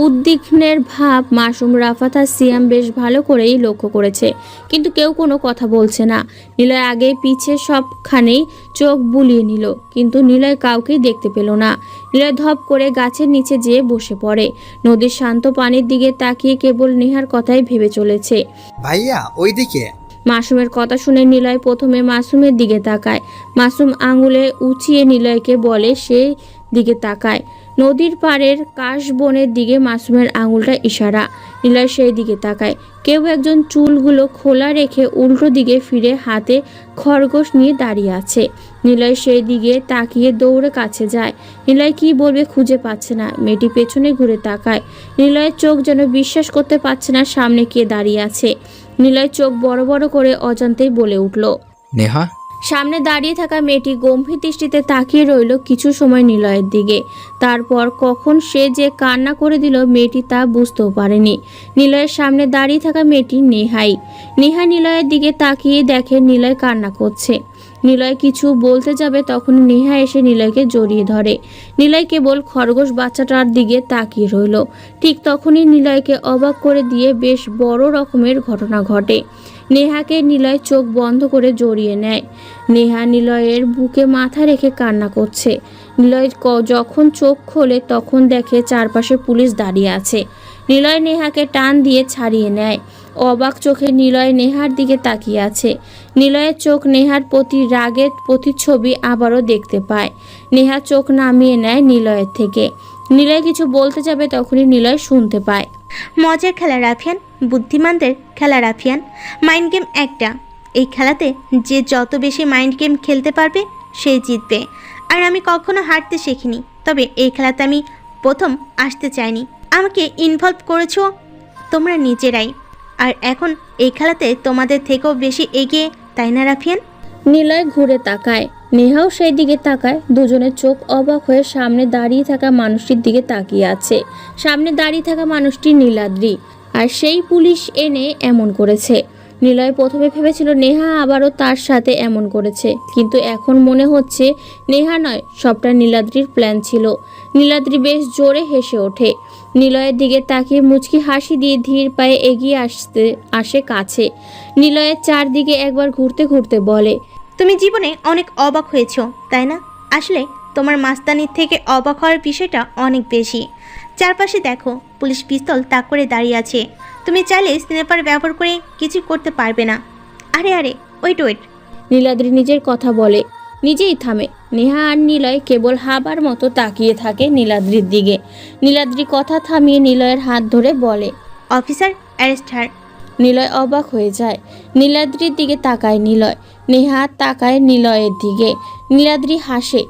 উদ্বিগ্নের ভাব মাসুম, রাফাত আর সিয়াম বেশ ভালো করেই লক্ষ্য করেছে, কিন্তু কেউ কোনো কথা বলছে না। নিলয় আগে পিছে সবখানেই চোখ বুলিয়ে নিল, কিন্তু নিলয় কাউকেই দেখতে পেল না। নিলয় ধপ করে গাছের নিচে যেয়ে বসে পড়ে। নদীর শান্ত পানির দিকে তাকিয়ে কেবল নেহার কথাই ভেবে চলেছে। ভাইয়া ওইদিকে। মাসুমের কথা শুনে নিলয় প্রথমে মাসুমের দিকে তাকায়। মাসুম আঙুলে উঁচিয়ে নিলয়কে বলে সে দিকে তাকায়। নদীর পাড়ের কাশবনের দিকে মাসুমের আঙুলটা ইশারা। নিলয় সেই দিকে তাকায়। কেউ একজন চুলগুলো খোলা রেখে উল্টো দিকে ফিরে হাতে খরগোশ নিয়ে দাঁড়িয়ে আছে। নিলয় সেই দিকে তাকিয়ে দৌড়ে কাছে যায়। নিলয় কি বলবে খুঁজে পাচ্ছে না। মেয়েটি পেছনে ঘুরে তাকায়। নিলয়ের চোখ যেন বিশ্বাস করতে পারছে না সামনে কে দাঁড়িয়ে আছে। নিলয় চোখ বড় বড় করে অজান্তেই বলে উঠল, নেহা। সামনে দাঁড়িয়ে থাকা মেয়েটি গম্ভীর দৃষ্টিতে তাকিয়ে রইল কিছু সময় নিলয়ের দিকে। তারপর কখন সে যে কান্না করে দিল মেয়েটি তা বুঝতেও পারেনি। নিলয়ের সামনে দাঁড়িয়ে থাকা মেয়েটি নেহাই। নেহা নিলয়ের দিকে তাকিয়ে দেখে নিলয় কান্না করছে। নিলয় কিছু বলতে যাবে তখন নেহা এসে নিলয়কে জড়িয়ে ধরে। নিলয় কেবল খরগোশ বাচ্চাটার দিকে তাকিয়ে রইল। ঠিক তখনই নিলয়কে অবাক করে দিয়ে বেশ বড় রকমের ঘটনা ঘটে। নেহাকে নিলয় চোখ বন্ধ করে জড়িয়ে নেয়। নেহা নিলয়ের বুকে মাথা রেখে কান্না করছে। নিলয় যখন চোখ খোলে তখন দেখে চারপাশে পুলিশ দাঁড়িয়ে আছে। নিলয় নেহাকে টান দিয়ে ছাড়িয়ে নেয়। অবাক চোখে নিলয় নেহার দিকে তাকিয়ে আছে। নিলয়ের চোখ নেহার প্রতি রাগের প্রতিচ্ছবি আবারও দেখতে পায়। নেহা চোখ নামিয়ে নেয় নিলয়ের থেকে। নিলয় কিছু বলতে যাবে তখনই নিলয় শুনতে পায়, মজার খেলা রাফিয়ান, বুদ্ধিমানদের খেলা রাফিয়ান। মাইন্ড গেম একটা। এই খেলাতে যে যত বেশি মাইন্ড গেম খেলতে পারবে সেই জিতবে। আর আমি কখনো হারতে শিখিনি, তবে এই খেলাতে আমি প্রথম আসতে চাইনি। আমাকে ইনভলভ করেছো তোমরা নিজেরাই, আর এখন এই খেলাতে তোমাদের থেকেও বেশি এগিয়ে, তাই না রাফিয়ান? নিলয় ঘুরে তাকায়। নেহাও সেই দিকে তাকায়। দুজনের চোখ অবাক হয়ে সামনে দাঁড়িয়ে থাকা মানুষটির দিকে তাকিয়ে আছে। সামনে দাঁড়িয়ে থাকা মানুষটি নীলাদ্রি, আর সেই পুলিশ এনে এমন করেছে। নিলয় প্রথমে ভেবেছিল নেহা আবারও তার সাথে এমন করেছে, কিন্তু এখন মনে হচ্ছে নেহা নয়, সবটা নীলাদ্রির প্ল্যান ছিল। নীলাদ্রি বেশ জোরে হেসে ওঠে। নিলয়ের দিকে তাকিয়ে মুচকি হাসি দিয়ে ধীর পায়ে এগিয়ে আসে কাছে। নিলয়ের চারদিকে একবার ঘুরতে ঘুরতে বলে, তুমি জীবনে অনেক অবাক হয়েছো, তাই না? আসলে তোমার মাস্তানির থেকে অবাক হওয়ার বিষয়টা অনেক বেশি। চারপাশে দেখো, পুলিশ পিস্তল তাক করে দাঁড়িয়ে আছে। তুমি চাইলে স্নাইপার ব্যবহার করে কিছু করতে পারবে না। আরে আরে, ওয়েট। নীলাদ্রি নিজের কথা বলে নিজেই থামে। নেহা আর নিলয় কেবল হাবার মতো তাকিয়ে থাকে নীলাদ্রির দিকে। নীলাদ্রি কথা থামিয়ে নিলয়ের হাত ধরে বলে, অফিসার, অ্যারেস্ট হার। নিলয় অবাক হয়ে যায়। নীলাদ্রির দিকে তাকায় নিলয়। নেহা তাকায় নিলয়ের দিকে। নীলাদ্রি হাসে।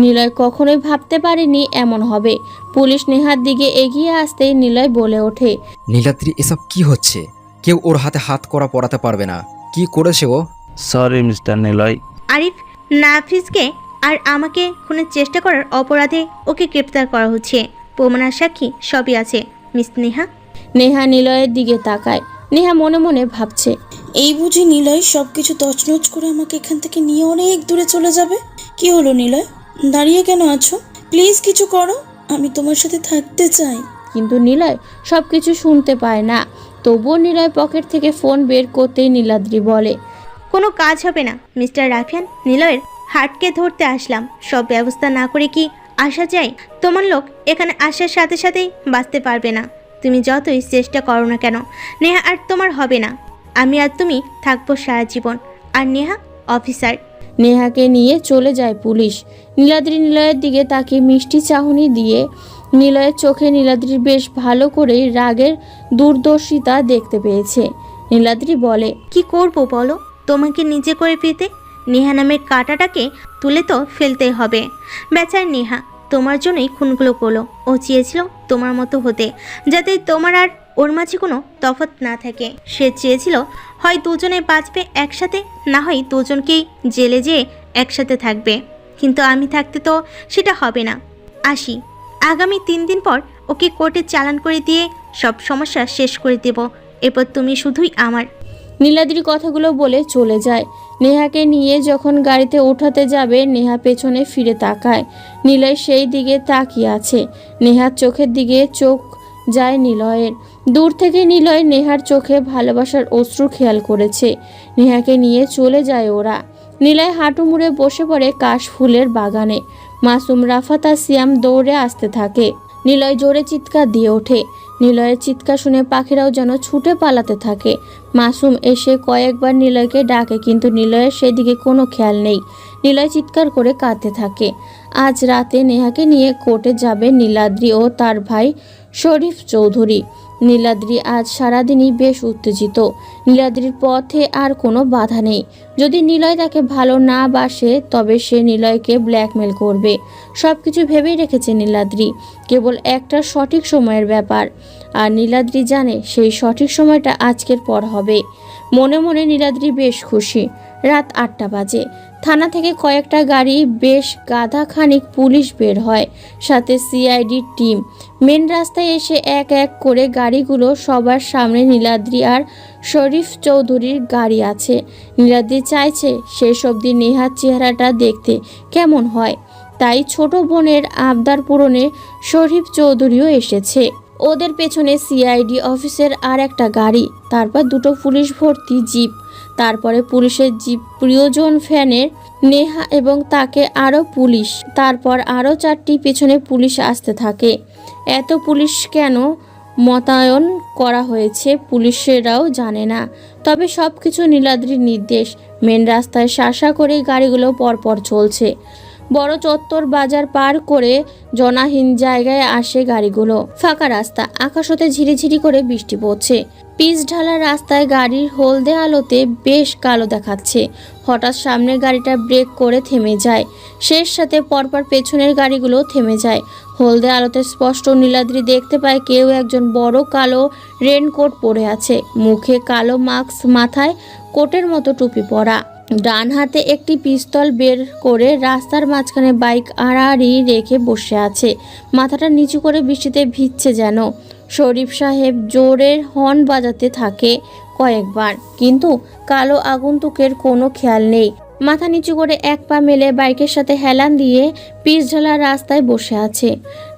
নিলয় কখনোই ভাবতে পারেনি এমন হবে। পুলিশ নেহার দিকে এগিয়ে আসতেই নিলয় বলে ওঠে, নীলাদ্রি, এসব কি হচ্ছে? কেউ ওর হাতে হাত করা পরাতে পারবে না। কি করেছে ও? Sorry mister Niloy. আরিফ, নাফিসকে আর আমাকে খুনের চেষ্টা করার অপরাধে ওকে গ্রেপ্তার করা হচ্ছে। প্রমাণার সাক্ষী সবই আছে, মিস নেহা। নেহা নিলয়ের দিকে তাকায়। নেহা মনে মনে ভাবছে, এই বুঝি নিলয় সবকিছু তছনছ করে আমাকে এখান থেকে নিয়ে অনেক দূরে চলে যাবে? কি হলো নিলয়, দাঁড়িয়ে কেন আছো? প্লিজ কিছু করো, আমি তোমার সাথে থাকতে চাই। কিন্তু নিলয় সবকিছু শুনতে পায় না। তবুও নিলয় পকেট থেকে ফোন বের করতেই নীলাদ্রি বলে, কোনো কাজ হবে না মিস্টার রাফিয়ান। নিলয়ের হার্টকে ধরতে আসলাম, সব ব্যবস্থা না করে কি আসা যায়? তোমার লোক এখানে আসার সাথে সাথেই বাঁচতে পারবে না। তুমি যতই চেষ্টা করো না কেন, নেহা আর তোমার হবে না। আমি আর তুমি থাকবো সারা জীবন। আর নেহা অফিসার। নেহাকে নিয়ে চলে যায় পুলিশ। নীলাদ্রি নিলয়ের দিকে তাকিয়ে মিষ্টি চাহনি দিয়ে। নিলয়ের চোখে নীলাদ্রির বেশ ভালো করেই রাগের দূরদর্শিতা দেখতে পেয়েছে। নীলাদ্রি বলে, কি করবো বলো? তোমাকে নিজে করে পেতে নেহা নামের কাঁটাটাকে তুলে তো ফেলতেই হবে। বেচার নেহা তোমার জন্যই খুনগুলো করলো। ও চেয়েছিল তোমার মতো হতে, যাতে তোমার আর ওর মাঝে কোনো তফাৎ না থাকে। সে চেয়েছিল হয় দুজনে বাঁচবে একসাথে, না হয় দুজনকেই জেলে যেয়ে একসাথে থাকবে। কিন্তু আমি থাকতে তো সেটা হবে না। আসি, আগামী 3 দিন পর ওকে কোর্টে চালান করে দিয়ে সব সমস্যা শেষ করে দেব। এরপর তুমি শুধুই আমার। নীলাদ্রি কথাগুলো বলে চলে যায়। নেহাকে নিয়ে যখন গাড়িতে ওঠাতে যাবে, নেহা পেছনে ফিরে তাকায়। নিলয় সেই দিকে তাকিয়ে আছে। নেহার চোখের দিকে চোখ যায় নিলয়ের। দূর থেকে নিলয় নেহার চোখে ভালোবাসার অশ্রু খেয়াল করেছে। নেহাকে নিয়ে চলে যায় ওরা। নিলয় হাঁটু মুড়ে বসে পড়ে কাশফুলের বাগানে। মাসুম, রাফাত আর সিয়াম দৌড়ে আসতে থাকে। নিলয় জোরে চিৎকার দিয়ে ওঠে। নিলয়ের চিৎকার শুনে পাখিরাও যেন ছুটে পালাতে থাকে। মাসুম এসে কয়েকবার নিলয়কে ডাকে, কিন্তু নিলয়ের সেদিকে কোনো খেয়াল নেই। নিলয় চিৎকার করে কাঁদতে থাকে। আজ রাতে নেহাকে নিয়ে কোর্টে যাবে নীলাদ্রি ও তার ভাই শরীফ চৌধুরী। নীলাদ্রি আজ সারাদিনই বেশ উত্তেজিত। নীলাদ্রির পথে আর কোনো বাধা নেই। যদি নিলয় তাকে ভালো না বাসে তবে সে নিলয়কে ব্ল্যাকমেল করবে। সব কিছু ভেবেই রেখেছে নীলাদ্রি, কেবল একটা সঠিক সময়ের ব্যাপার। আর নীলাদ্রি জানে সেই সঠিক সময়টা আজকের পর হবে। মনে মনে নীলাদ্রি বেশ খুশি। রাত 8টা বাজে। থানা থেকে কয়েকটা গাড়ি, বেশ গাধা খানিক পুলিশ বের হয়, সাথে সিআইডির টিম। মেন রাস্তায় এসে এক এক করে গাড়িগুলো সবার সামনে নীলাদ্রি আর শরীফ চৌধুরীর গাড়ি আছে। নীলাদ্রি চাইছে শেষ অবধি নেহার চেহারাটা দেখতে কেমন হয়, তাই ছোট বোনের আবদার পূরণে শরীফ চৌধুরীও এসেছে। ওদের পেছনে সিআইডি অফিসের আর একটা গাড়ি, তারপর দুটো পুলিশ ভর্তি জিপ, তারপরে পুলিশের জিপ প্রিয়জন ফ্যানের নেহা এবং তাকে আরও পুলিশ, তারপর আরও 4টি পেছনে পুলিশ আসতে থাকে। এত পুলিশ কেন মোতায়েন করা হয়েছে পুলিশেরাও জানে না, তবে সব কিছু নীলাদ্রির নির্দেশ। মেন রাস্তায় শাসা করে গাড়িগুলো পরপর চলছে। বড় চত্বর বাজার পার করে জনাহীন জায়গায় আসে গাড়িগুলো। ফাঁকা রাস্তা, আকাশ হতে ঝিরিঝিরি করে বৃষ্টি পড়ছে। পিচ ঢালা রাস্তায় গাড়ির হলদে আলোতে বেশ কালো দেখাচ্ছে। হঠাৎ সামনের গাড়িটা ব্রেক করে থেমে যায়, শেষ সাথে পরপর পেছনের গাড়িগুলো থেমে যায়। হলদে আলোতে স্পষ্ট নীলাদ্রি দেখতে পায় কেউ একজন বড় কালো রেনকোট পরে আছে, মুখে কালো মাস্ক, মাথায় কোটের মতো টুপি পরা। ডান হাতে একটি পিস্তল বের করে রাস্তার মাঝখানে বাইক আড়াআড়ি রেখে বসে আছে, মাথাটা নিচু করে বৃষ্টিতে ভিজছে যেন। শরীফ সাহেব জোরে হর্ন বাজাতে থাকে কয়েকবার, কিন্তু কালো আগন্তুকের কোনো খেয়াল নেই। মাথা নিচু করে এক পা মেলে বাইকের সাথে হেলান দিয়ে পিচ ঢালা রাস্তায় বসে আছে।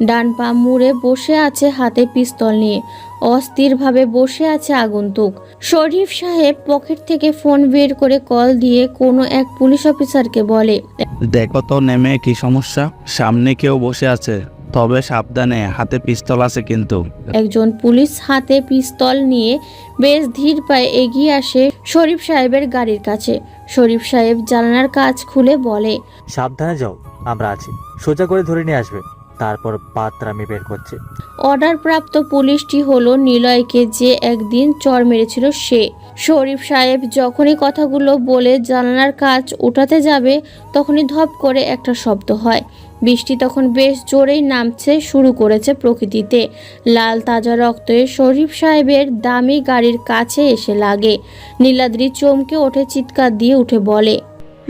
ডান পা মুড়ে বসে আছে, হাতে পিস্তল নিয়ে অস্থিরভাবে বসে আছে আগন্তুক। শরীফ সাহেব পকেট থেকে ফোন বের করে কল দিয়ে কোনো এক পুলিশ অফিসারকে বলে, দেখো তো নেমে কি সমস্যা, সামনে কেউ বসে আছে, তবে সাবধানে, হাতে পিস্তল আছে কিন্তু। একজন পুলিশ হাতে পিস্তল নিয়ে বেশ ধীর পায়ে এগিয়ে আসে শরীফ সাহেবের গাড়ির কাছে। শরীফ সাহেব জানালার কাজ খুলে বলে, সাবধানে যাও, আমরা আছি, সোজা করে ধরে নিয়ে আসবে, তারপর বাতরামি বের করছে। অর্ডারপ্রাপ্ত পুলিশটি হলো নিলয়কে, যে একদিন চর মেরেছিল সে। শরীফ সাহেব যখনই কথাগুলো বলে জানালার কাজ উঠাতে যাবে, তখনই ধপ করে একটা শব্দ হয়। বৃষ্টি তখন বেশ জোরেই নামছে শুরু করেছে প্রকৃতিতে। লাল তাজা রক্তে শরীফ সাহেবের দামি গাড়ির কাছে এসে লাগে। নীলাদ্রি চমকে ওঠে, চিৎকার দিয়ে উঠে বলে,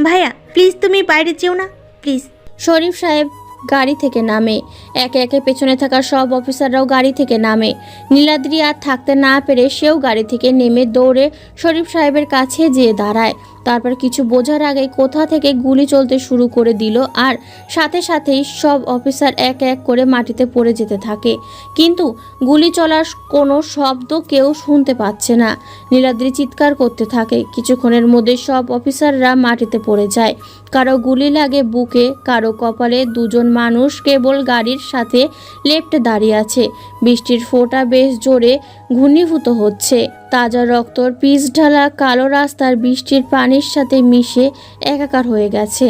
ভাইয়া প্লিজ তুমি বাইরে যেও না প্লিজ। শরীফ সাহেব গাড়ি থেকে নামে। একে একে পেছনে থাকা সব অফিসাররাও গাড়ি থেকে নামে। নীলাদ্রি আর থাকতে না পেরে সেও গাড়ি থেকে নেমে দৌড়ে শরীফ সাহেবের কাছে যেয়ে দাঁড়ায়। তারপর কিছু বোঝার আগেই কোথা থেকে গুলি চলতে শুরু করে দিল, আর সাথে সাথেই সব অফিসার এক এক করে মাটিতে পড়ে যেতে থাকে। কিন্তু গুলি চলার কোনো শব্দ কেউ শুনতে পাচ্ছে না। নীলাদ্রি চিৎকার করতে থাকে। কিছুক্ষণের মধ্যে সব অফিসাররা মাটিতে পড়ে যায়। কারো গুলি লাগে বুকে, কারো কপালে। দুজন মানুষ কেবল গাড়ির সাথে লেপ্টে দাঁড়িয়ে আছে। বৃষ্টির ফোঁটা বেশ জোরে ঘনীভূত হচ্ছে। তাজা রক্তর পিচ ঢালা কালো রাস্তার বৃষ্টির পানির সাথে মিশে একাকার হয়ে গেছে।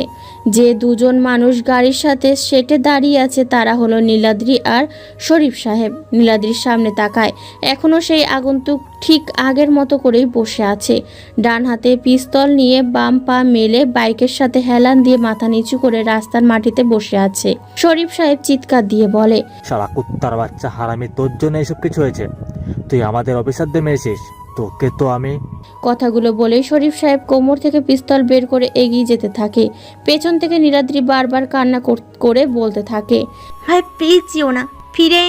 যে দুজন মানুষ গাড়ির সাথে সেটে দাঁড়িয়ে আছে তারা হলো নীলাদ্রি আর শরীফ সাহেব। নীলাদ্রির সামনে তাকায়, এখনও সেই আগন্তুক ঠিক আগের মতো করেই বসে আছে। ডান হাতে পিস্তল নিয়ে বাম পা মেলে বাইকের সাথে হেলান দিয়ে মাথা নিচু করে রাস্তার মাটিতে বসে আছে। শরীফ সাহেব চিৎকার দিয়ে বলে, শালা কুত্তার বাচ্চা হারামি, তোর জন্য এসব কিছু হয়েছে। তুই আমাদের অফিসারদের মেরেছিস, তোকে তো আমি। কথাগুলো বলেই শরীফ সাহেব কোমর থেকে পিস্তল বের করে এগিয়ে যেতে থাকে। পেছন থেকে নীলাদ্রি বারবার কান্না করে বলতে থাকে, ভাই প্লিজ যেও না, ফিরে।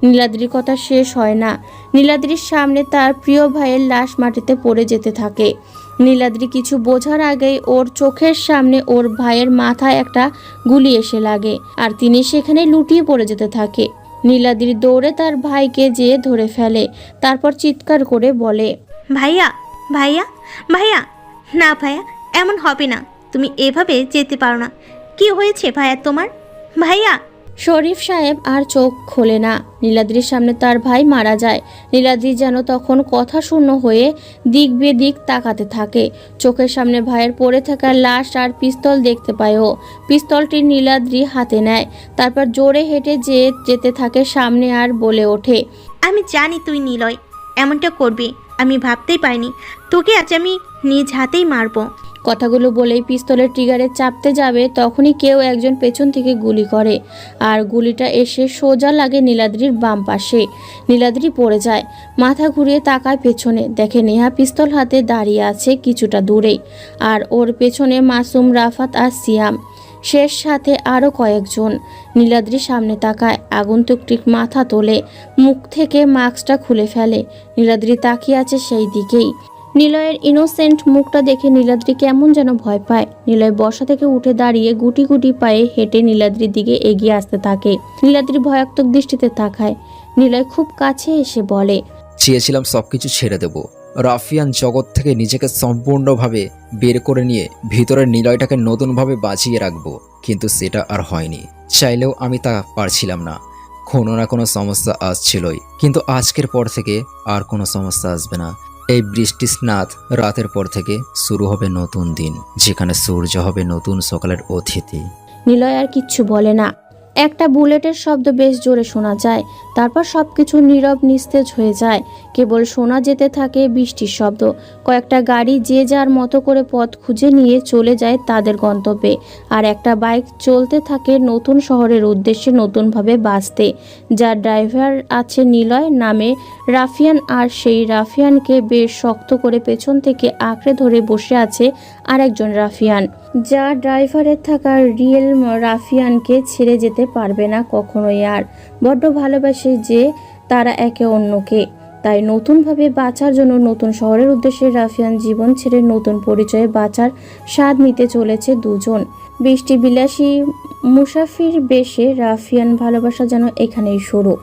নীলাদ্রির কথা শেষ হয় না। নীলাদ্রির সামনে তার প্রিয় ভাইয়ের লাশ মাটিতে পড়ে যেতে থাকে। নীলাদ্রি কিছু বোঝার আগেই ওর চোখের সামনে ওর ভাইয়ের মাথায় একটা গুলি এসে লাগে, আর তিনি সেখানে লুটিয়ে পড়ে যেতে থাকে। নীলাদ্রি দৌড়ে তার ভাইকে যেয়ে ধরে ফেলে, তারপর চিৎকার করে বলে, ভাইয়া ভাইয়া ভাইয়া, না ভাইয়া এমন হবে না, তুমি এভাবে যেতে পারো না। কি হয়েছে ভাইয়া তোমার? ভাইয়া। শরীফ সাহেব আর চোখ খোলে না। নীলাদ্রির সামনে তার ভাই মারা যায়। নীলাদ্রি যেন তখন কথা শূন্য হয়ে দিক বেদিক তাকাতে থাকে। চোখের সামনে ভাইয়ের পড়ে থাকা লাশ আর পিস্তল দেখতে পায় ও। পিস্তলটি নীলাদ্রি হাতে নেয়, তারপর জোরে হেঁটে যেতে থাকে সামনে আর বলে ওঠে, আমি জানি তুই নিলয় এমনটা করবি, আমি ভাবতেই পারিনি তোকে আজ আমি নিজ হাতেই মারবো। কথাগুলো বলেই পিস্তলের ট্রিগারে চাপতে যাবে, তখনই কেউ একজন পেছন থেকে গুলি করে, আর গুলিটা এসে সোজা লাগে নীলাদ্রির বাম পাশে। নীলাদ্রি পড়ে যায়। মাথা ঘুরিয়ে তাকায় পেছনে, দেখে নেহা পিস্তল হাতে দাঁড়িয়ে আছে কিছুটা দূরেই, আর ওর পেছনে মাসুম, রাফাত আর সিয়াম। শেষ সাথে আরও কয়েকজন। নীলাদ্রির সামনে তাকায়, আগন্তুকটি মাথা তোলে, মুখ থেকে মাস্কটা খুলে ফেলে। নীলাদ্রি তাকিয়ে আছে সেই দিকেই। নিলয়ের ইনোসেন্ট মুখটা দেখে নীলাদ্রি কেমন যেন ভয় পায়। নিলয় বসা থেকে উঠে দাঁড়িয়ে গুটি গুটি পায়ে হেঁটে নীলাদ্রির দিকে এগিয়ে আসতে থাকে। নীলাদ্রি ভয়াত্মক দৃষ্টিতে তাকায়। নিলয় খুব কাছে এসে বলে, চেয়েছিলাম সবকিছু ছেড়ে দেব, রাফিয়ান জগৎ থেকে নিজেকে সম্পূর্ণভাবে বের করে নিয়ে ভিতরের নিলয়টাকে নতুনভাবে বাঁচিয়ে রাখবো, কিন্তু সেটা আর হয়নি। চাইলেও আমি তা পারছিলাম না। কোনো না কোনো সমস্যা আসছিলই, কিন্তু আজকের পর থেকে আর কোনো সমস্যা আসবে না। এই বৃষ্টি স্নাত রাতের পর থেকে শুরু হবে নতুন দিন, যেখানে সূর্য হবে নতুন সকালের অতিথি। নিলয় আর কিচ্ছু বলে না। একটা বুলেটের শব্দ বেশ জোরে শোনা যায়, তারপর সবকিছু নীরব নিস্তেজ হয়ে যায়। কেবল শোনা যেতে থাকে বৃষ্টির শব্দ। কয়েকটা গাড়ি যে যার মতো করে পথ খুঁজে নিয়ে চলে যায় তাদের গন্তব্যে, আর একটা বাইক চলতে থাকে নতুন শহরের উদ্দেশ্যে নতুনভাবে বাঁচতে। যার ড্রাইভার আছে নিলয় নামে রাফিয়ান, আর সেই রাফিয়ানকে বেশ শক্ত করে পেছন থেকে আঁকড়ে ধরে বসে আছে আরেকজন রাফিয়ান, যা ড্রাইভারের থাকা রিয়েল রাফিয়ানকে ছেড়ে যেতে পারবে না কখনোই। আর বড্ড ভালোবাসে যে তারা একে অন্যকে। তাই নতুনভাবে বাঁচার জন্য নতুন শহরের উদ্দেশ্যে রাফিয়ান জীবন ছেড়ে নতুন পরিচয়ে বাঁচার স্বাদ নিতে চলেছে দুজন। বৃষ্টি বিলাসী মুসাফির বেশে রাফিয়ান ভালোবাসা যেন এখানেই শুরু।